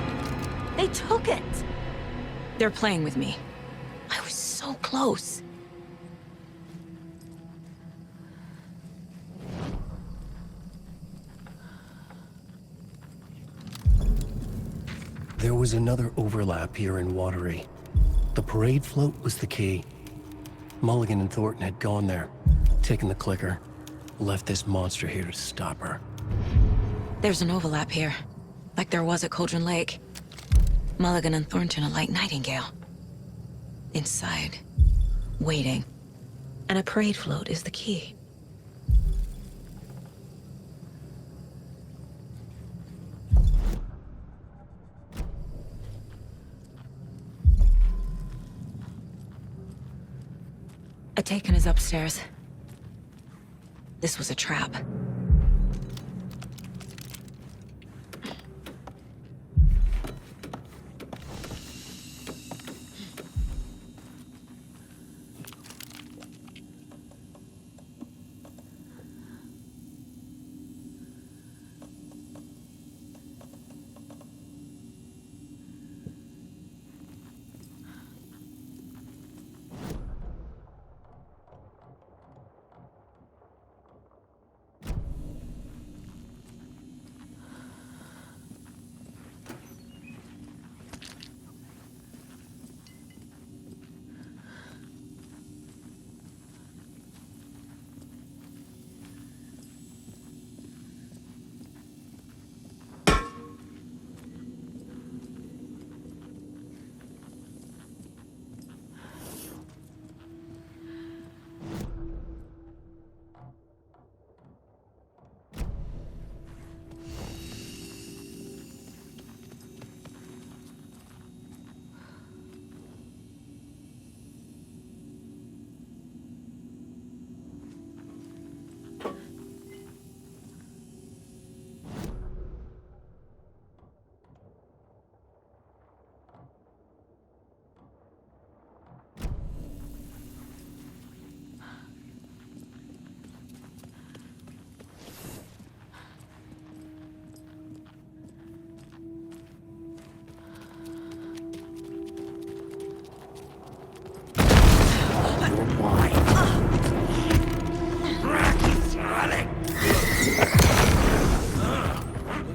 They took it! They're playing with me. I was so close. There was another overlap here in Watery. The parade float was the key. Mulligan and Thornton had gone there, taken the clicker, left this monster here to stop her. There's an overlap here, like there was at Cauldron Lake. Mulligan and Thornton are like Nightingale. Inside, waiting. And a parade float is the key. Taken is upstairs. This was a trap.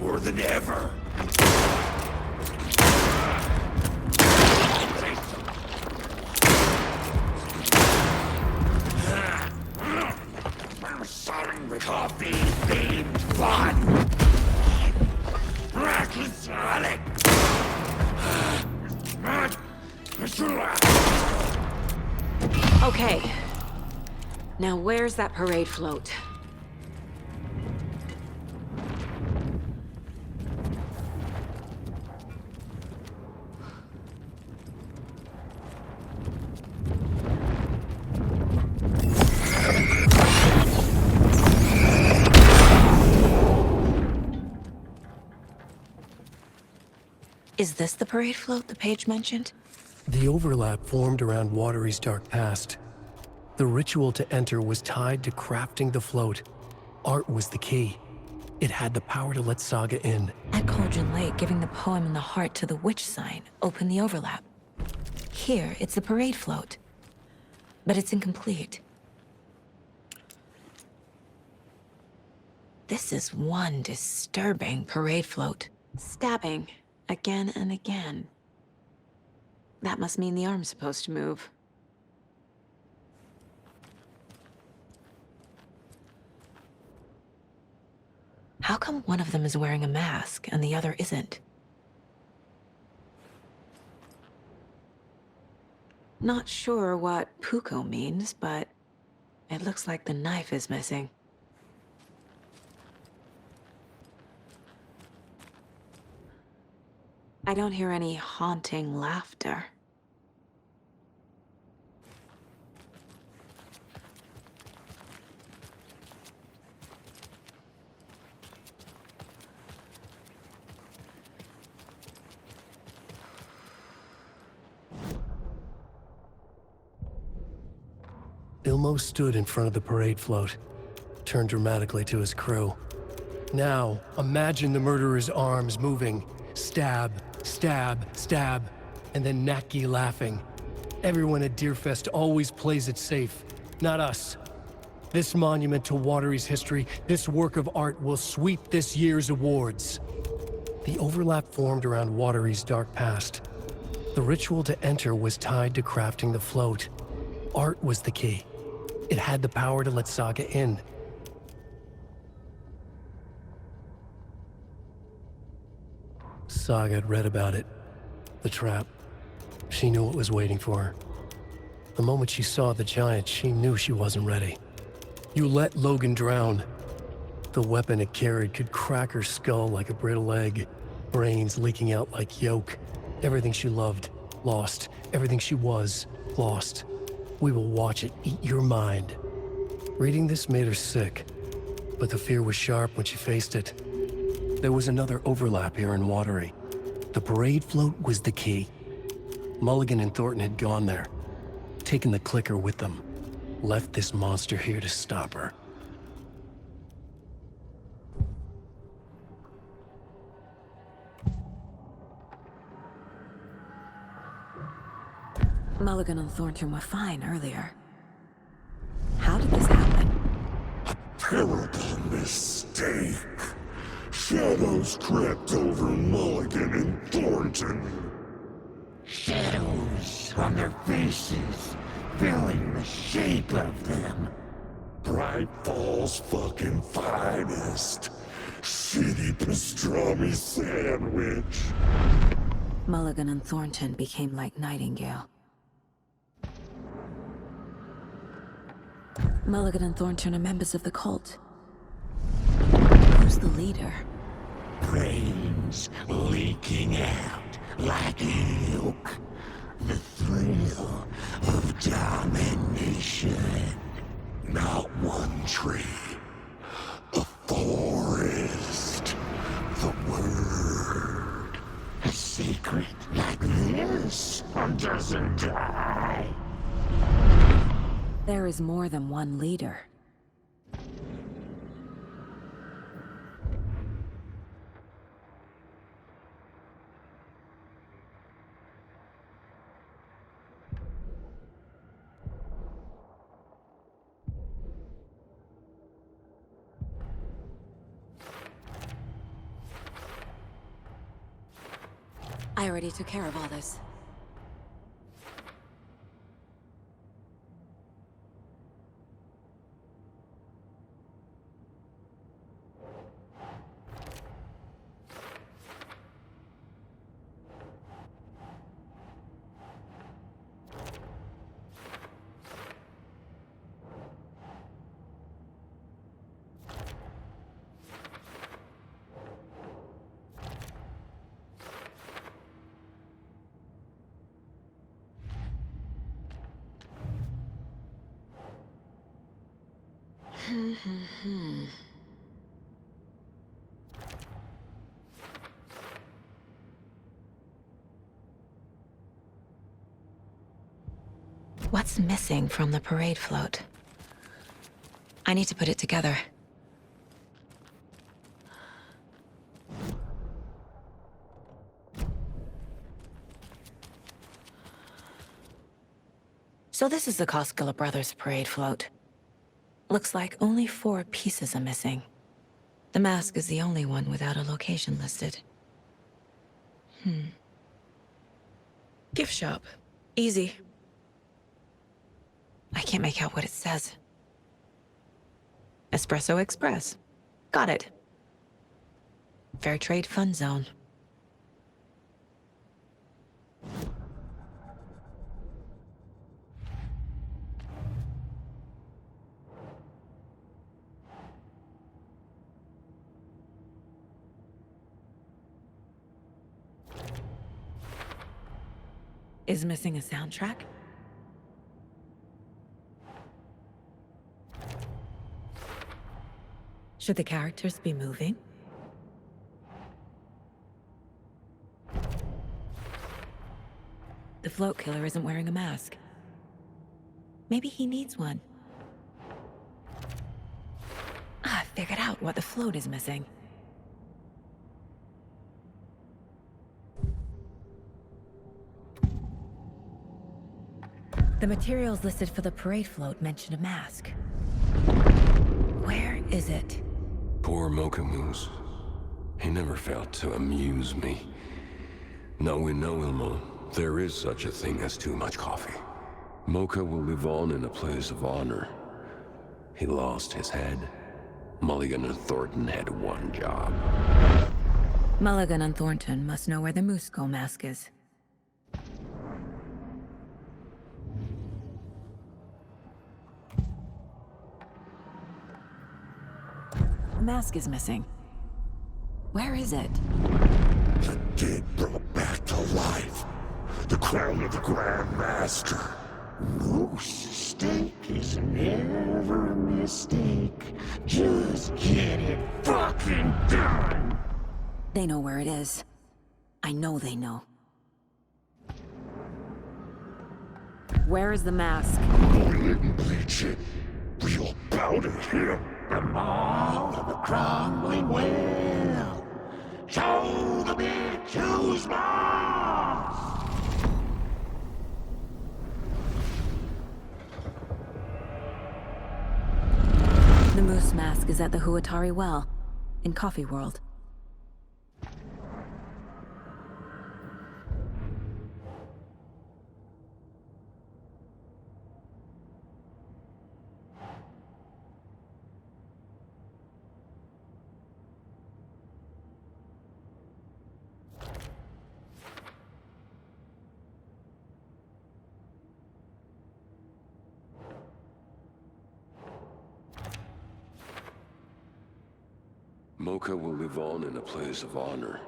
More than ever. Coffee-themed fun. Racketolic. Okay. Now where's that parade float? Is this the parade float the page mentioned? The overlap formed around Watery's dark past. The ritual to enter was tied to crafting the float. Art was the key. It had the power to let Saga in. At Cauldron Lake, giving the poem and the heart to the witch sign opened the overlap. Here, it's the parade float. But it's incomplete. This is one disturbing parade float. Stabbing, again and again. That must mean the arm's supposed to move. How come one of them is wearing a mask and the other isn't? Not sure what puko means, but it looks like the knife is missing. I don't hear any haunting laughter. Ilmo stood in front of the parade float, turned dramatically to his crew. Now, imagine the murderer's arms moving. Stab, stab, stab, and then Naki laughing. Everyone at Deerfest always plays it safe, not us. This monument to Watery's history, this work of art will sweep this year's awards. The overlap formed around Watery's dark past. The ritual to enter was tied to crafting the float. Art was the key. It had the power to let Saga in. Saga had read about it. The trap. She knew what was waiting for her. The moment she saw the giant, she knew she wasn't ready. You let Logan drown. The weapon it carried could crack her skull like a brittle egg. Brains leaking out like yolk. Everything she loved, lost. Everything she was, lost. We will watch it eat your mind. Reading this made her sick, but the fear was sharp when she faced it. There was another overlap here in Watery. The parade float was the key. Mulligan and Thornton had gone there, taken the clicker with them, left this monster here to stop her. Mulligan and Thornton were fine earlier. How did this happen? Terrible mistake. Shadows crept over Mulligan and Thornton. Shadows on their faces, filling the shape of them. Bright Falls fucking finest. Shitty pastrami sandwich. Mulligan and Thornton became like Nightingale. Mulligan and Thornton are members of the cult. Who's the leader? Brains leaking out like milk. The thrill of domination. Not one tree. A forest. The word. A secret like this doesn't die. There is more than one leader. I already took care of all this. What's missing from the parade float? I need to put it together. So this is the Koskela Brothers parade float. Looks like only 4 pieces are missing. The mask is the only one without a location listed. Gift shop. Easy. I can't make out what it says. Espresso Express. Got it. Fair Trade Fund Zone. is missing a soundtrack? Should the characters be moving? The float killer isn't wearing a mask. Maybe he needs one. I figured out what the float is missing. The materials listed for the parade float mention a mask. Where is it? Poor Mocha Moose. He never failed to amuse me. Now we know, Ilmo, there is such a thing as too much coffee. Mocha will live on in a place of honor. He lost his head. Mulligan and Thornton had one job. Mulligan and Thornton must know where the Moose Skull mask is. The mask is missing. Where is it? The dead brought back to life. The crown of the Grand Master. Moose steak is never a mistake. Just get it fucking done. They know where it is. I know they know. Where is the mask? Oil it and bleach it. Real powder here. The mall of the crumbling well. Show the bitch who's boss. The Moose mask is at the Huatari Well, in Coffee World. Mocha will live on in a place of honor.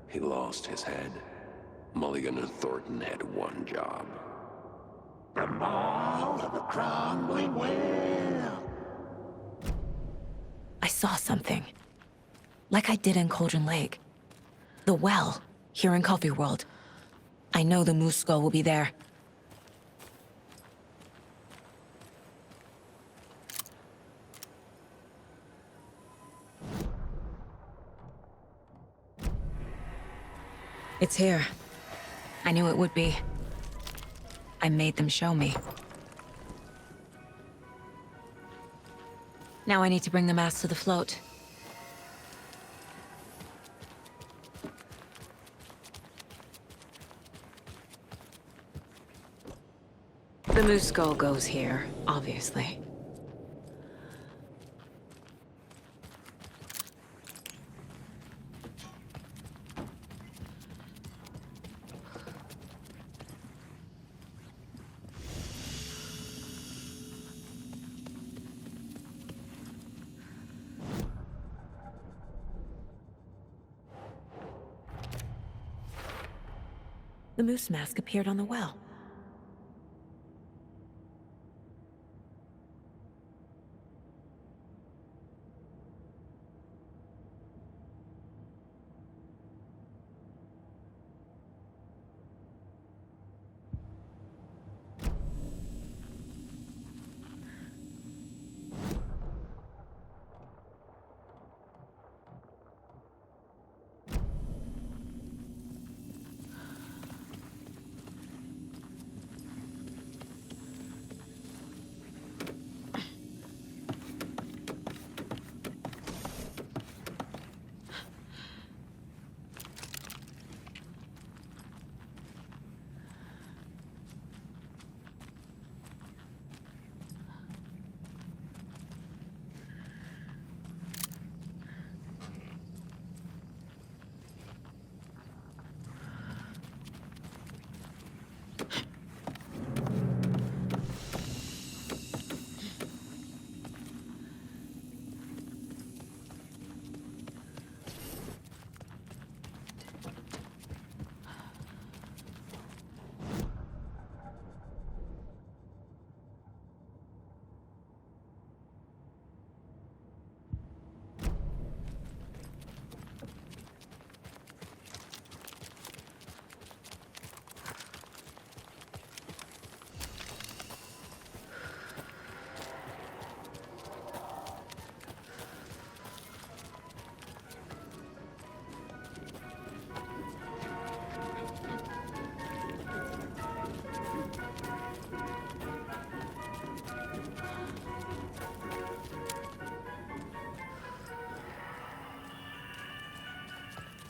He lost his head. Mulligan and Thornton had one job. The mall of the crumbling well. I saw something. Like I did in Cauldron Lake. The well, here in Coffee World. I know the Moose Skull will be there. It's here. I knew it would be. I made them show me. Now I need to bring the mask to the float. The Moose Skull goes here, obviously. The moose mask appeared on the well.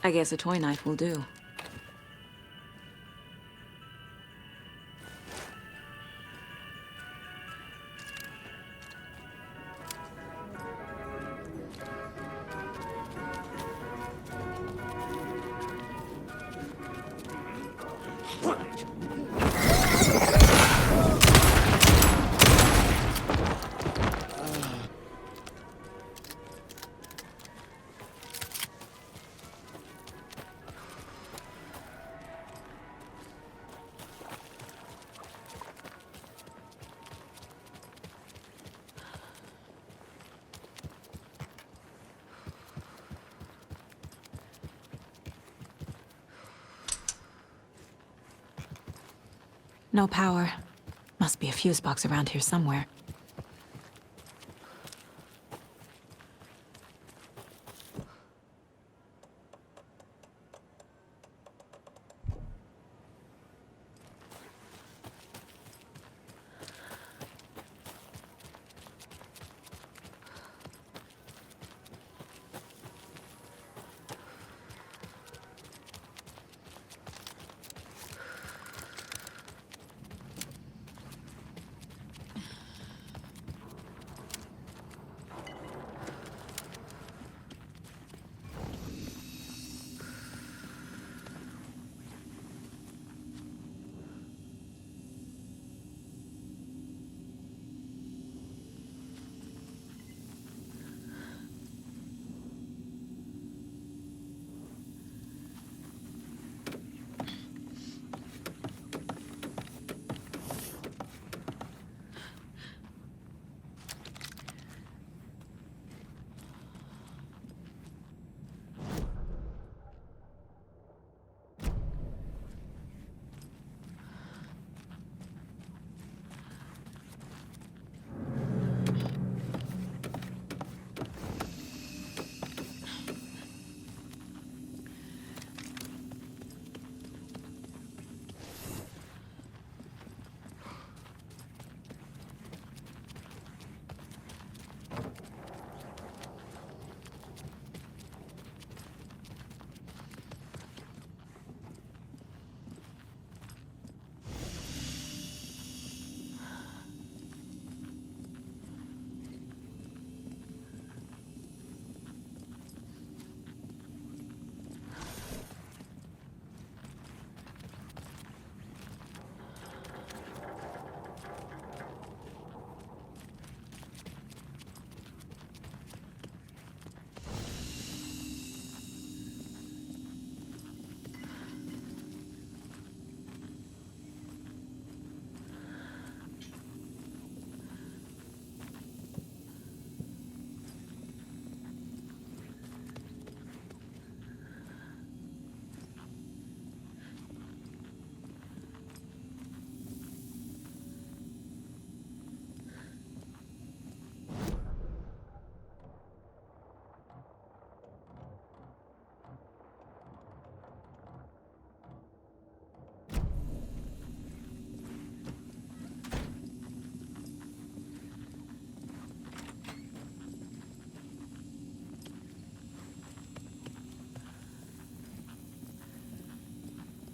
I guess a toy knife will do. No power. Must be a fuse box around here somewhere.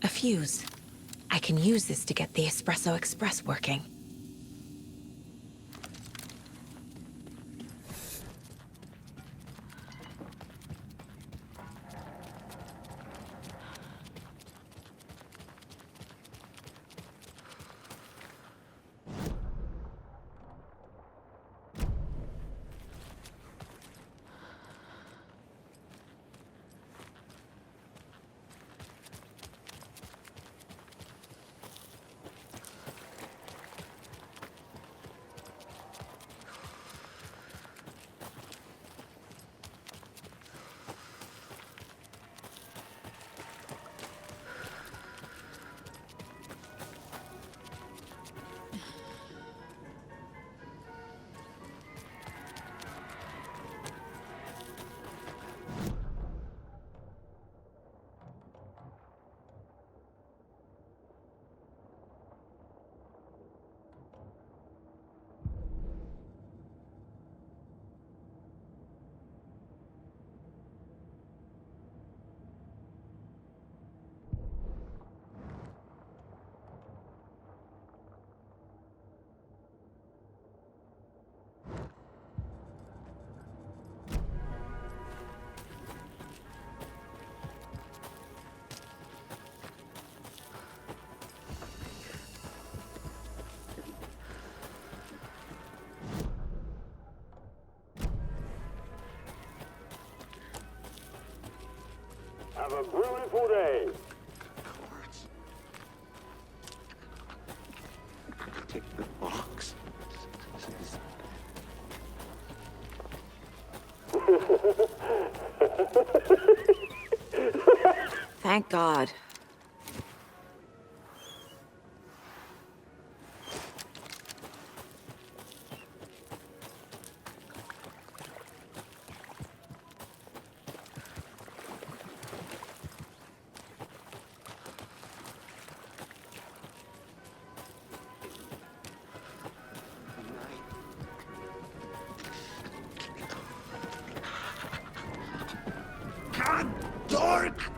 A fuse. I can use this to get the Espresso Express working. a beautiful day. Take the box. Thank God. God, dork!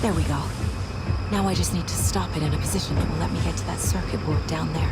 There we go. Now I just need to stop it in a position that will let me get to that circuit board down there.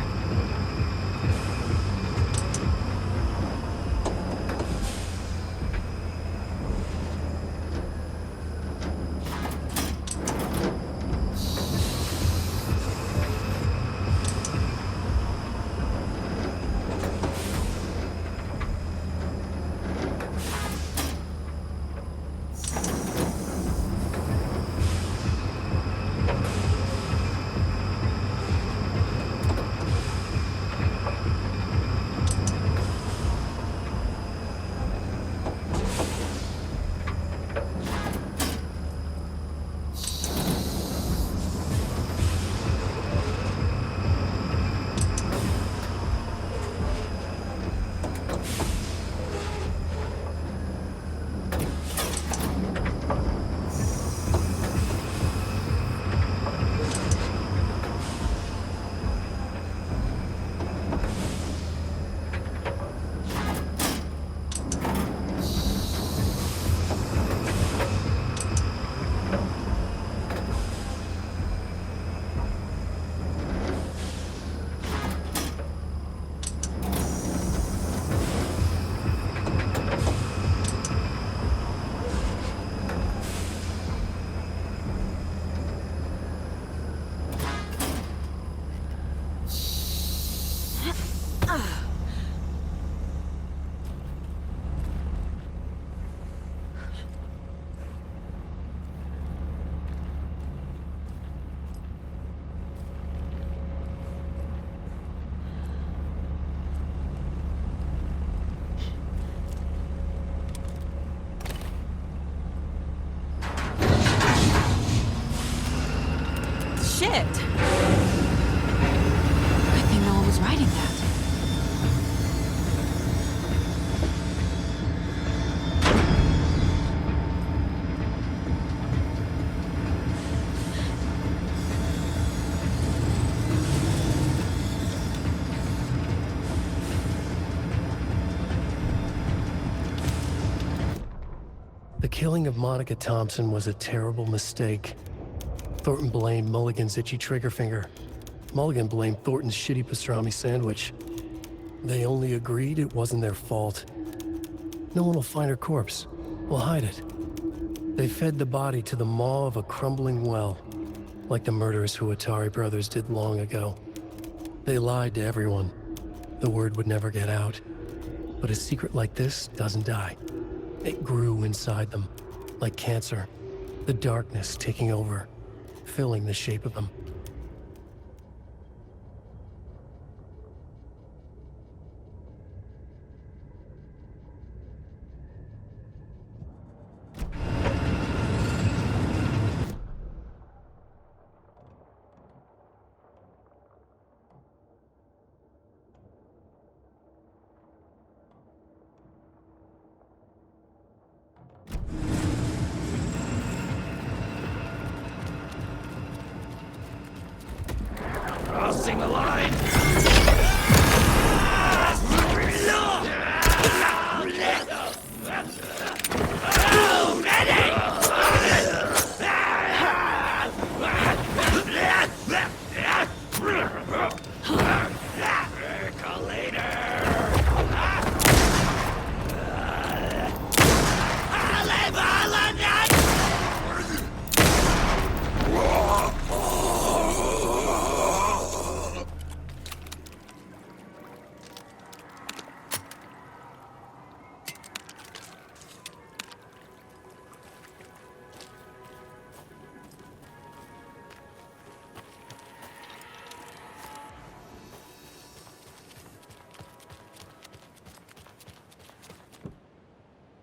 Shit! Good thing no one was riding that. The killing of Monica Thompson was a terrible mistake. Thornton blamed Mulligan's itchy trigger finger. Mulligan blamed Thornton's shitty pastrami sandwich. They only agreed it wasn't their fault. No one will find her corpse. We'll hide it. They fed the body to the maw of a crumbling well, like the murderous Huatari brothers did long ago. They lied to everyone. The word would never get out. But a secret like this doesn't die. It grew inside them, like cancer. The darkness taking over, filling the shape of them. crossing the line!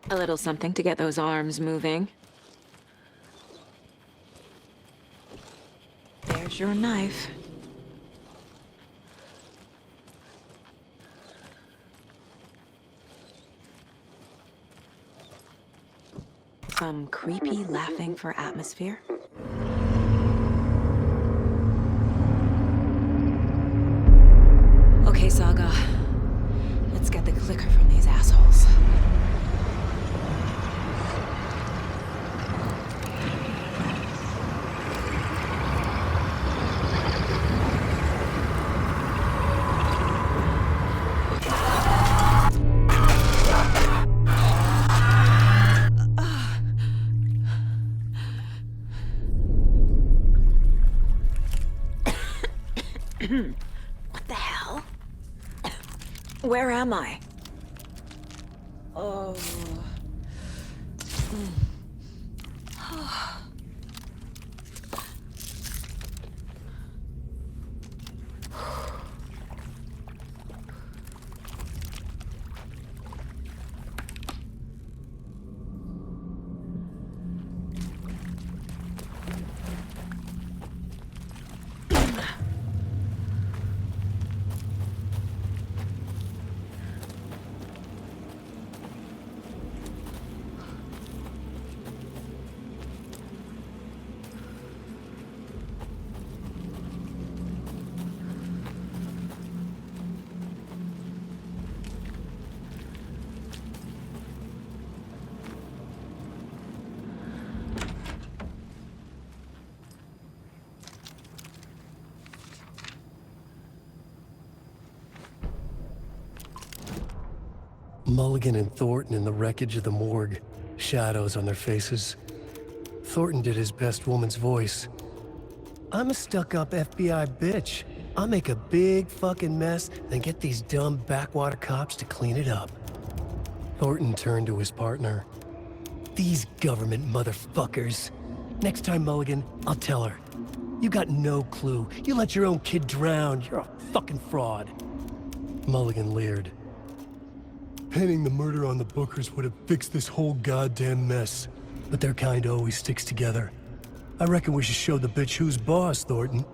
A little something to get those arms moving. There's your knife. Some creepy laughing for atmosphere. Okay, Saga. Let's get the clicker from these assholes. What the hell? Where am I? Oh. Mulligan and Thornton in the wreckage of the morgue, shadows on their faces. Thornton did his best woman's voice. I'm a stuck-up FBI bitch. I'll make a big fucking mess, then get these dumb backwater cops to clean it up. Thornton turned to his partner. These government motherfuckers. Next time, Mulligan, I'll tell her. You got no clue. You let your own kid drown. You're a fucking fraud. Mulligan leered. Pinning the murder on the Bookers would have fixed this whole goddamn mess. But their kind always sticks together. I reckon we should show the bitch who's boss, Thornton.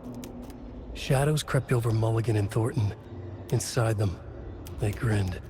Shadows crept over Mulligan and Thornton. Inside them, they grinned.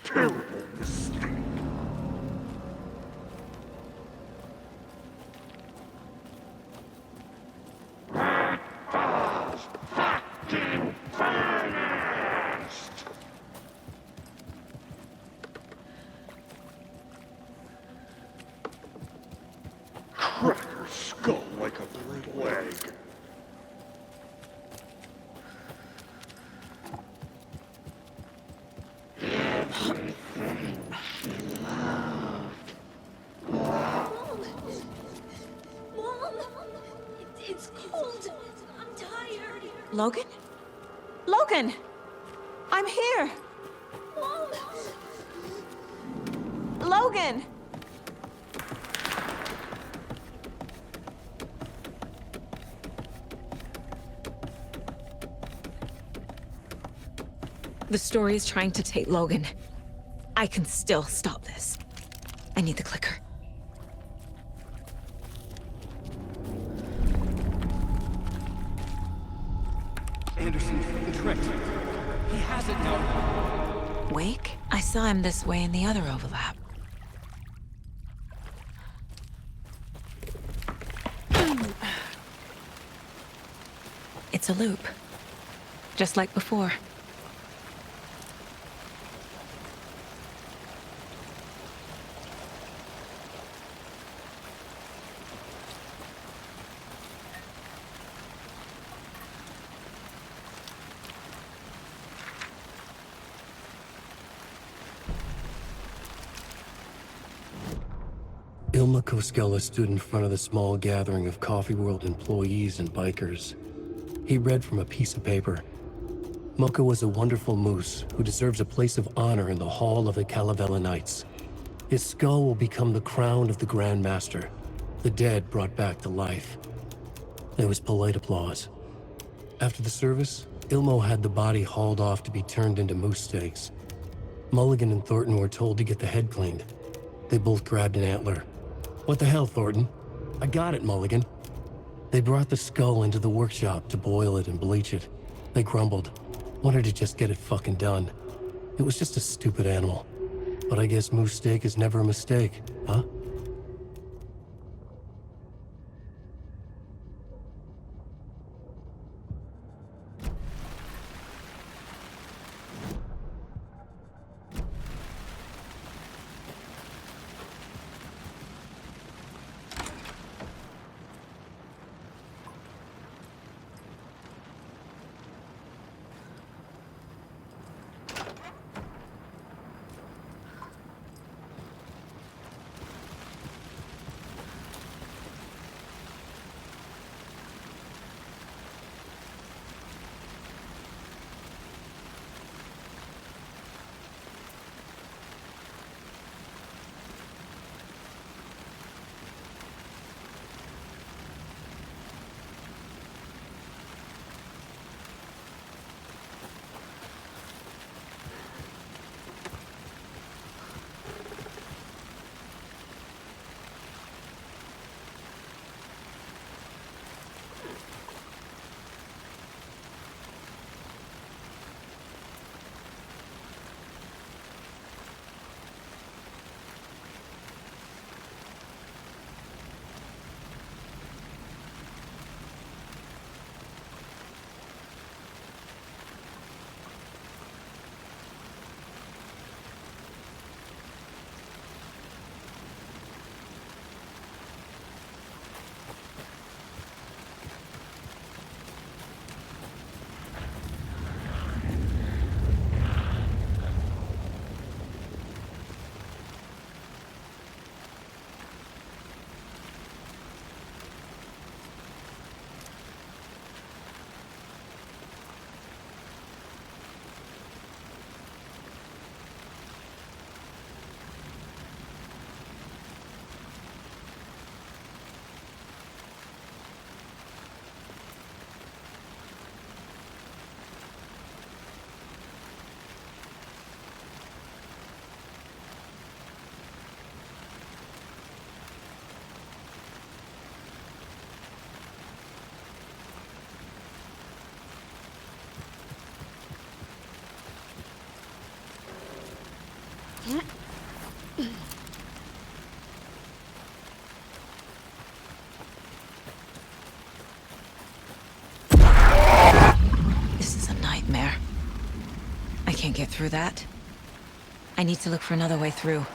Terrible mistake. Fucking finest! Crack her skull like a leg. Mom! It's cold. I'm tired. Logan? Logan! I'm here! Mom! Logan! The story is trying to take Logan. I can still stop this. I need the clicker. Anderson, the tricked. He has it now. Wake? I saw him this way in the other overlap. It's a loop. Just like before. Ilma Koskela stood in front of the small gathering of Coffee World employees and bikers. He read from a piece of paper. Mocha was a wonderful moose who deserves a place of honor in the Hall of the Calavella Knights. His skull will become the crown of the Grand Master, the dead brought back to life. There was polite applause. After the service, Ilmo had the body hauled off to be turned into moose steaks. Mulligan and Thornton were told to get the head cleaned. They both grabbed an antler. What the hell, Thornton? I got it, Mulligan. They brought the skull into the workshop to boil it and bleach it. They grumbled. Wanted to just get it fucking done. It was just a stupid animal. But I guess moose steak is never a mistake, huh? This is a nightmare. I can't get through that. I need to look for another way through.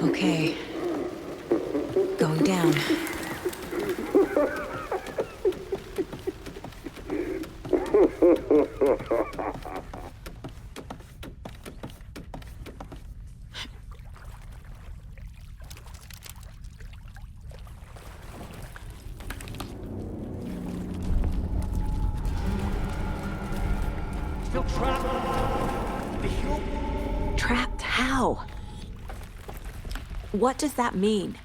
Okay. Going down. Still trapped? The hill? Trapped how? What does that mean?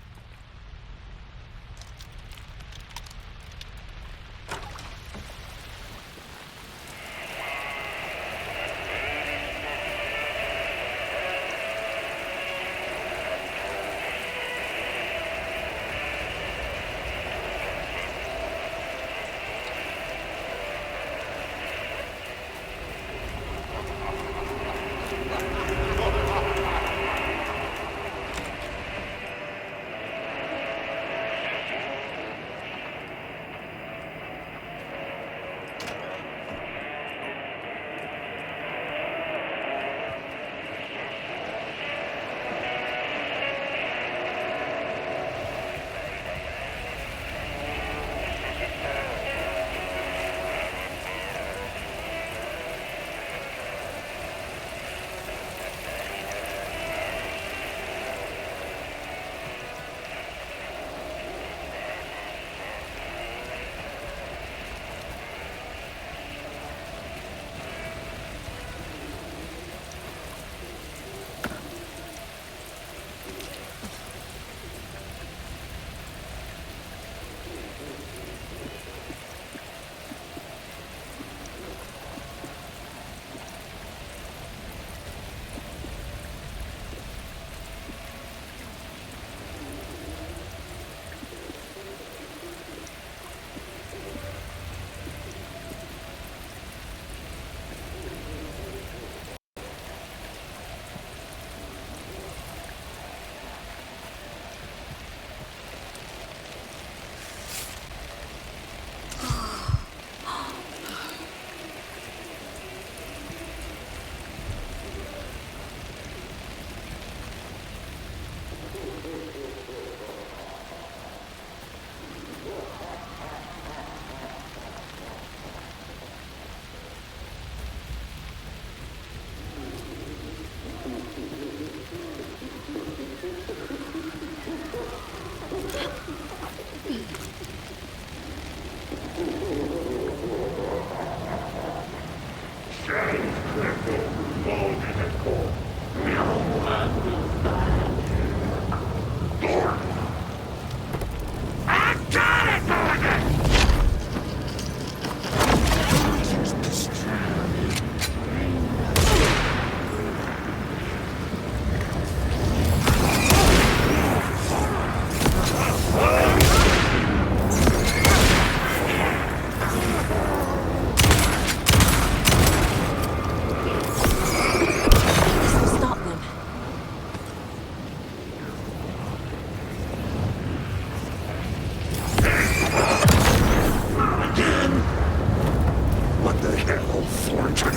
What the hell, Fortune?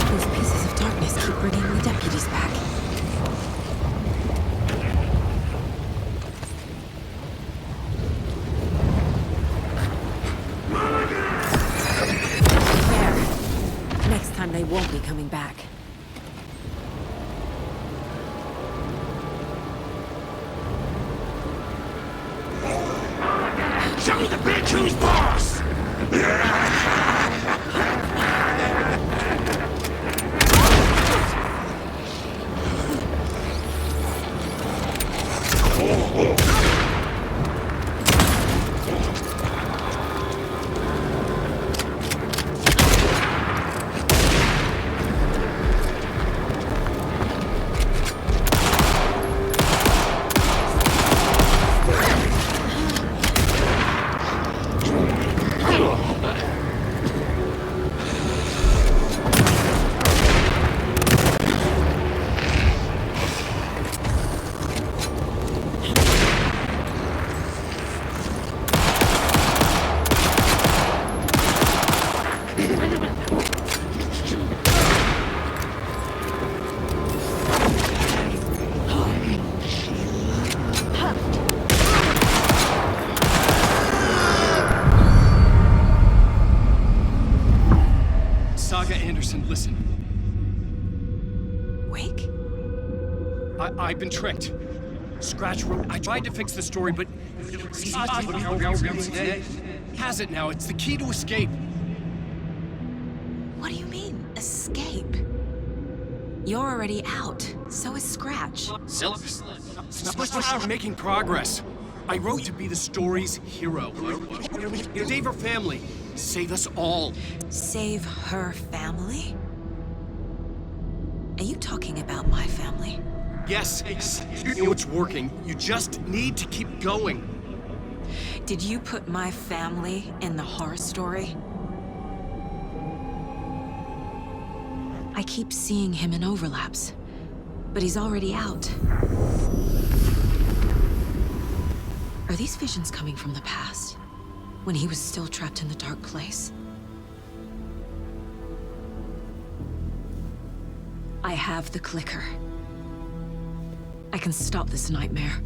Those pieces of darkness keep bringing the deputies back. There. Next time they won't be coming back. Show me the bitch who's boss! Listen. Wake? I've been tricked. Scratch wrote. I tried to fix the story, but has it now. It's the key to escape. What do you mean, escape? You're already out. So is Scratch. We're making progress. I wrote to be the story's hero. Save her family. Save us all. Save her family? Are you talking about my family? Yes, you know it's working. You just need to keep going. Did you put my family in the horror story? I keep seeing him in overlaps, but he's already out. Are these visions coming from the past? When he was still trapped in the dark place? I have the clicker. I can stop this nightmare.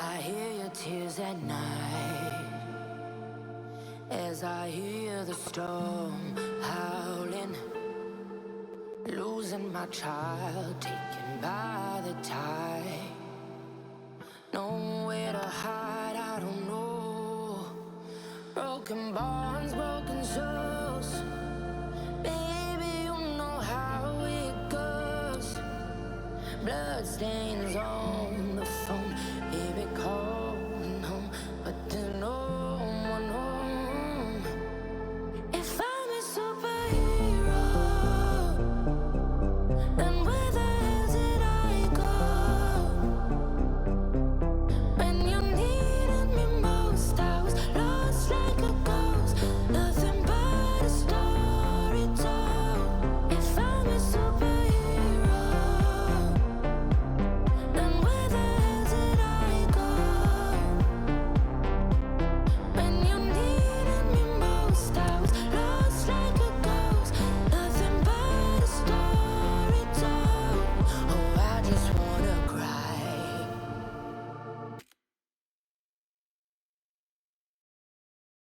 I hear your tears at night as I hear the storm howling, losing my child, taken by the tide. Nowhere to hide, I don't know. Broken bonds, broken souls. Baby, you know how it goes. bloodstains on the phone.